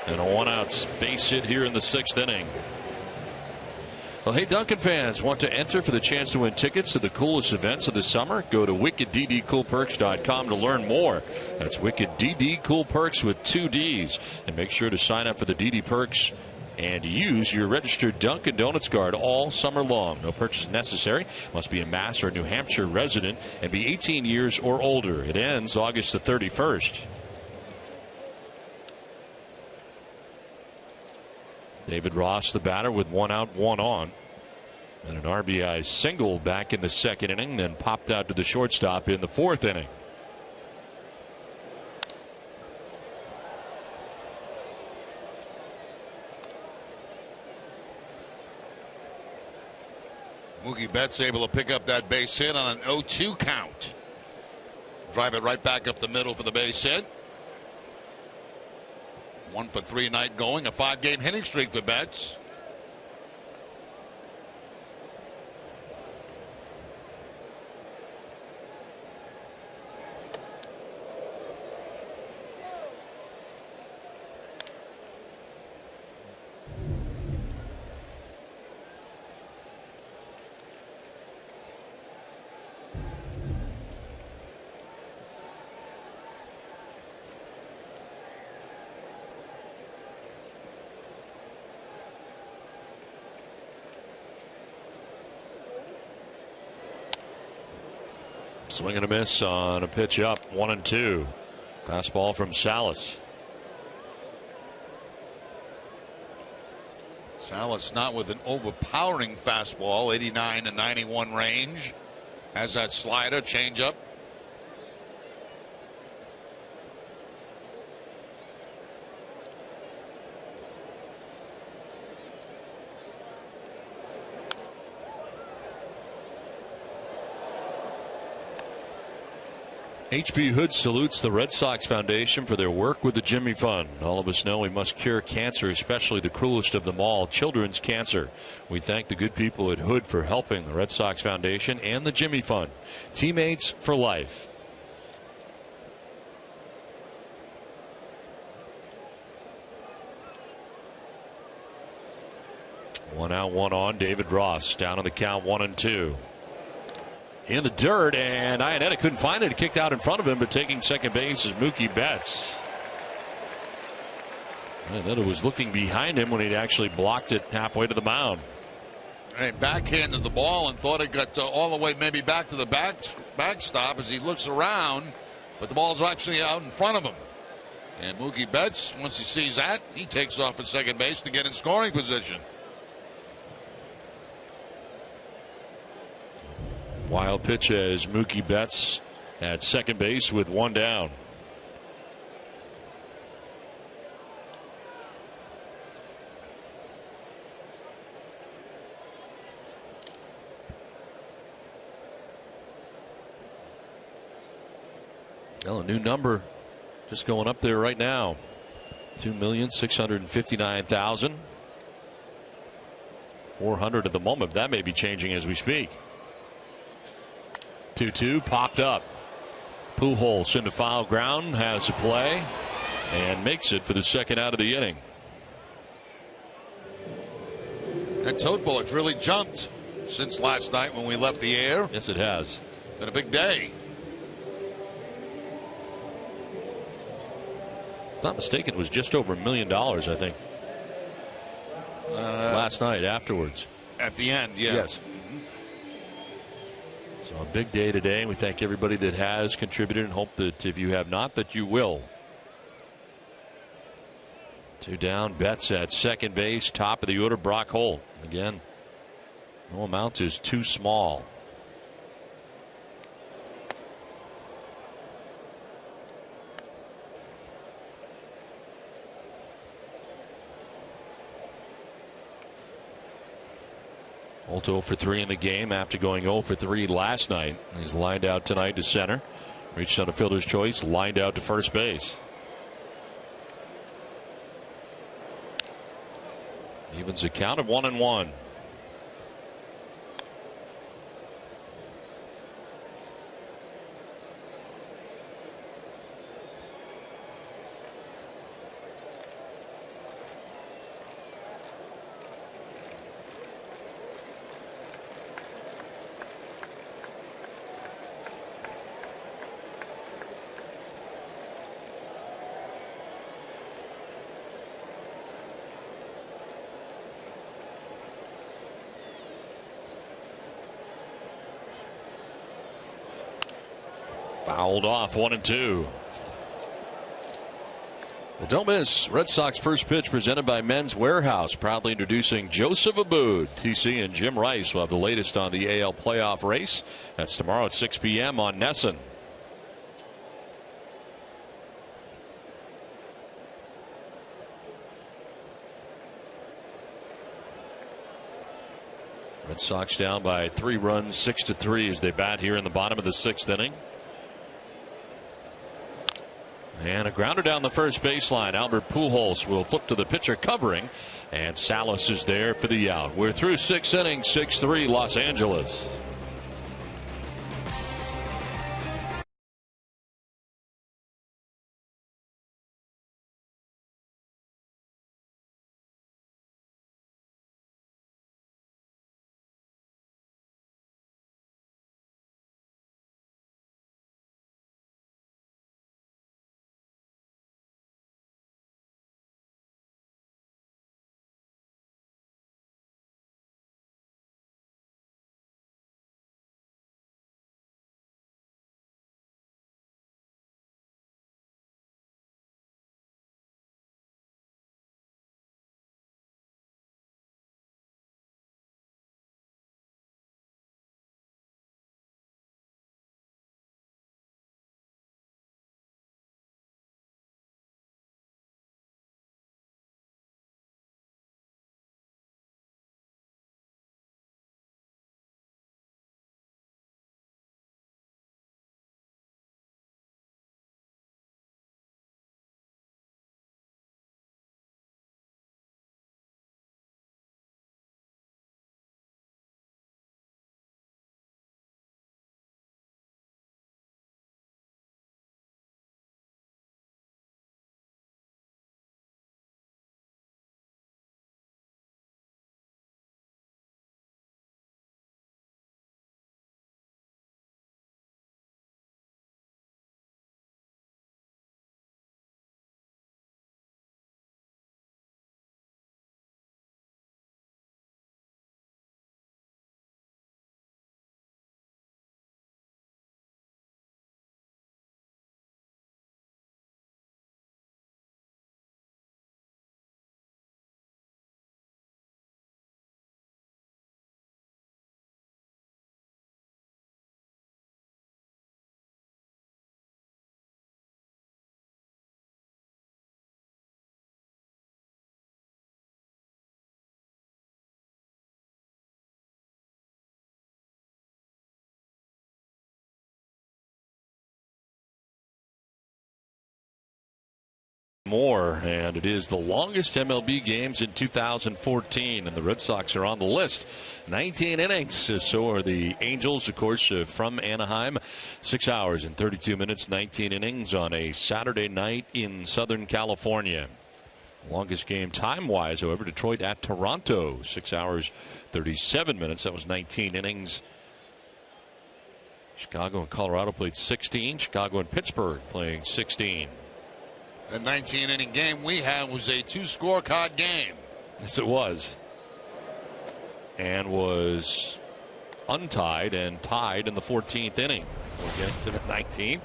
And a 1-out base hit here in the 6th inning. Well, hey, Duncan fans, want to enter for the chance to win tickets to the coolest events of the summer? Go to wickedddcoolperks.com to learn more. That's Wicked DD Cool Perks with 2 Ds. And make sure to sign up for the DD Perks and use your registered Dunkin' Donuts card all summer long. No purchase necessary. Must be a Mass or New Hampshire resident and be 18 years or older. It ends August the 31st. David Ross, the batter, with 1 out, 1 on. And an RBI single back in the 2nd inning, then popped out to the shortstop in the 4th inning. Mookie Betts able to pick up that base hit on an 0-2 count. Drive it right back up the middle for the base hit. 1 for 3 night going, a 5-game hitting streak for Betts. Swing and a miss on a pitch up, 1-2. Fastball from Salas. Salas not with an overpowering fastball, 89 to 91 range. Has that slider, changeup. H.B. Hood salutes the Red Sox Foundation for their work with the Jimmy Fund. All of us know we must cure cancer, especially the cruelest of them all, children's cancer. We thank the good people at Hood for helping the Red Sox Foundation and the Jimmy Fund. Teammates for life. One out, one on. David Ross down on the count, 1-2. In the dirt, and Iannetta couldn't find it. It kicked out in front of him, but taking second base is Mookie Betts. Iannetta was looking behind him when he'd actually blocked it halfway to the mound. He backhanded the ball and thought it got all the way maybe back to the backstop as he looks around, but the ball's actually out in front of him. And Mookie Betts, once he sees that, he takes off at second base to get in scoring position. Wild pitch as Mookie Betts at second base with one down. Well, a new number just going up there right now. 2,659,400 at the moment. That may be changing as we speak. 2-2 popped up. Pujols into foul ground, has a play and makes it for the second out of the inning. That tote ball has really jumped since last night when we left the air. Yes, it has. Been a big day. If not mistaken, it was just over $1 million, I think. Last night afterwards. At the end, yeah. Yes. So a big day today. We thank everybody that has contributed and hope that if you have not, that you will. Two down. Betts at second base. Top of the order, Brock Holt. Again, no amount is too small. Holt 0 for 3 in the game after going 0 for 3 last night. He's lined out tonight to center. Reached on a fielder's choice. Lined out to first base. Evens a count of 1-1. Fouled off, 1-2. Well, don't miss Red Sox first pitch presented by Men's Warehouse, proudly introducing Joseph Abboud. TC and Jim Rice will have the latest on the AL playoff race. That's tomorrow at 6 p.m. on NESN. Red Sox down by 3 runs, 6-3 as they bat here in the bottom of the 6th inning. And a grounder down the first baseline. Albert Pujols will flip to the pitcher covering, and Salas is there for the out. We're through 6 innings, 6-3 Los Angeles. more, and it is the longest MLB games in 2014, and the Red Sox are on the list. 19 innings. So are the Angels, of course, from Anaheim. 6 hours and 32 minutes, 19 innings on a Saturday night in Southern California. Longest game time-wise, however, Detroit at Toronto. 6 hours, 37 minutes. That was 19 innings. Chicago and Colorado played 16. Chicago and Pittsburgh playing 16. The 19-inning game we had was a 2-scorecard game. Yes, it was. And was untied and tied in the 14th inning. We'll get to the 19th.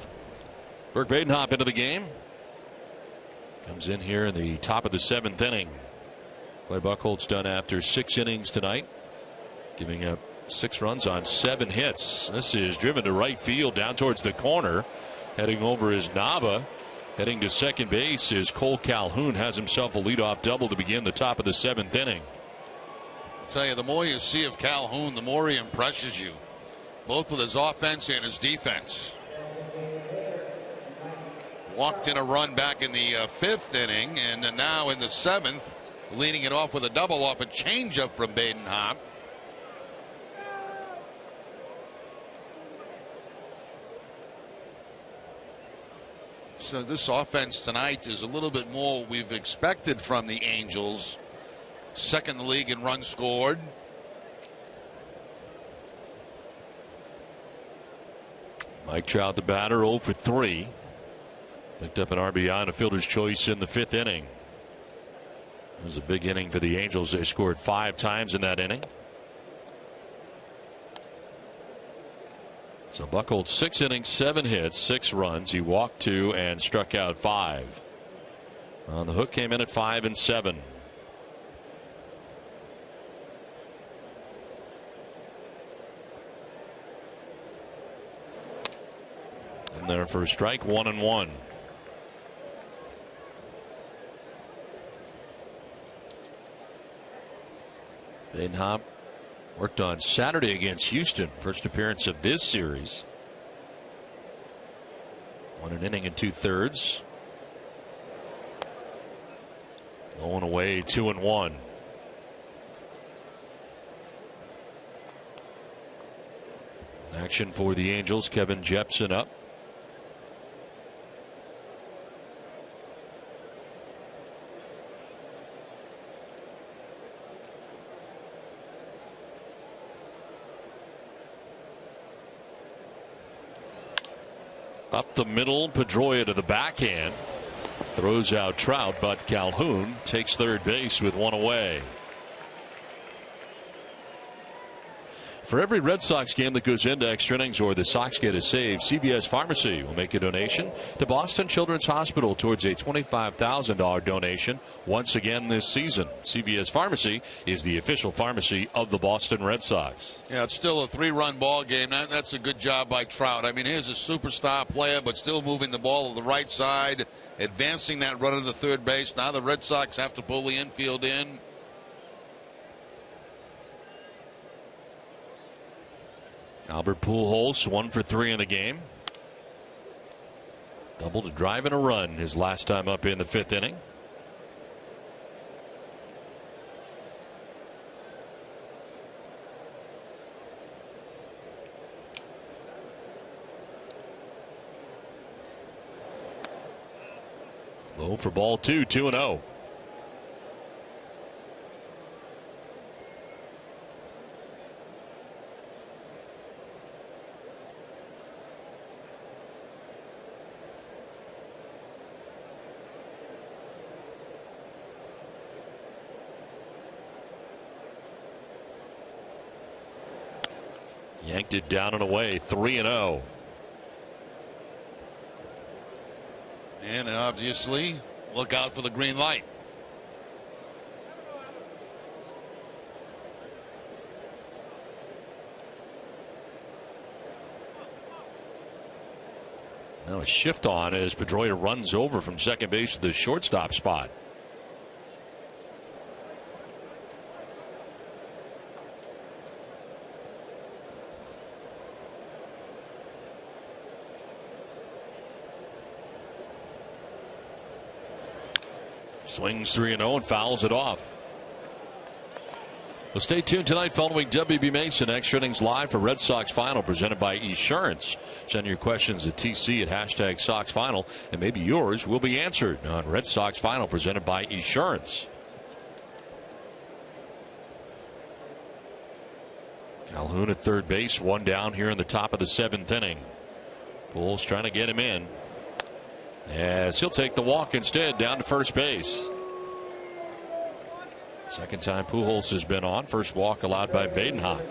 Burke Badenhop into the game. Comes in here in the top of the 7th inning. Clay Buchholz done after 6 innings tonight, giving up 6 runs on 7 hits. This is driven to right field down towards the corner. Heading over is Nava. Heading to second base is Cole Calhoun. Has himself a leadoff double to begin the top of the 7th inning. I'll tell you, the more you see of Calhoun, the more he impresses you, both with his offense and his defense. Walked in a run back in the 5th inning, and now in the 7th, leading it off with a double off a changeup from Badenhop. So this offense tonight is a little bit more we've expected from the Angels. Second in the league in runs scored. Mike Trout, the batter, 0 for 3. Picked up an RBI and a fielder's choice in the 5th inning. It was a big inning for the Angels. They scored 5 times in that inning. So Buchholz 6 innings, 7 hits, 6 runs. He walked 2 and struck out 5. On the hook came in at 5 and 7. And there for a strike, 1-1. Badenhop worked on Saturday against Houston. First appearance of this series. 1 inning and 2/3. Going away, 2-1. Action for the Angels. Kevin Jepsen up. Up the middle, Pedroia to the backhand. Throws out Trout, but Calhoun takes third base with 1 away. For every Red Sox game that goes into extra innings or the Sox get a save, CVS Pharmacy will make a donation to Boston Children's Hospital towards a $25,000 donation once again this season. CVS Pharmacy is the official pharmacy of the Boston Red Sox. Yeah, it's still a 3-run ball game. That's a good job by Trout. I mean, here's a superstar player, but still moving the ball to the right side, advancing that runner to third base. Now the Red Sox have to pull the infield in. Albert Pujols 1 for 3 in the game. Double to drive in a run his last time up in the 5th inning. Low for ball 2, 2-0. Yanked it down and away, 3-0. And obviously, look out for the green light. Now a shift on as Pedroia runs over from second base to the shortstop spot. Swings 3-0 and fouls it off. Well, stay tuned tonight following WB Mason Extra Innings Live for Red Sox Final presented by Esurance. Send your questions to TC at #SoxFinal and maybe yours will be answered on Red Sox Final presented by Esurance. Calhoun at third base, one down here in the top of the 7th inning. Pujols trying to get him in. As he'll take the walk instead down to first base. Second time Pujols has been on. First walk allowed by Badenhop.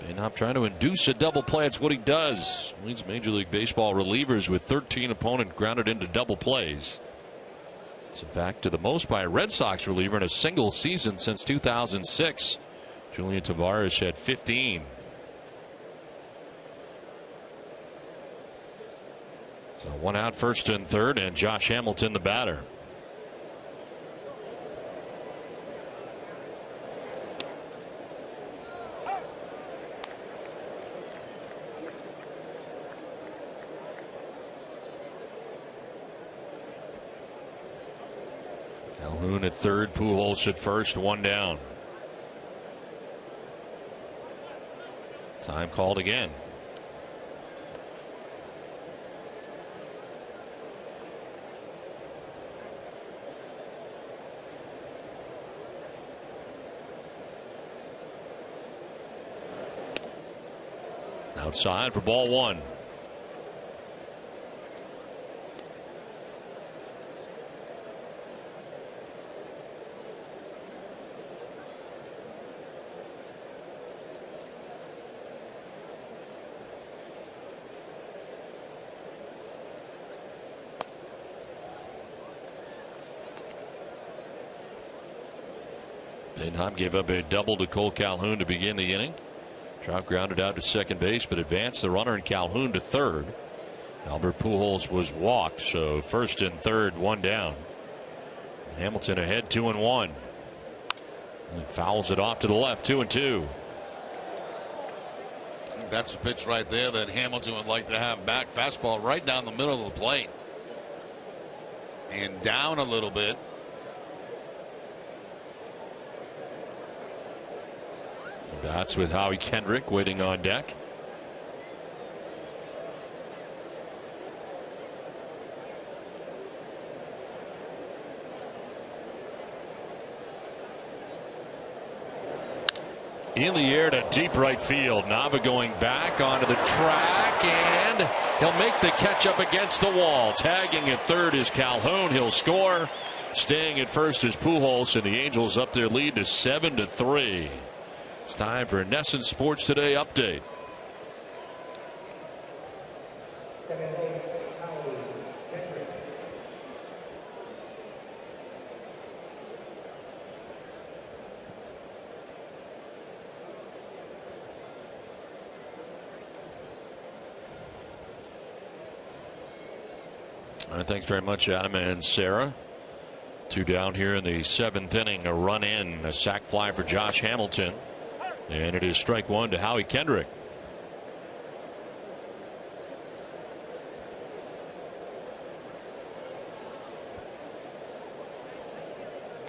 Badenhop trying to induce a double play. It's what he does. Leads Major League Baseball relievers with 13 opponent grounded into double plays. It's in fact to the most by a Red Sox reliever in a single season since 2006. Julian Tavares had 15. So one out, first and third, and Josh Hamilton the batter. Calhoun at third, Pujols at first, one down. Time called again. Outside for ball one. Badenhop gave up a double to Cole Calhoun to begin the inning. Trout grounded out to second base, but advanced the runner and Calhoun to third. Albert Pujols was walked, so first and third, one down. Hamilton ahead, 2-1. And fouls it off to the left, 2-2. That's a pitch right there that Hamilton would like to have back. Fastball right down the middle of the plate. And down a little bit. That's with Howie Kendrick waiting on deck. In the air to deep right field. Nava going back onto the track, and he'll make the catch up against the wall. Tagging at third is Calhoun. He'll score. Staying at first is Pujols, and the Angels up their lead to 7-3. It's time for a NESN Sports Today update. All right, thanks very much, Adam and Sarah. Two down here in the 7th inning. A run in, a sac fly for Josh Hamilton. And it is strike one to Howie Kendrick.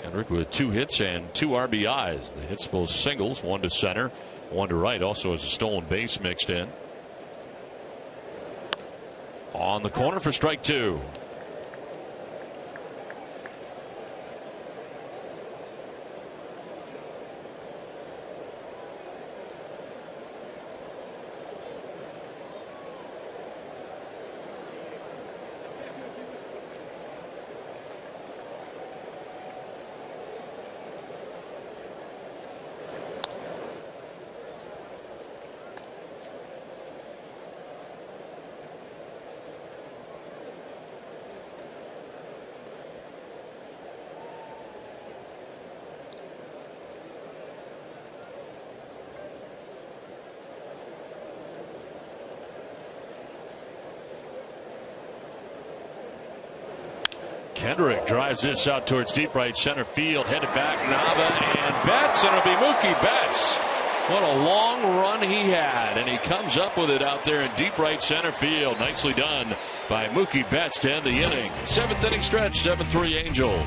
Kendrick with 2 hits and 2 RBIs. The hits both singles, one to center, one to right. Also has a stolen base mixed in. On the corner for strike 2. Kendrick drives this out towards deep right center field, headed back, Nava and Betts, and it'll be Mookie Betts What a long run he had, and he comes up with it out there in deep right center field. Nicely done by Mookie Betts to end the inning. 7th inning stretch, 7-3 Angels.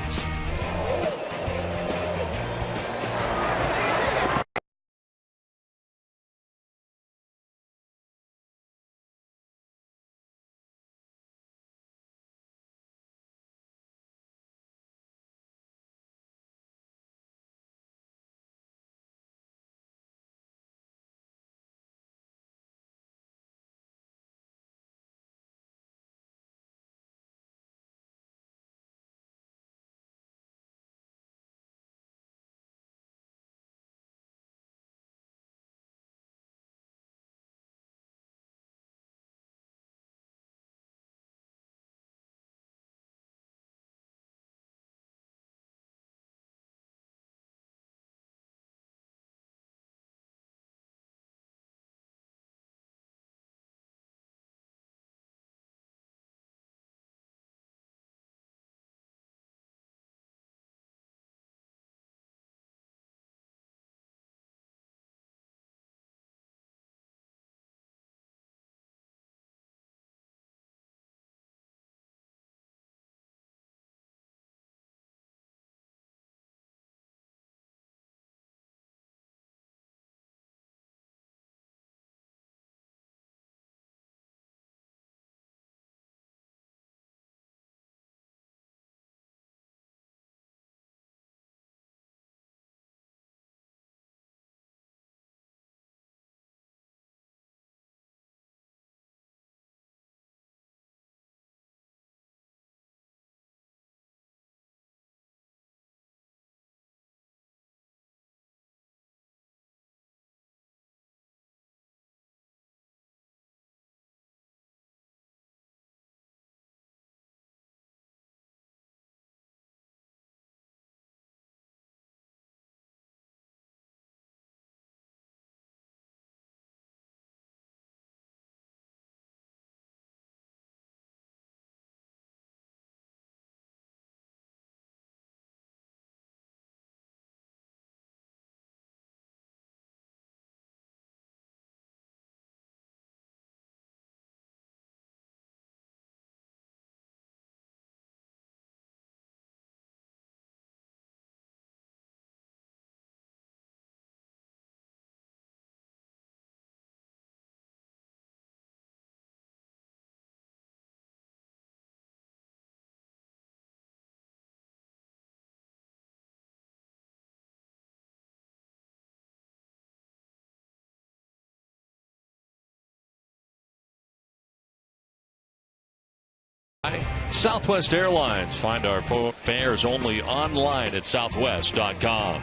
Southwest Airlines. Find our fares only online at southwest.com.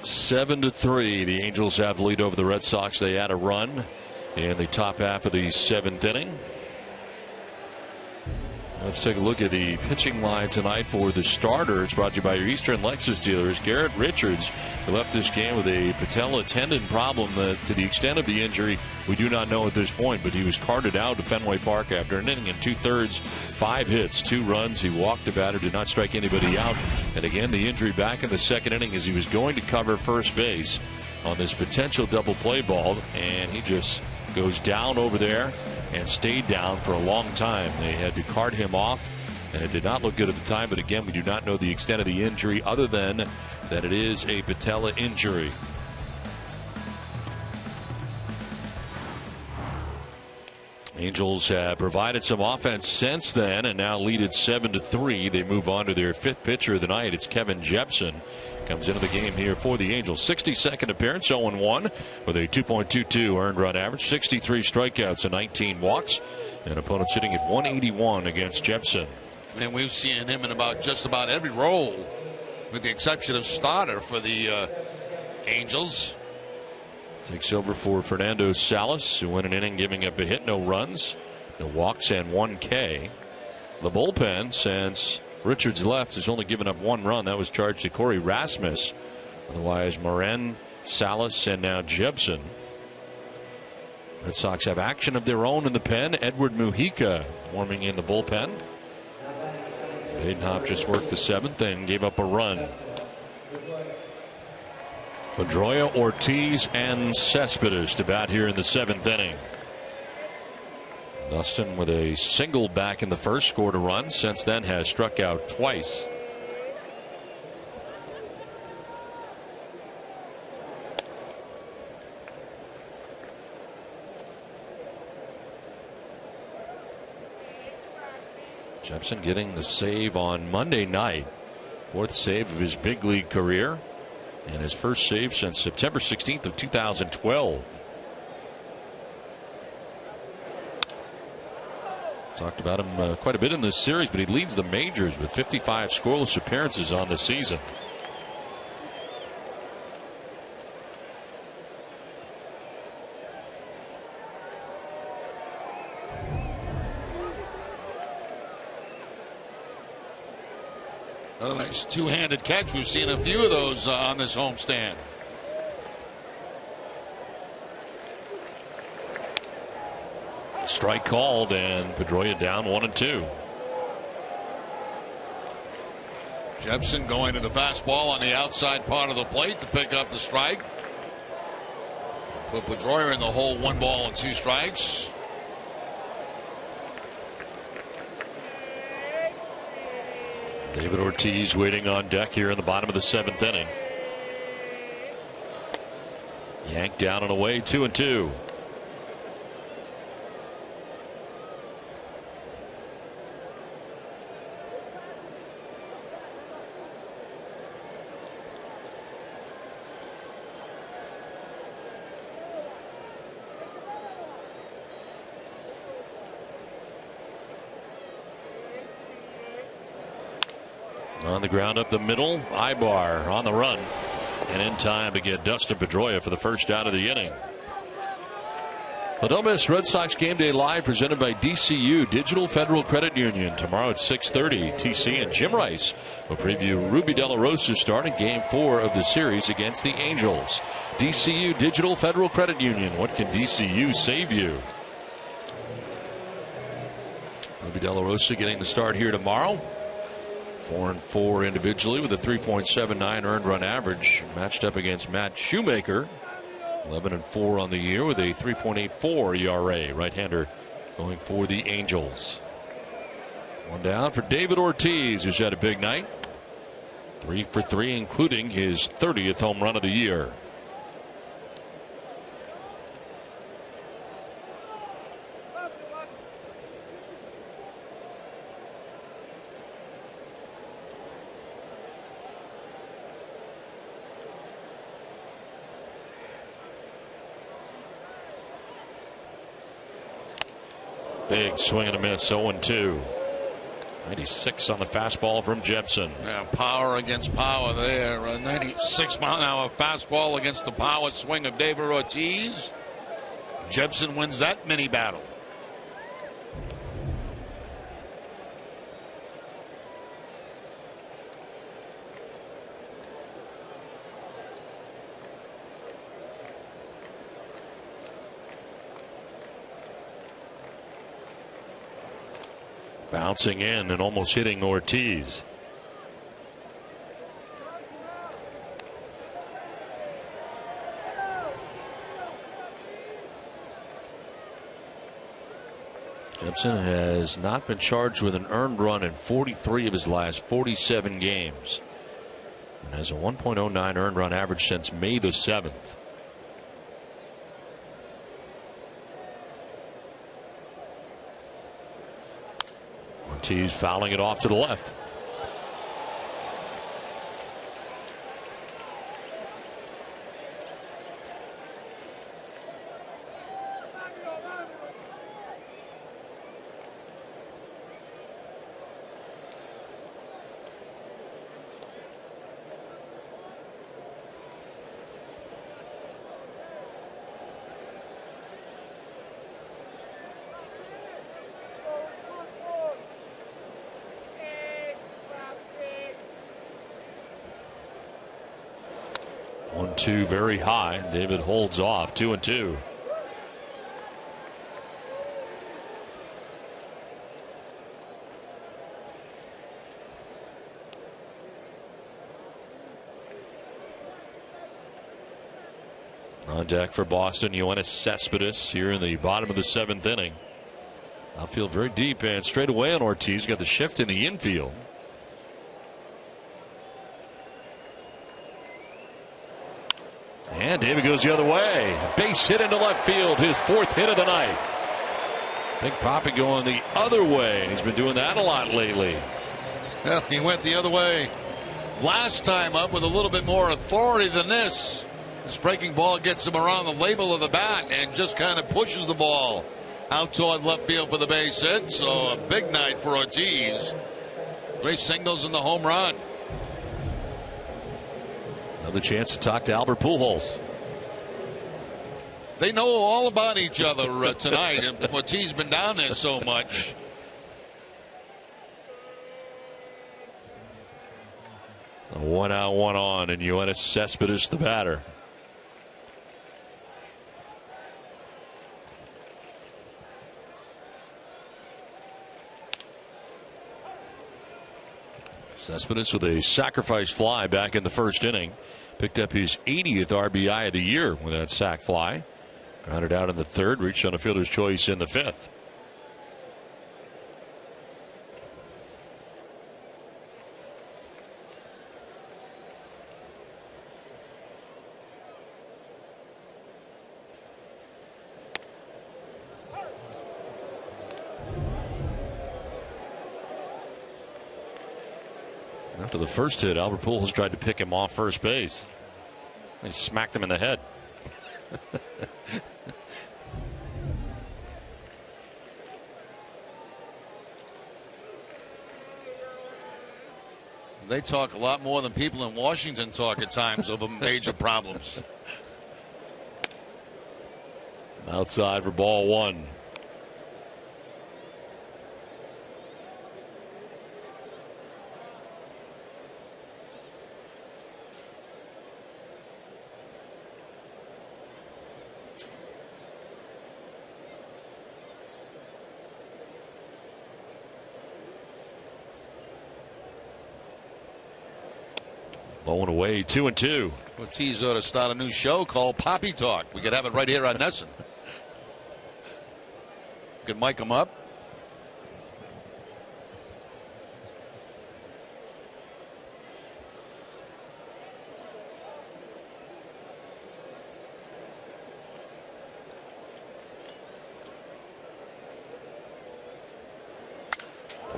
Seven to 3. The Angels have the lead over the Red Sox. They had a run in the top half of the 7th inning. Let's take a look at the pitching line tonight for the starters. Brought to you by your Eastern Lexus dealers. Garrett Richards, who left this game with a patella tendon problem. To the extent of the injury, we do not know at this point, but he was carted out to Fenway Park after an inning and 2/3, 5 hits, 2 runs. He walked the batter, did not strike anybody out. And again, the injury back in the 2nd inning as he was going to cover first base on this potential double play ball, and he just goes down over there and stayed down for a long time. They had to cart him off, and it did not look good at the time. But again, we do not know the extent of the injury other than that it is a patella injury. Angels have provided some offense since then and now lead it 7 to 3. They move on to their 5th pitcher of the night. It's Kevin Jepsen. Comes into the game here for the Angels. 62nd appearance, 0-1 with a 2.22 earned run average, 63 strikeouts and 19 walks. And opponent sitting at 181 against Jepsen. And we've seen him in just about every role, with the exception of starter for the Angels. Takes over for Fernando Salas, who went an inning giving up a hit, no runs, no walks, and 1 K. The bullpen, since Richards left, has only given up 1 run. That was charged to Corey Rasmus. Otherwise, Moran, Salas, and now Jepsen. Red Sox have action of their own in the pen. Edward Mujica warming in the bullpen. Badenhop just worked the 7th and gave up a run. Pedroia, Ortiz, and Cespedes to bat here in the 7th inning. Dustin with a single back in the first, scored a run. Since then has struck out twice. Jepson getting the save on Monday night. 4th save of his big league career. And his first save since September 16th of 2012. Talked about him quite a bit in this series, but he leads the majors with 55 scoreless appearances on the season. Another nice two-handed catch. We've seen a few of those on this homestand. Strike called, and Pedroia down 1-2. Jepson going to the fastball on the outside part of the plate to pick up the strike. Put Pedroia in the hole, 1 ball and 2 strikes. David Ortiz waiting on deck here in the bottom of the 7th inning. Yanked down and away, 2-2. On the ground up the middle, Ibar on the run, and in time to get Dustin Pedroia for the first out of the inning. Well, don't miss Red Sox Game Day Live presented by DCU Digital Federal Credit Union tomorrow at 6:30. TC and Jim Rice will preview Ruby De La Rosa's start in Game 4 of the series against the Angels. DCU Digital Federal Credit Union. What can DCU save you? Ruby De La Rosa getting the start here tomorrow. 4-4 individually with a 3.79 earned run average, matched up against Matt Shoemaker, 11-4 on the year with a 3.84 ERA. Right-hander going for the Angels. 1 down for David Ortiz, who's had a big night. 3 for 3, including his 30th home run of the year. Big swing and a miss, 0-2. 96 on the fastball from Jepson. Yeah, power against power there. A 96 mile an hour fastball against the power swing of David Ortiz. Jepson wins that mini battle. Bouncing in and almost hitting Ortiz. Jepson has not been charged with an earned run in 43 of his last 47 games, and has a 1.09 earned run average since May the 7th. Ortiz fouling it off to the left. Two very high. David holds off. 2-2. On deck for Boston, Yoenis Cespedes here in the bottom of the 7th inning. Outfield very deep and straight away on Ortiz. Got the shift in the infield. And David goes the other way. Base hit into left field. His 4th hit of the night. Big Papi going the other way. He's been doing that a lot lately. Well, he went the other way last time up with a little bit more authority than this. This breaking ball gets him around the label of the bat and just kind of pushes the ball out toward left field for the base hit. So a big night for Ortiz. 3 singles and the home run. Another chance to talk to Albert Pujols. They know all about each other tonight, and Ortiz been down there so much. A 1 out, 1 on, and Yoenis Cespedes the batter. Cespedes with a sacrifice fly back in the 1st inning. Picked up his 80th RBI of the year with that sac fly. Grounded out in the 3rd, reached on a fielder's choice in the 5th. After the first hit, Albert Pujols tried to pick him off first base. He smacked him in the head. They talk a lot more than people in Washington talk at times over major problems. Outside for ball 1. Low and away, 2-2. Ortiz ought to start a new show called Papi Talk. We could have it right here on Nesson. Could mic him up.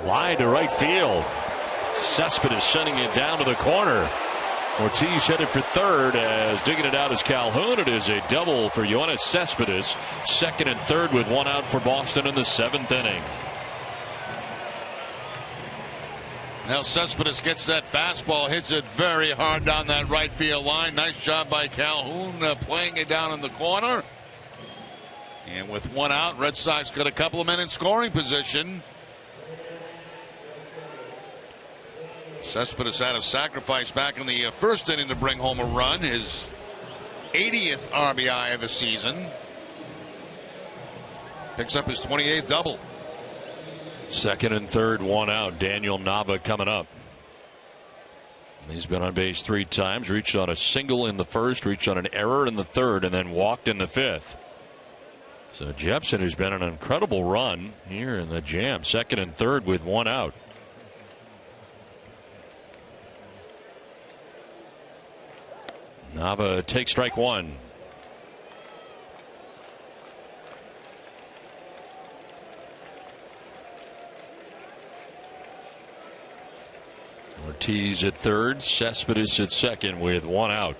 Line to right field. Cespedes sending it down to the corner. Ortiz headed for 3rd as digging it out is Calhoun. It is a double for Yoenis Cespedes. 2nd and 3rd with 1 out for Boston in the 7th inning. Now Cespedes gets that fastball, hits it very hard down that right field line. Nice job by Calhoun playing it down in the corner. And with 1 out, Red Sox got a couple of men in scoring position. Cespedes had a sacrifice back in the 1st inning to bring home a run, his 80th RBI of the season. Picks up his 28th double. 2nd and 3rd, 1 out. Daniel Nava coming up. He's been on base 3 times, reached on a single in the 1st, reached on an error in the 3rd, and then walked in the 5th. So Jepsen, who's been an incredible run here in the jam, 2nd and 3rd with 1 out. Nava takes strike 1. Ortiz at 3rd, Cespedes at 2nd with 1 out.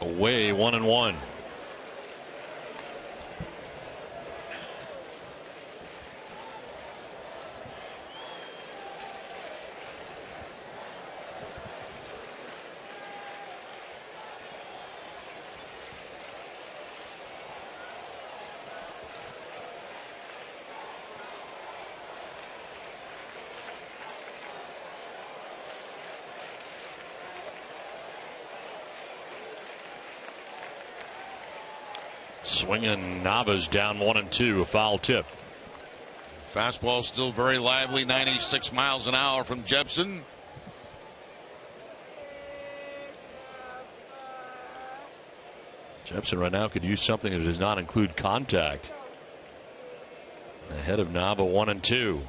Away, 1-1. Swinging, Nava's down 1-2, a foul tip. Fastball still very lively, 96 miles an hour from Jepson. Jepson right now could use something that does not include contact. Ahead of Nava, 1-2.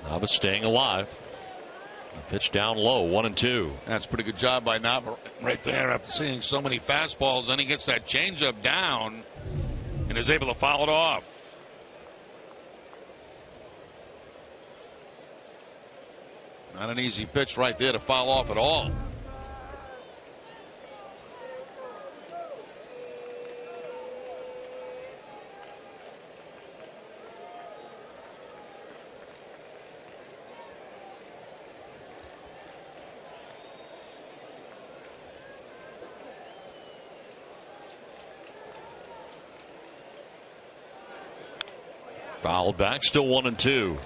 Nava staying alive. Pitch down low, 1-2. That's a pretty good job by Nava right there after seeing so many fastballs. Then he gets that changeup down and is able to foul it off. Not an easy pitch right there to foul off at all. Fouled back, still 1-2.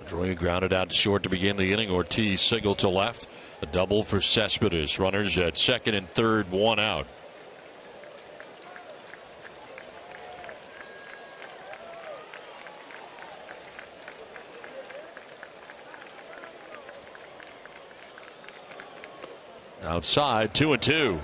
Pedroia grounded out to short to begin the inning. Ortiz single to left. A double for Cespedes. Runners at second and third, one out. Outside, 2-2.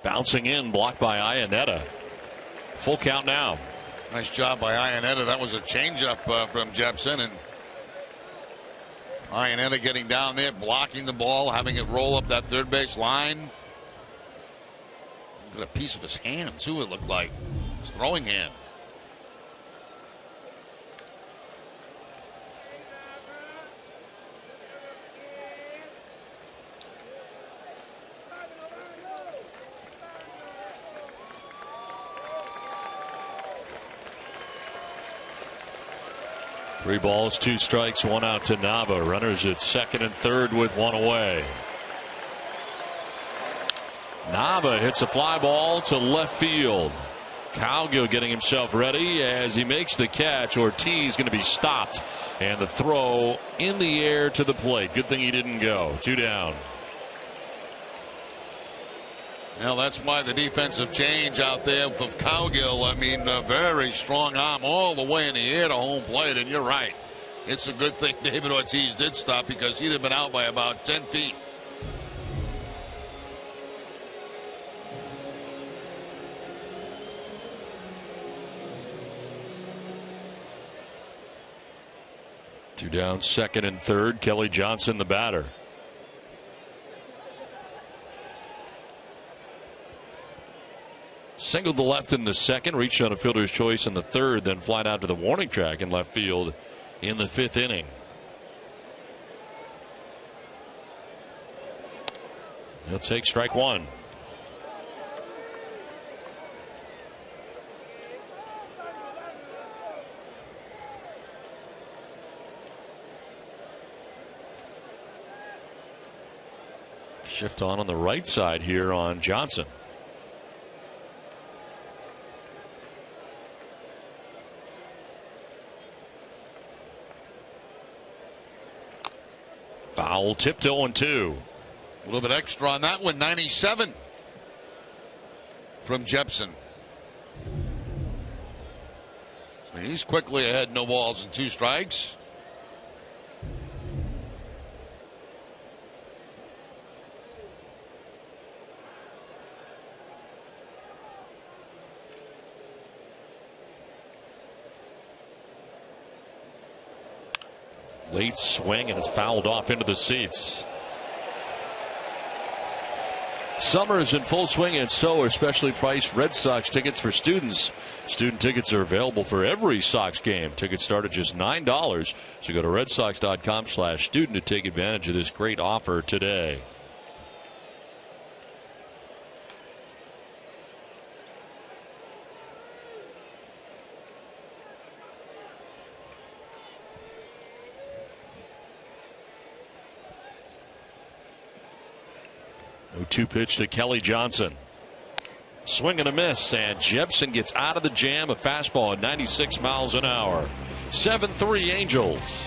Bouncing in, blocked by Iannetta. Full count now. Nice job by Iannetta. That was a changeup from Jepson, and Iannetta getting down there, blocking the ball, having it roll up that third base line. Got a piece of his hand too, it looked like. His throwing hand. Three balls, two strikes, one out to Nava. Runners at second and third with one away. Nava hits a fly ball to left field. Cowgill getting himself ready as he makes the catch. Ortiz going to be stopped, and the throw in the air to the plate. Good thing he didn't go. Two down. Well, that's why the defensive change out there for Cowgill. I mean, a very strong arm all the way in the air to home plate. And you're right. It's a good thing David Ortiz did stop, because he'd have been out by about 10 feet. Two down, second and third. Kelly Johnson, the batter. Singled to left in the second, reached on a fielder's choice in the third, then flied out to the warning track in left field in the fifth inning. He'll take strike one. Shift on the right side here on Johnson. Foul tipped 0-2. A little bit extra on that one. 97 from Jepson. He's quickly ahead. No balls and two strikes. Late swing, and it's fouled off into the seats. Summer is in full swing, and so are specially priced Red Sox tickets for students. Student tickets are available for every Sox game. Tickets start at just $9. So go to redsox.com/student to take advantage of this great offer today. No 2 pitch to Kelly Johnson. Swing and a miss, and Jepsen gets out of the jam. A fastball at 96 miles an hour. 7-3 Angels.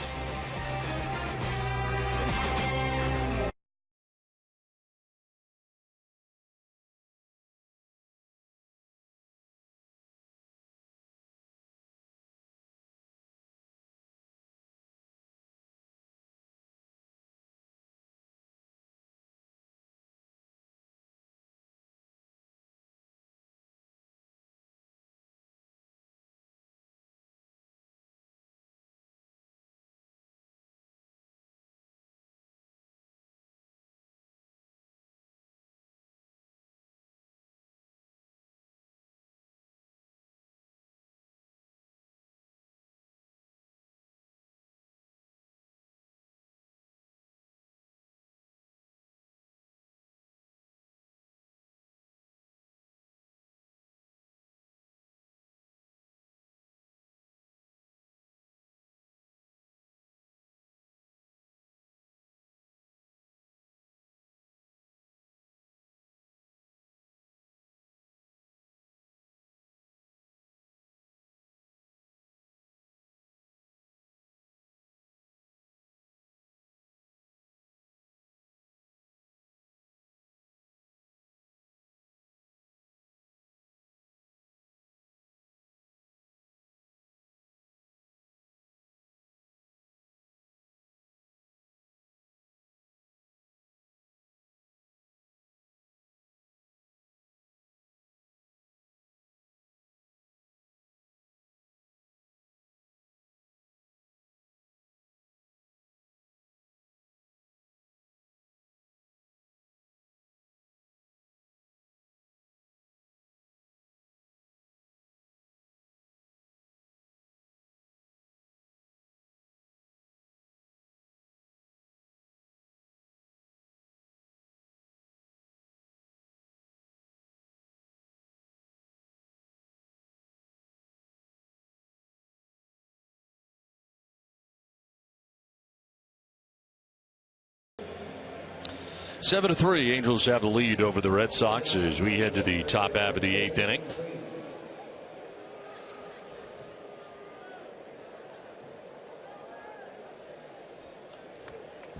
Seven to 3, Angels have the lead over the Red Sox as we head to the top half of the 8th inning.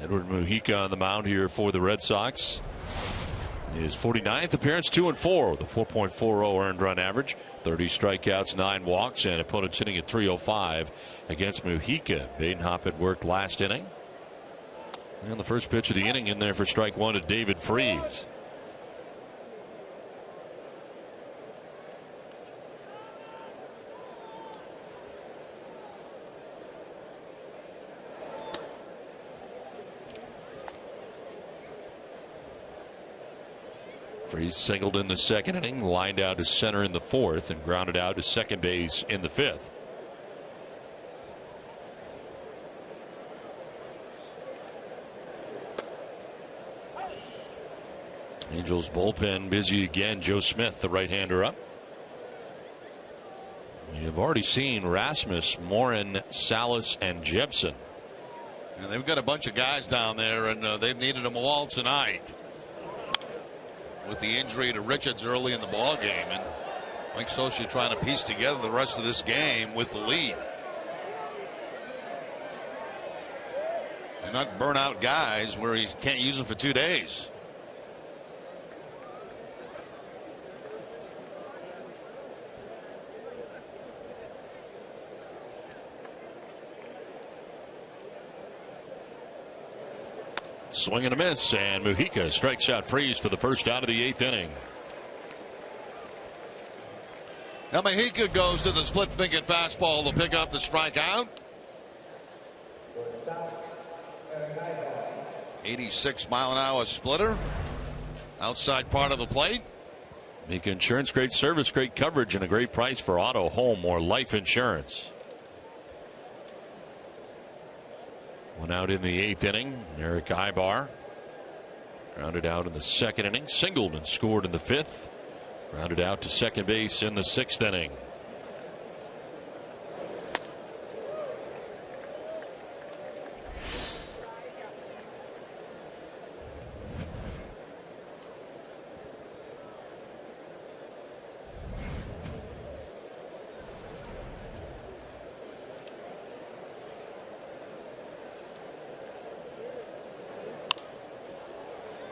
Edward Mujica on the mound here for the Red Sox. His 49th appearance, 2-4 with a 4.40 earned run average, 30 strikeouts, 9 walks, and opponents hitting at .305 against Mujica. Badenhop had worked last inning. And the first pitch of the inning in there for strike 1 to David Freese. Freese singled in the second inning, lined out to center in the 4th, and grounded out to second base in the 5th. Angels bullpen busy again. Joe Smith, the right-hander, up. You've already seen Rasmus, Morin, Salas, and Jepsen. And they've got a bunch of guys down there, and they've needed them all tonight. With the injury to Richards early in the ball game, and Mike Scioscia trying to piece together the rest of this game with the lead. They're not burnout guys where he can't use them for 2 days. Swing and a miss, and Mujica strikes out Freese for the first out of the 8th inning. Now Mujica goes to the split-fingered fastball to pick up the strikeout. 86-mile-an-hour splitter. Outside part of the plate. Mika Insurance, great service, great coverage, and a great price for auto, home, or life insurance. One out in the 8th inning. Eric Ibar grounded out in the 2nd inning, singled and scored in the 5th. Grounded out to second base in the 6th inning.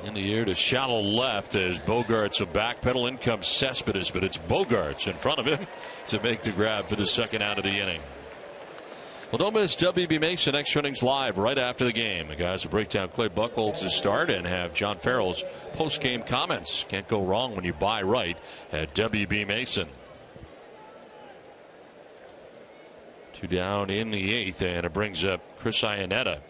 In the air to shallow left as Bogarts a backpedal. In comes Cespedes, but it's Bogarts in front of him to make the grab for the 2nd out of the inning. Well, don't miss WB Mason Extra Innings Live right after the game. The guys will break down Clay Buchholz's start and have John Farrell's post-game comments. Can't go wrong when you buy right at WB Mason. 2 down in the 8th, and it brings up Chris Iannetta.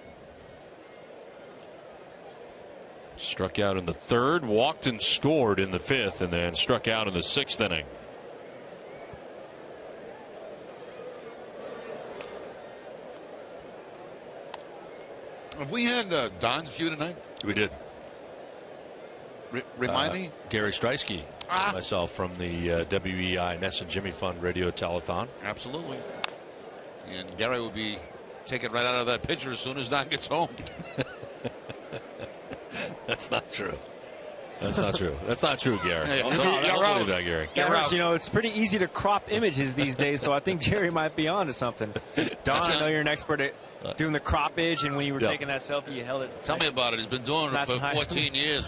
Struck out in the 3rd, walked and scored in the 5th, and then struck out in the 6th inning. Have we had Don's view tonight? We did. Remind me? Gary Streisky, myself from the WEI Ness and Jimmy Fund Radio Telethon. Absolutely. And Gary will be taken right out of that picture as soon as Don gets home. That's not true. That's not true. That's not true, Gary. Hey, Don't believe that, Gary. You know, it's pretty easy to crop images these days, so I think Jerry might be onto something. Don, I know you're an expert at doing the croppage, and when you were taking that selfie, you held it. Tell me about it. He's been doing it for 14 years.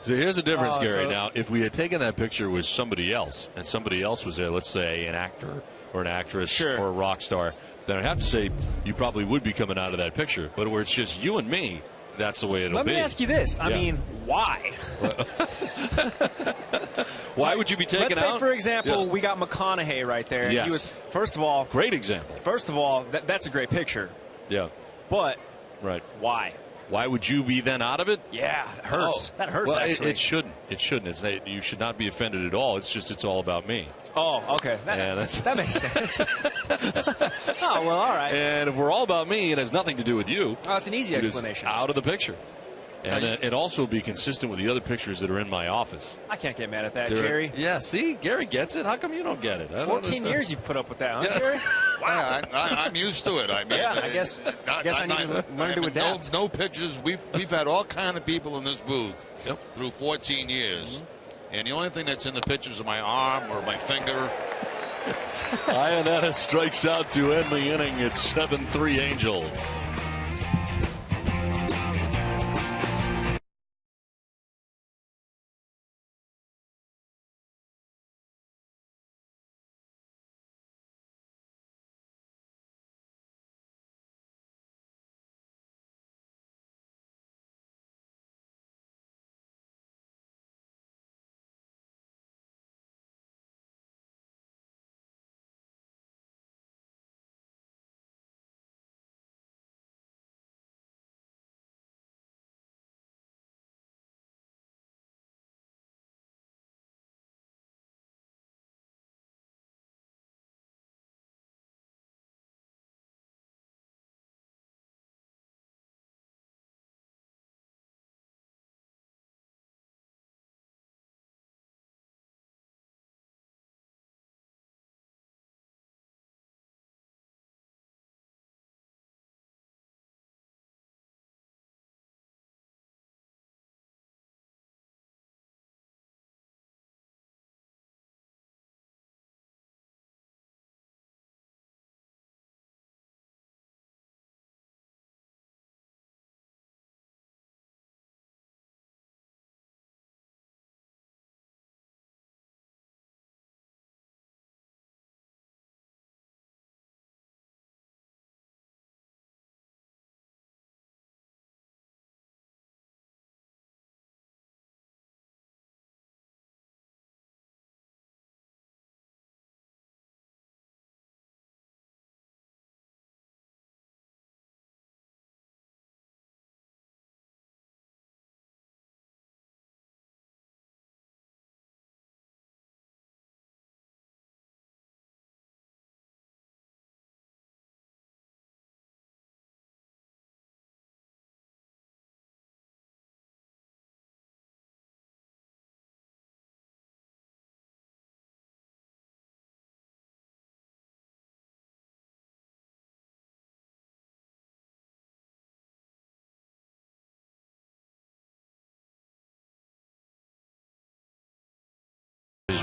So here's the difference, Gary. Now, if we had taken that picture with somebody else, and somebody else was there, let's say an actor or an actress or a rock star, then I'd have to say you probably would be coming out of that picture. But where it's just you and me, that's the way it'll be. Let me ask you this. I mean, why? Why would you be taken out? Let's say, for example, we got McConaughey right there. Yes. He was, first of all, great example. First of all, that's a great picture. Yeah. But why? Why would you be then out of it? Yeah, it hurts. That hurts, well, actually. It shouldn't. It shouldn't. You should not be offended at all. It's just it's all about me. Oh, okay. That makes sense. Oh, well, all right. And if we're all about me, it has nothing to do with you. Oh, it's an easy explanation. Out of the picture. And it also be consistent with the other pictures that are in my office. I can't get mad at that, Jerry. Yeah, see? Gary gets it. How come you don't get it? 14 years you've put up with that, huh, Jerry? Wow. I'm used to it. I mean, I guess I need to learn to adapt. No pictures. We've had all kind of people in this booth through 14 years. And the only thing that's in the pictures of my arm or my finger. Iannetta strikes out to end the inning. It's 7-3 Angels.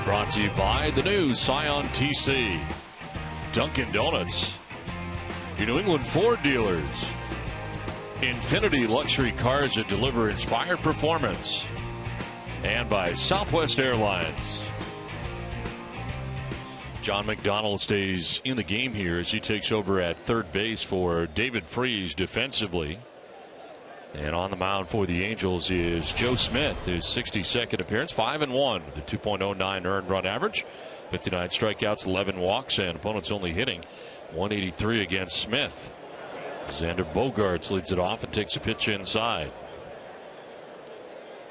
Brought to you by the new Scion TC, Dunkin' Donuts, your New England Ford dealers, Infinity Luxury Cars that deliver inspired performance, and by Southwest Airlines. John McDonald stays in the game here as he takes over at third base for David Freese defensively. And on the mound for the Angels is Joe Smith, his 62nd appearance, 5-1 with a 2.09 earned run average, 59 strikeouts, 11 walks, and opponents only hitting 183 against Smith. Xander Bogaerts leads it off and takes a pitch inside.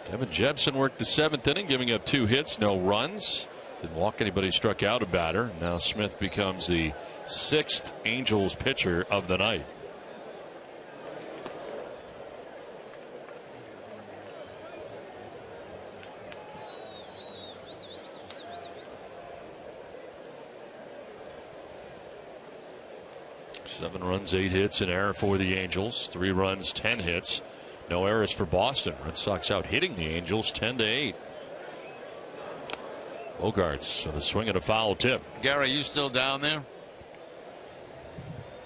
Kevin Jepsen worked the 7th inning, giving up 2 hits, no runs. Didn't walk anybody, struck out a batter. Now Smith becomes the 6th Angels pitcher of the night. Seven runs, 8 hits, an error for the Angels. 3 runs, 10 hits. No errors for Boston. Red Sox out hitting the Angels 10-8. Bogaerts, so the swing and a foul tip. Gary, you still down there?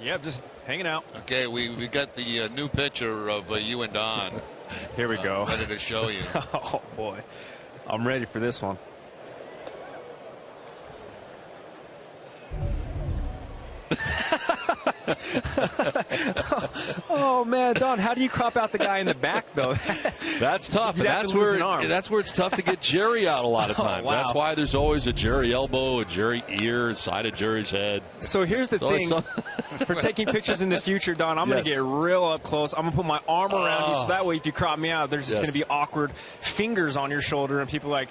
Yeah, just hanging out. Okay, we got the new picture of you and Don. Here we go. Ready to show you. Oh, boy. I'm ready for this one. Oh man, Don, how do you crop out the guy in the back though? That's tough. That's where it's tough to get Jerry out a lot of times. Oh, wow. That's why there's always a Jerry elbow, a Jerry ear, side of Jerry's head. So here's the thing. For taking pictures in the future, Don, I'm going to get real up close. I'm going to put my arm around you so that way if you crop me out, there's just going to be awkward fingers on your shoulder and people like,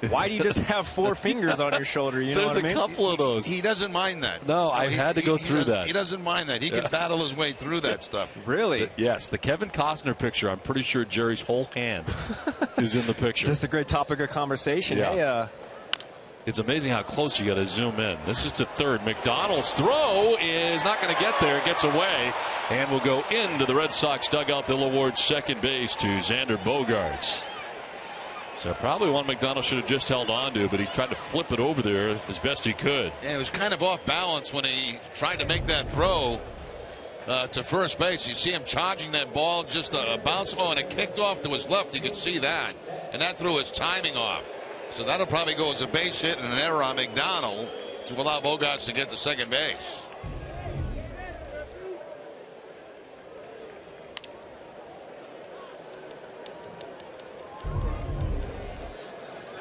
why do you just have 4 fingers on your shoulder? You know what I mean? There's a couple of those. He doesn't mind that. No, I've had to go through that. He doesn't mind that. He can battle his way through that stuff. Really? Yes. The Kevin Costner picture, I'm pretty sure Jerry's whole hand is in the picture. Just a great topic of conversation. Yeah. Hey, it's amazing how close you got to zoom in. This is to third. McDonald's throw is not going to get there. It gets away and will go into the Red Sox dugout. They'll award second base to Xander Bogaerts. So probably one McDonald should have just held on to, but he tried to flip it over there as best he could. Yeah, it was kind of off balance when he tried to make that throw to first base. You see him charging that ball, just a bounce. Oh, and it kicked off to his left. You could see that. And that threw his timing off. So that'll probably go as a base hit and an error on McDonald to allow Bogaerts to get to second base.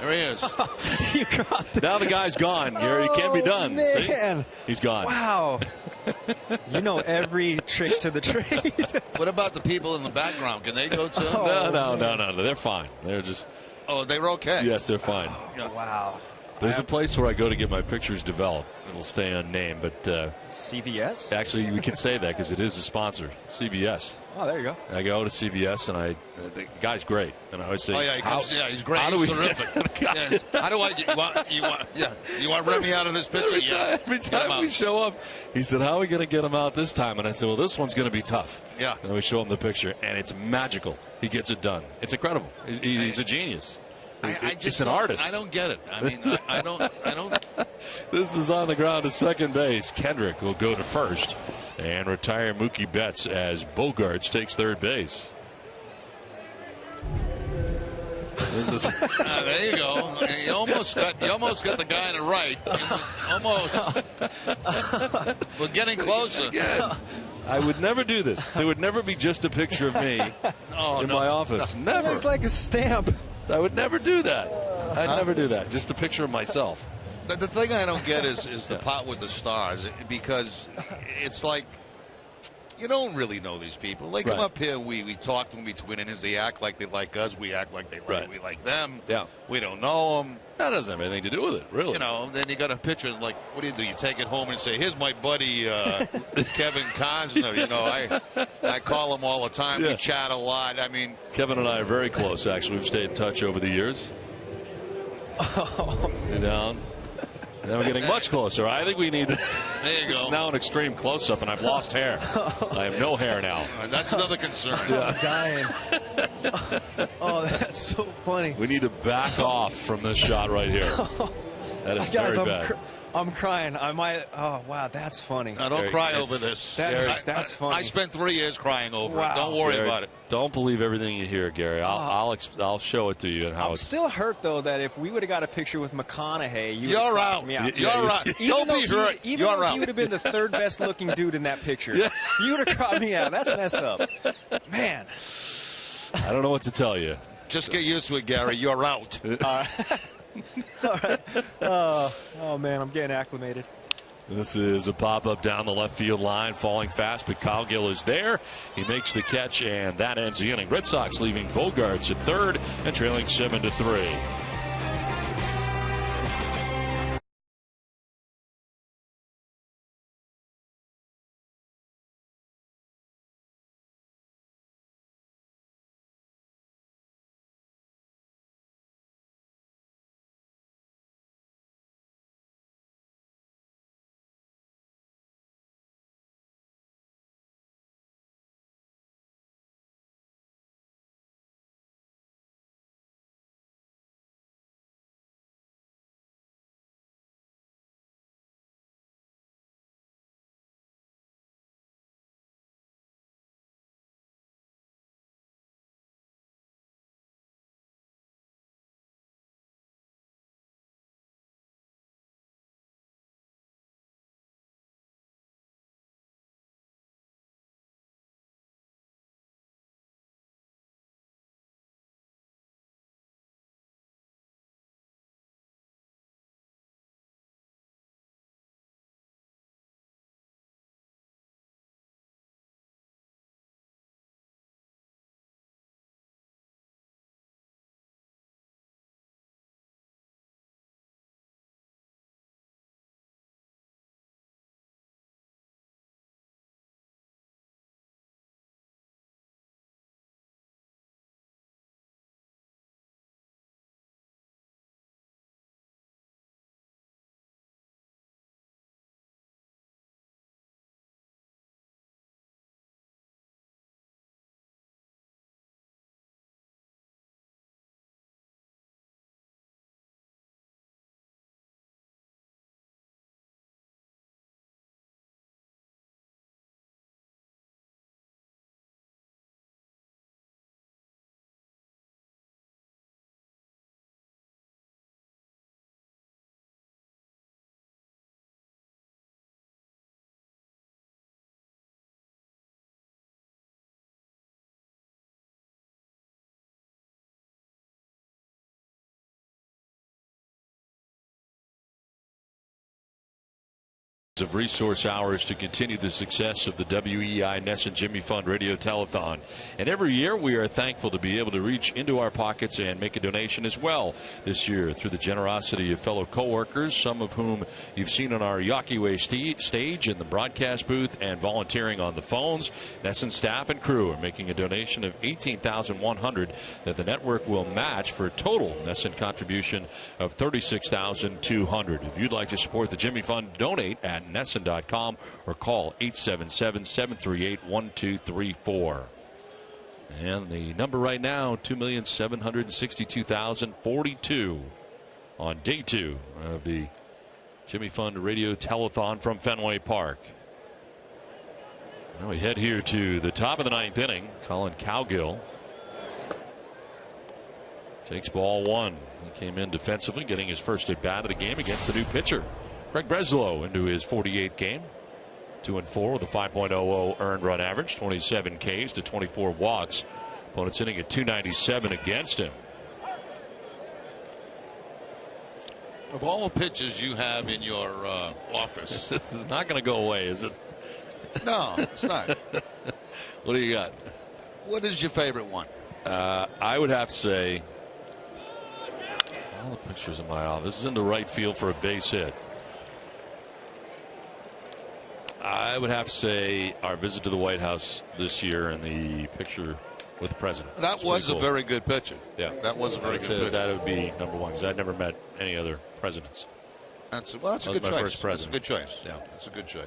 There he is. Now the guy's gone. Gary, he can't be done. Man. See? He's gone. Wow. You know every trick to the trade. What about the people in the background? Can they go too? No. They're fine. They're just. Oh, they were okay. Yes, they're fine. Wow. There's a place where I go to get my pictures developed. It'll stay unnamed, but CVS? Actually, we can say that because it is a sponsor, CVS. Oh, there you go. I go to CVS and the guy's great, and I always say, "Oh yeah, he's great. He's terrific." Yeah. How do you want Remy out of this picture? Every time we show up, he said, "How are we going to get him out this time?" And I said, "Well, this one's going to be tough." Yeah. And we show him the picture, and it's magical. He gets it done. It's incredible. He's a genius. It's an artist. I don't get it. I mean, I don't. This is on the ground to second base. Kendrick will go to first and retire Mookie Betts as Bogaerts takes third base. There you go. You almost got the guy to right. Almost. We're getting closer. Again, I would never do this. There would never be just a picture of me in my office. Never. It looks like a stamp. I would never do that. I'd never do that. Just a picture of myself. The thing I don't get is the pot with the stars, because it's like you don't really know these people. They come up here, we talk to them between innings. They act like they like us. We act like we like them. Yeah. We don't know them. That doesn't have anything to do with it, really. You know, then you got a picture like, what do? You take it home and say, "Here's my buddy Kevin Costner." You know, I call him all the time. We chat a lot. I mean, Kevin and I are very close. Actually, we've stayed in touch over the years. Sit down. Now we're getting much closer. I think we need. There you go. It's now an extreme close-up, and I've lost hair. I have no hair now. That's another concern. I'm dying. Oh, that's so funny. We need to back off from this shot right here. That is Guys, very bad. I'm crying. I might. Oh wow, that's funny. Now, don't cry over this. That's funny. I spent 3 years crying over Wow. it. Don't worry Gary, about it. Don't believe everything you hear, Gary. I'll show it to you and how I'm it's still hurt though that if we would have got a picture with McConaughey, You're out. Me out. You're out. Don't be hurt. Even You're though out. he would have been the third best looking dude in that picture, you would have cried me out. That's messed up, man. I don't know what to tell you. Just get used to it, Gary. You're out. All right. Oh man, I'm getting acclimated. This is a pop-up down the left field line, falling fast, but Cowgill is there. He makes the catch, and that ends the inning. Red Sox leaving Bogarts at third and trailing 7-3. Of resource hours to continue the success of the WEI Nesson Jimmy Fund Radio Telethon. And every year we are thankful to be able to reach into our pockets and make a donation as well this year through the generosity of fellow coworkers, some of whom you've seen on our Yawkey Way stage in the broadcast booth and volunteering on the phones. Nesson staff and crew are making a donation of $18,100 that the network will match for a total Nesson contribution of $36,200. If you'd like to support the Jimmy Fund, donate at Nesson.com or call 877-738-1234. And the number right now, 2,762,042 on day 2 of the Jimmy Fund Radio Telethon from Fenway Park. Now we head here to the top of the 9th inning. Colin Cowgill takes ball 1. He came in defensively, getting his first at bat of the game against the new pitcher, Craig Breslow, into his 48th game. 2-4 with a 5.00 earned run average, 27 Ks to 24 walks. Opponent's hitting at 297 against him. Of all the pitches you have in your office, this is not going to go away, is it? No, it's not. What do you got? What is your favorite one? I would have to say, all the pictures in my office. This is into right field for a base hit. I would have to say our visit to the White House this year and the picture with the president. That was cool. a very good picture. Yeah, that was a very good picture. That would be number one because I'd never met any other presidents. That's a good choice. That's a good choice. Yeah, that's a good choice.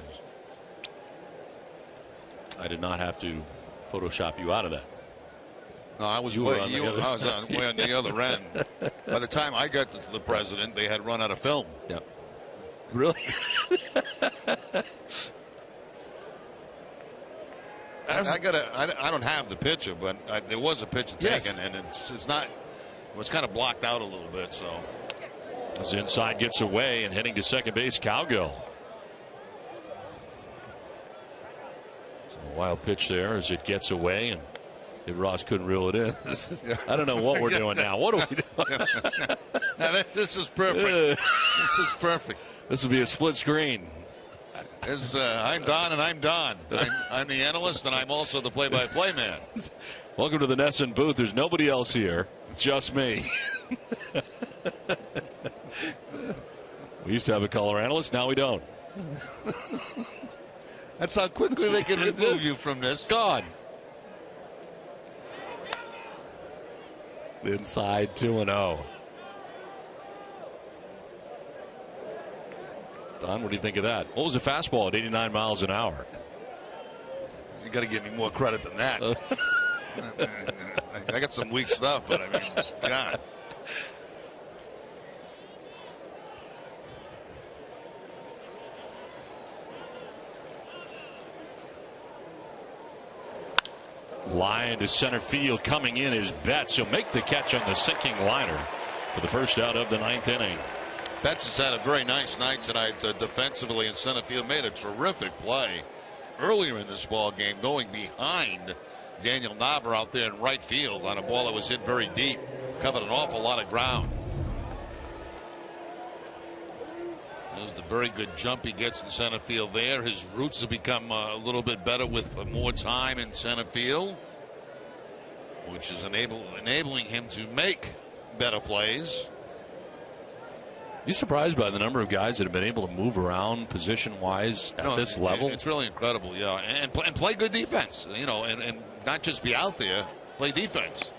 I did not have to Photoshop you out of that. No, I was way on the other end. By the time I got to the president, they had run out of film. Yeah. Really? I don't have the picture, but there was a picture taken, and it's not. It was kind of blocked out a little bit. So as the inside gets away and heading to second base, Cowgill. So a wild pitch there as it gets away, and if Ross couldn't reel it in. I don't know what we're doing now. What are we doing? Now, this is perfect. This is perfect. This will be a split screen. I'm Don, and I'm Don. I'm the analyst, and I'm also the play-by-play man. Welcome to the Nesson booth. There's nobody else here. It's just me. We used to have a color analyst. Now we don't. That's how quickly they can remove you from this. Gone. Inside 2-0. Don, what do you think of that? What was a fastball at 89 miles an hour? You got to give me more credit than that. I got some weak stuff, but I mean, God. Line to center field, coming in is Betts. He'll make the catch on the sinking liner for the first out of the ninth inning. Betts has had a very nice night tonight defensively in center field. Made a terrific play earlier in this ball game, going behind Daniel Nava out there in right field on a ball that was hit very deep. Covered an awful lot of ground. There's the very good jump he gets in center field there. His roots have become a little bit better with more time in center field, which is enabling him to make better plays. You surprised by the number of guys that have been able to move around position-wise at this level? It's really incredible, yeah, and play good defense, you know, and not just be out there, play defense.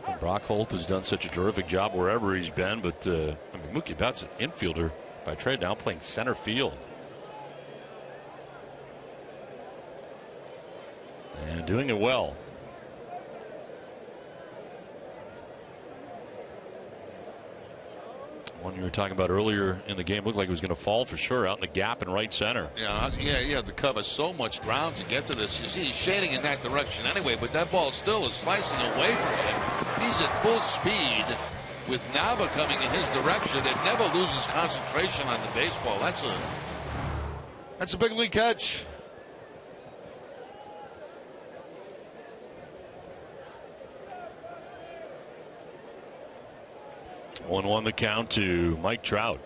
And Brock Holt has done such a terrific job wherever he's been, but I mean, Mookie Betts, an infielder by trade, now playing center field. And doing it well. One you were talking about earlier in the game looked like it was going to fall for sure out in the gap in right center. Yeah, you have to cover so much ground to get to this. You see, he's shading in that direction anyway, but that ball still is slicing away from him. He's at full speed with Nava coming in his direction. It never loses concentration on the baseball. That's a big league catch. 1-1 the count to Mike Trout.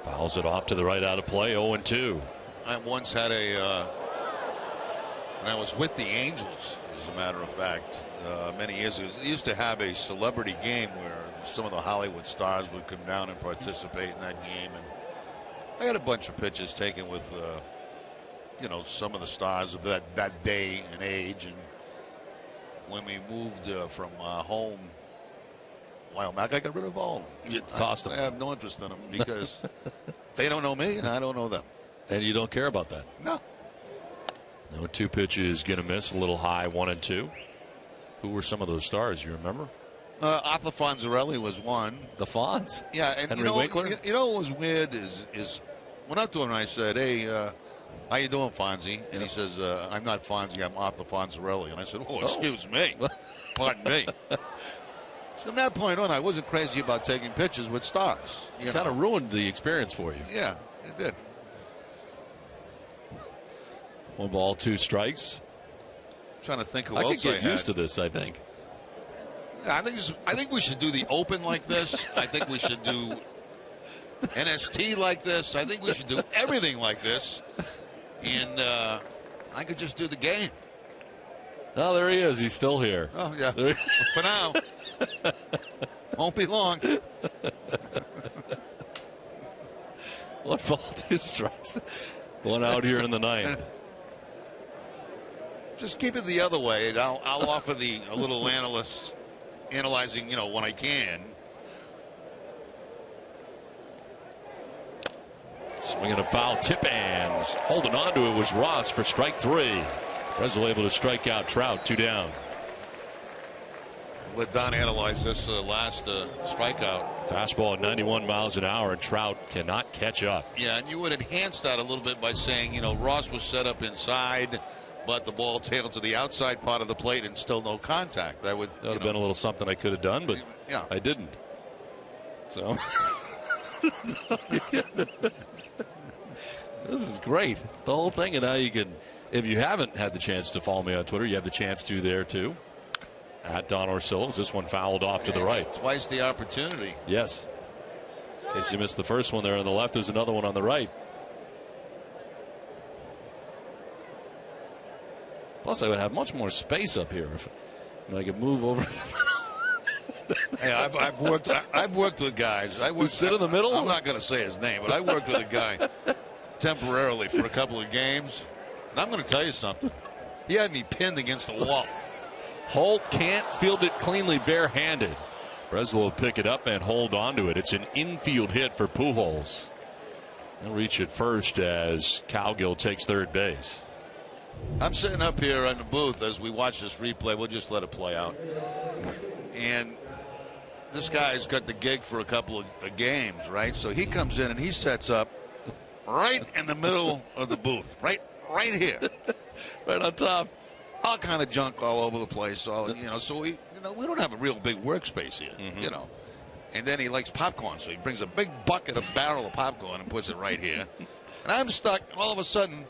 Fouls it off to the right out of play. 0-2. I once had when I was with the Angels, as a matter of fact, many years ago, they used to have a celebrity game where some of the Hollywood stars would come down and participate in that game. And I had a bunch of pictures taken with you know, some of the stars of that day and age. And when we moved from home a while back, I got rid of all. You tossed them. I have no interest in them because they don't know me and I don't know them. And you don't care about that? No. No, 2 pitches going to miss, a little high, 1-2. Who were some of those stars? You remember? Arthur Fonzarelli was one. The Fonz? Yeah, and Henry Winkler? You know what was weird is went up to him and I said, "Hey, how you doing, Fonzie?" And he says, "I'm not Fonzie, I'm Arthur Fonzarelli." And I said, "Oh, excuse me, pardon me." So from that point on, I wasn't crazy about taking pictures with stars. Kind of ruined the experience for you. Yeah, it did. 1 ball, 2 strikes. I'm trying to think who I else could get I had. used to this, I think. Yeah, I think we should do the Open like this. I think we should do NST like this. I think we should do everything like this. And I could just do the game. Oh, there he is. He's still here. Oh, yeah. For now. Won't be long. 1 ball, 2 strikes. 1 out here in the 9th. Just keep it the other way. And I'll offer a little analyzing, you know, when I can. Swinging a foul tip and holding on to it was Ross for strike 3. Breslow able to strike out Trout, 2 down. Let Don analyze this last strikeout. Fastball at 91 miles an hour, and Trout cannot catch up. Yeah, and you would enhance that a little bit by saying, you know, Ross was set up inside, but the ball tailed to the outside part of the plate and still no contact. That would have been a little something I could have done, but yeah. I didn't. So this is great. The whole thing, and now you can, if you haven't had the chance to follow me on Twitter, you have the chance to there too. At Don Orsillos. This one fouled off to the right. Twice the opportunity. Yes. In case you missed the first one there on the left, there's another one on the right. Plus, I would have much more space up here if I could move over. Hey, I've worked with guys. Who sit in the middle? I'm not going to say his name, but I worked with a guy temporarily for a couple of games. And I'm going to tell you something. He had me pinned against the wall. Holt can't field it cleanly barehanded. Breslow will pick it up and hold on to it. It's an infield hit for Pujols. They'll reach it first as Cowgill takes third base. I'm sitting up here in the booth as we watch this replay. We'll just let it play out. And this guy's got the gig for a couple of games, right? So he comes in and he sets up right in the middle of the booth, right here. Right on top. All kind of junk all over the place. So we don't have a real big workspace here, And then he likes popcorn, so he brings a big bucket, a barrel of popcorn, and puts it right here. And I'm stuck. All of a sudden,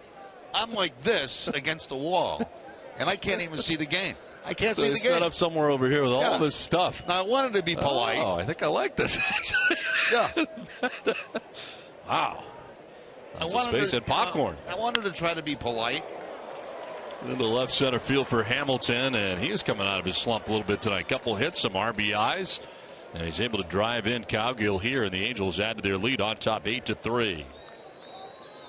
I'm like this against the wall, and I can't even see the game. I can't see the game. Set up somewhere over here with all this stuff. Now I wanted to be polite. Oh, I think I like this. Yeah. Wow. That's a space and popcorn. I wanted to try to be polite. In the left center field for Hamilton, and he is coming out of his slump a little bit tonight. Couple hits, some RBIs, and he's able to drive in Cowgill here, and the Angels add to their lead on top 8-3.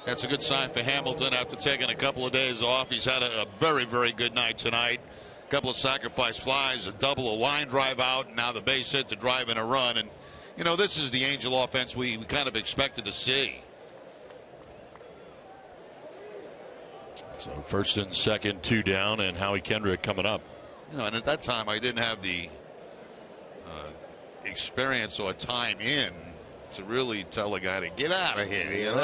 That's a good sign for Hamilton after taking a couple of days off. He's had a very, very good night tonight. A couple of sacrifice flies, a double, a line drive out, and now the base hit to drive in a run. And, this is the Angel offense we kind of expected to see. So first and second, 2 down, and Howie Kendrick coming up. And at that time I didn't have the experience or time in to really tell a guy to get out of here. Get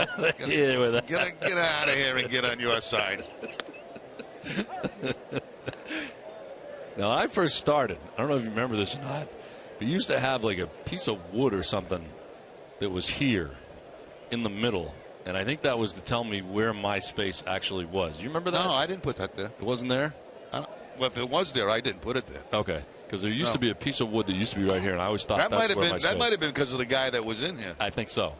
out of here and get on your side. Now, I first started, I don't know if you remember this or not, but you used to have like a piece of wood or something that was here in the middle. And I think that was to tell me where my space actually was. You remember that? No, I didn't put that there. It wasn't there? Well, if it was there, I didn't put it there. Okay. Because there used to be a piece of wood that used to be right here, and I always thought that might have been. That might have been because of the guy that was in here. I think so.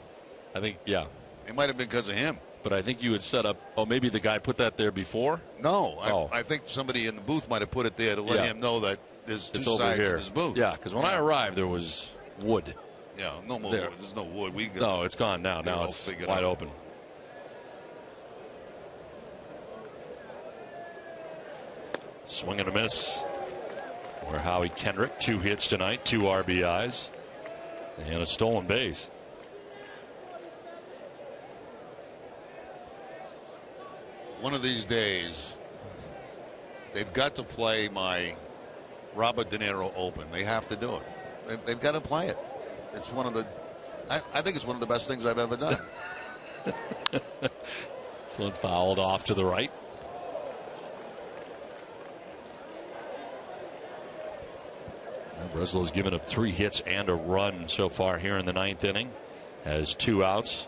Yeah. It might have been because of him. But I think you had set up. Oh, maybe the guy put that there before. No, I think somebody in the booth might have put it there to let him know that there's two sides to this booth. Yeah, because when I arrived, there was wood. Yeah, no more wood. There's no wood. No, it's gone now. Now it's wide open. Swing and a miss for Howie Kendrick. 2 hits tonight, 2 RBIs, and a stolen base. One of these days, they've got to play my Robert De Niro Open. They have to do it. They've got to play it. It's one of the. I think it's one of the best things I've ever done. This one fouled off to the right. Breslow's given up 3 hits and a run so far here in the 9th inning. Has 2 outs.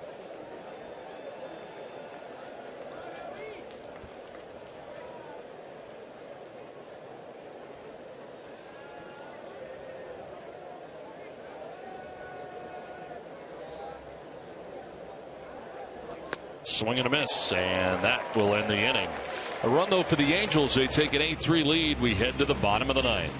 Swing and a miss, and that will end the inning. A run, though, for the Angels. They take an 8-3 lead. We head to the bottom of the 9th.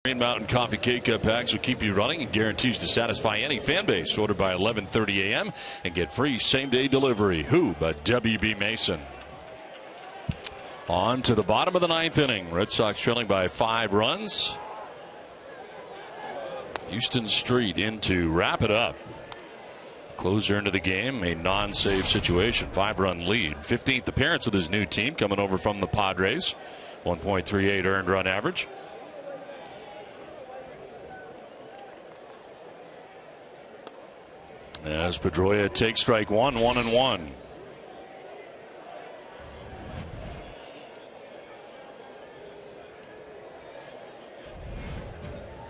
Green Mountain Coffee K-Cup packs will keep you running and guarantees to satisfy any fan base. Order by 11:30 a.m. and get free same-day delivery. Who but W.B. Mason? On to the bottom of the 9th inning. Red Sox trailing by 5 runs. Houston Street in to wrap it up. Closer into the game, a non-save situation. 5-run lead. 15th appearance of his new team coming over from the Padres. 1.38 earned run average. As Pedroia takes strike one, 1-1.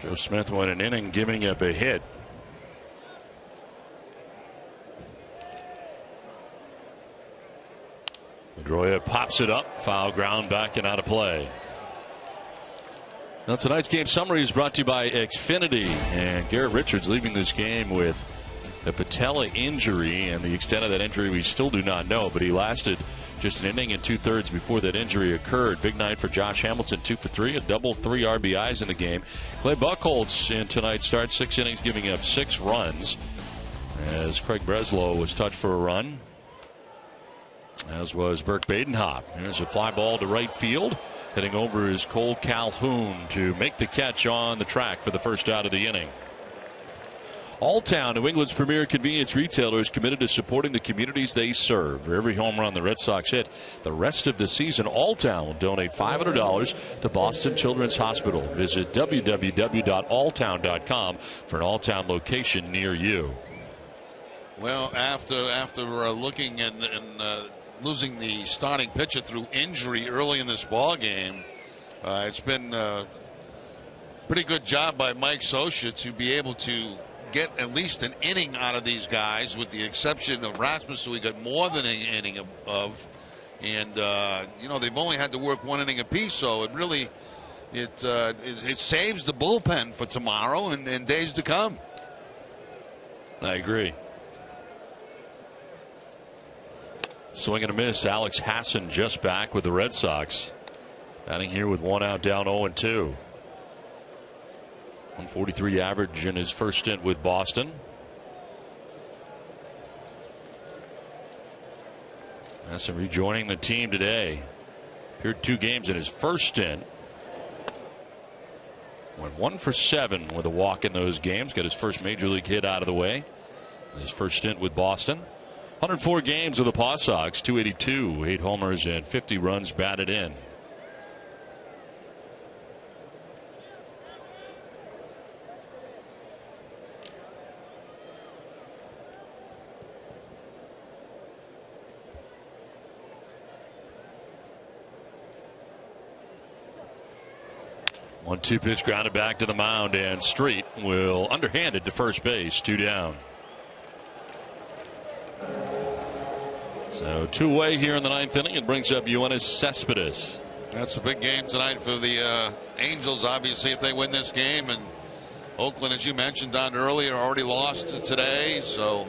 Joe Smith went an inning giving up a hit. Pedroia pops it up, foul ground back and out of play. Now tonight's game summary is brought to you by Xfinity, and Garrett Richards leaving this game with a patella injury, and the extent of that injury we still do not know, but he lasted just an inning and 2/3 before that injury occurred. Big night for Josh Hamilton, 2 for 3, a double, 3 RBIs in the game. Clay Buchholz in tonight's start, 6 innings, giving up 6 runs, as Craig Breslow was touched for a run, as was Burke Badenhop. Here's a fly ball to right field. Heading over is Cole Calhoun to make the catch on the track for the first out of the inning. Alltown, New England's premier convenience retailer, is committed to supporting the communities they serve. For every home run the Red Sox hit the rest of the season, Alltown will donate $500 to Boston Children's Hospital. Visit www.alltown.com for an Alltown location near you. Well, after looking and losing the starting pitcher through injury early in this ball game, it's been a pretty good job by Mike Scioscia to be able to get at least an inning out of these guys, with the exception of Rasmus, who we got more than an inning of. And you know, they've only had to work 1 inning apiece, so it really it saves the bullpen for tomorrow and days to come. I agree. Swing and a miss. Alex Hassan just back with the Red Sox, batting here with 1 out, down 0-2. 143 average in his first stint with Boston. Hassan rejoining the team today. Appeared 2 games in his first stint. Went 1 for 7 with a walk in those games. Got his first major league hit out of the way. His first stint with Boston. 104 games with the Paw Sox. 282, 8 homers and 50 runs batted in. One-two pitch grounded back to the mound, and Street will underhand it to first base. 2 down. So 2-away here in the 9th inning. It brings up Yoenis Cespedes. That's a big game tonight for the Angels, obviously, if they win this game. And Oakland, as you mentioned, Don, earlier, already lost today. So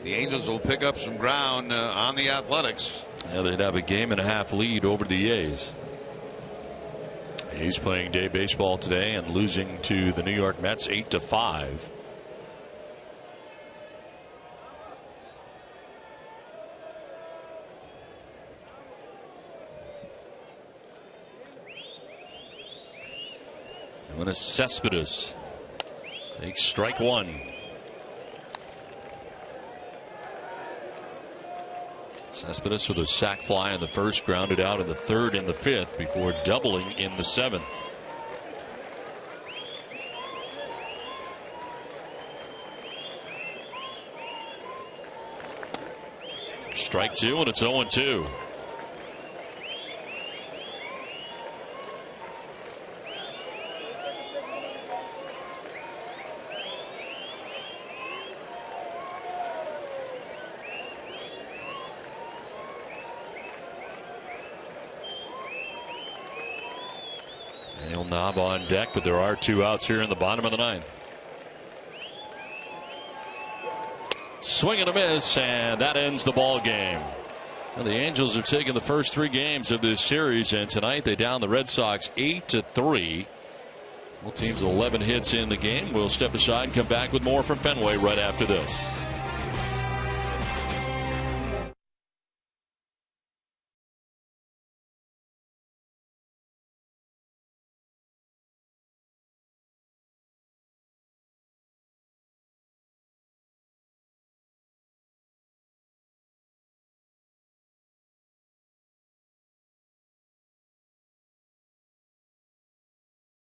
the Angels will pick up some ground on the Athletics. Yeah, they'd have a 1.5 lead over the A's. A's playing day baseball today and losing to the New York Mets 8-5. Yoenis Cespedes takes strike 1. Cespedes with a sac fly in the first, grounded out in the 3rd and the 5th before doubling in the 7th. Strike 2, and it's 0-2. Knob on deck, but there are 2 outs here in the bottom of the 9th. Swing and a miss, and that ends the ball game. Well, the Angels have taken the first 3 games of this series, and tonight they down the Red Sox 8-3. Well, team's 11 hits in the game. We'll step aside and come back with more from Fenway right after this.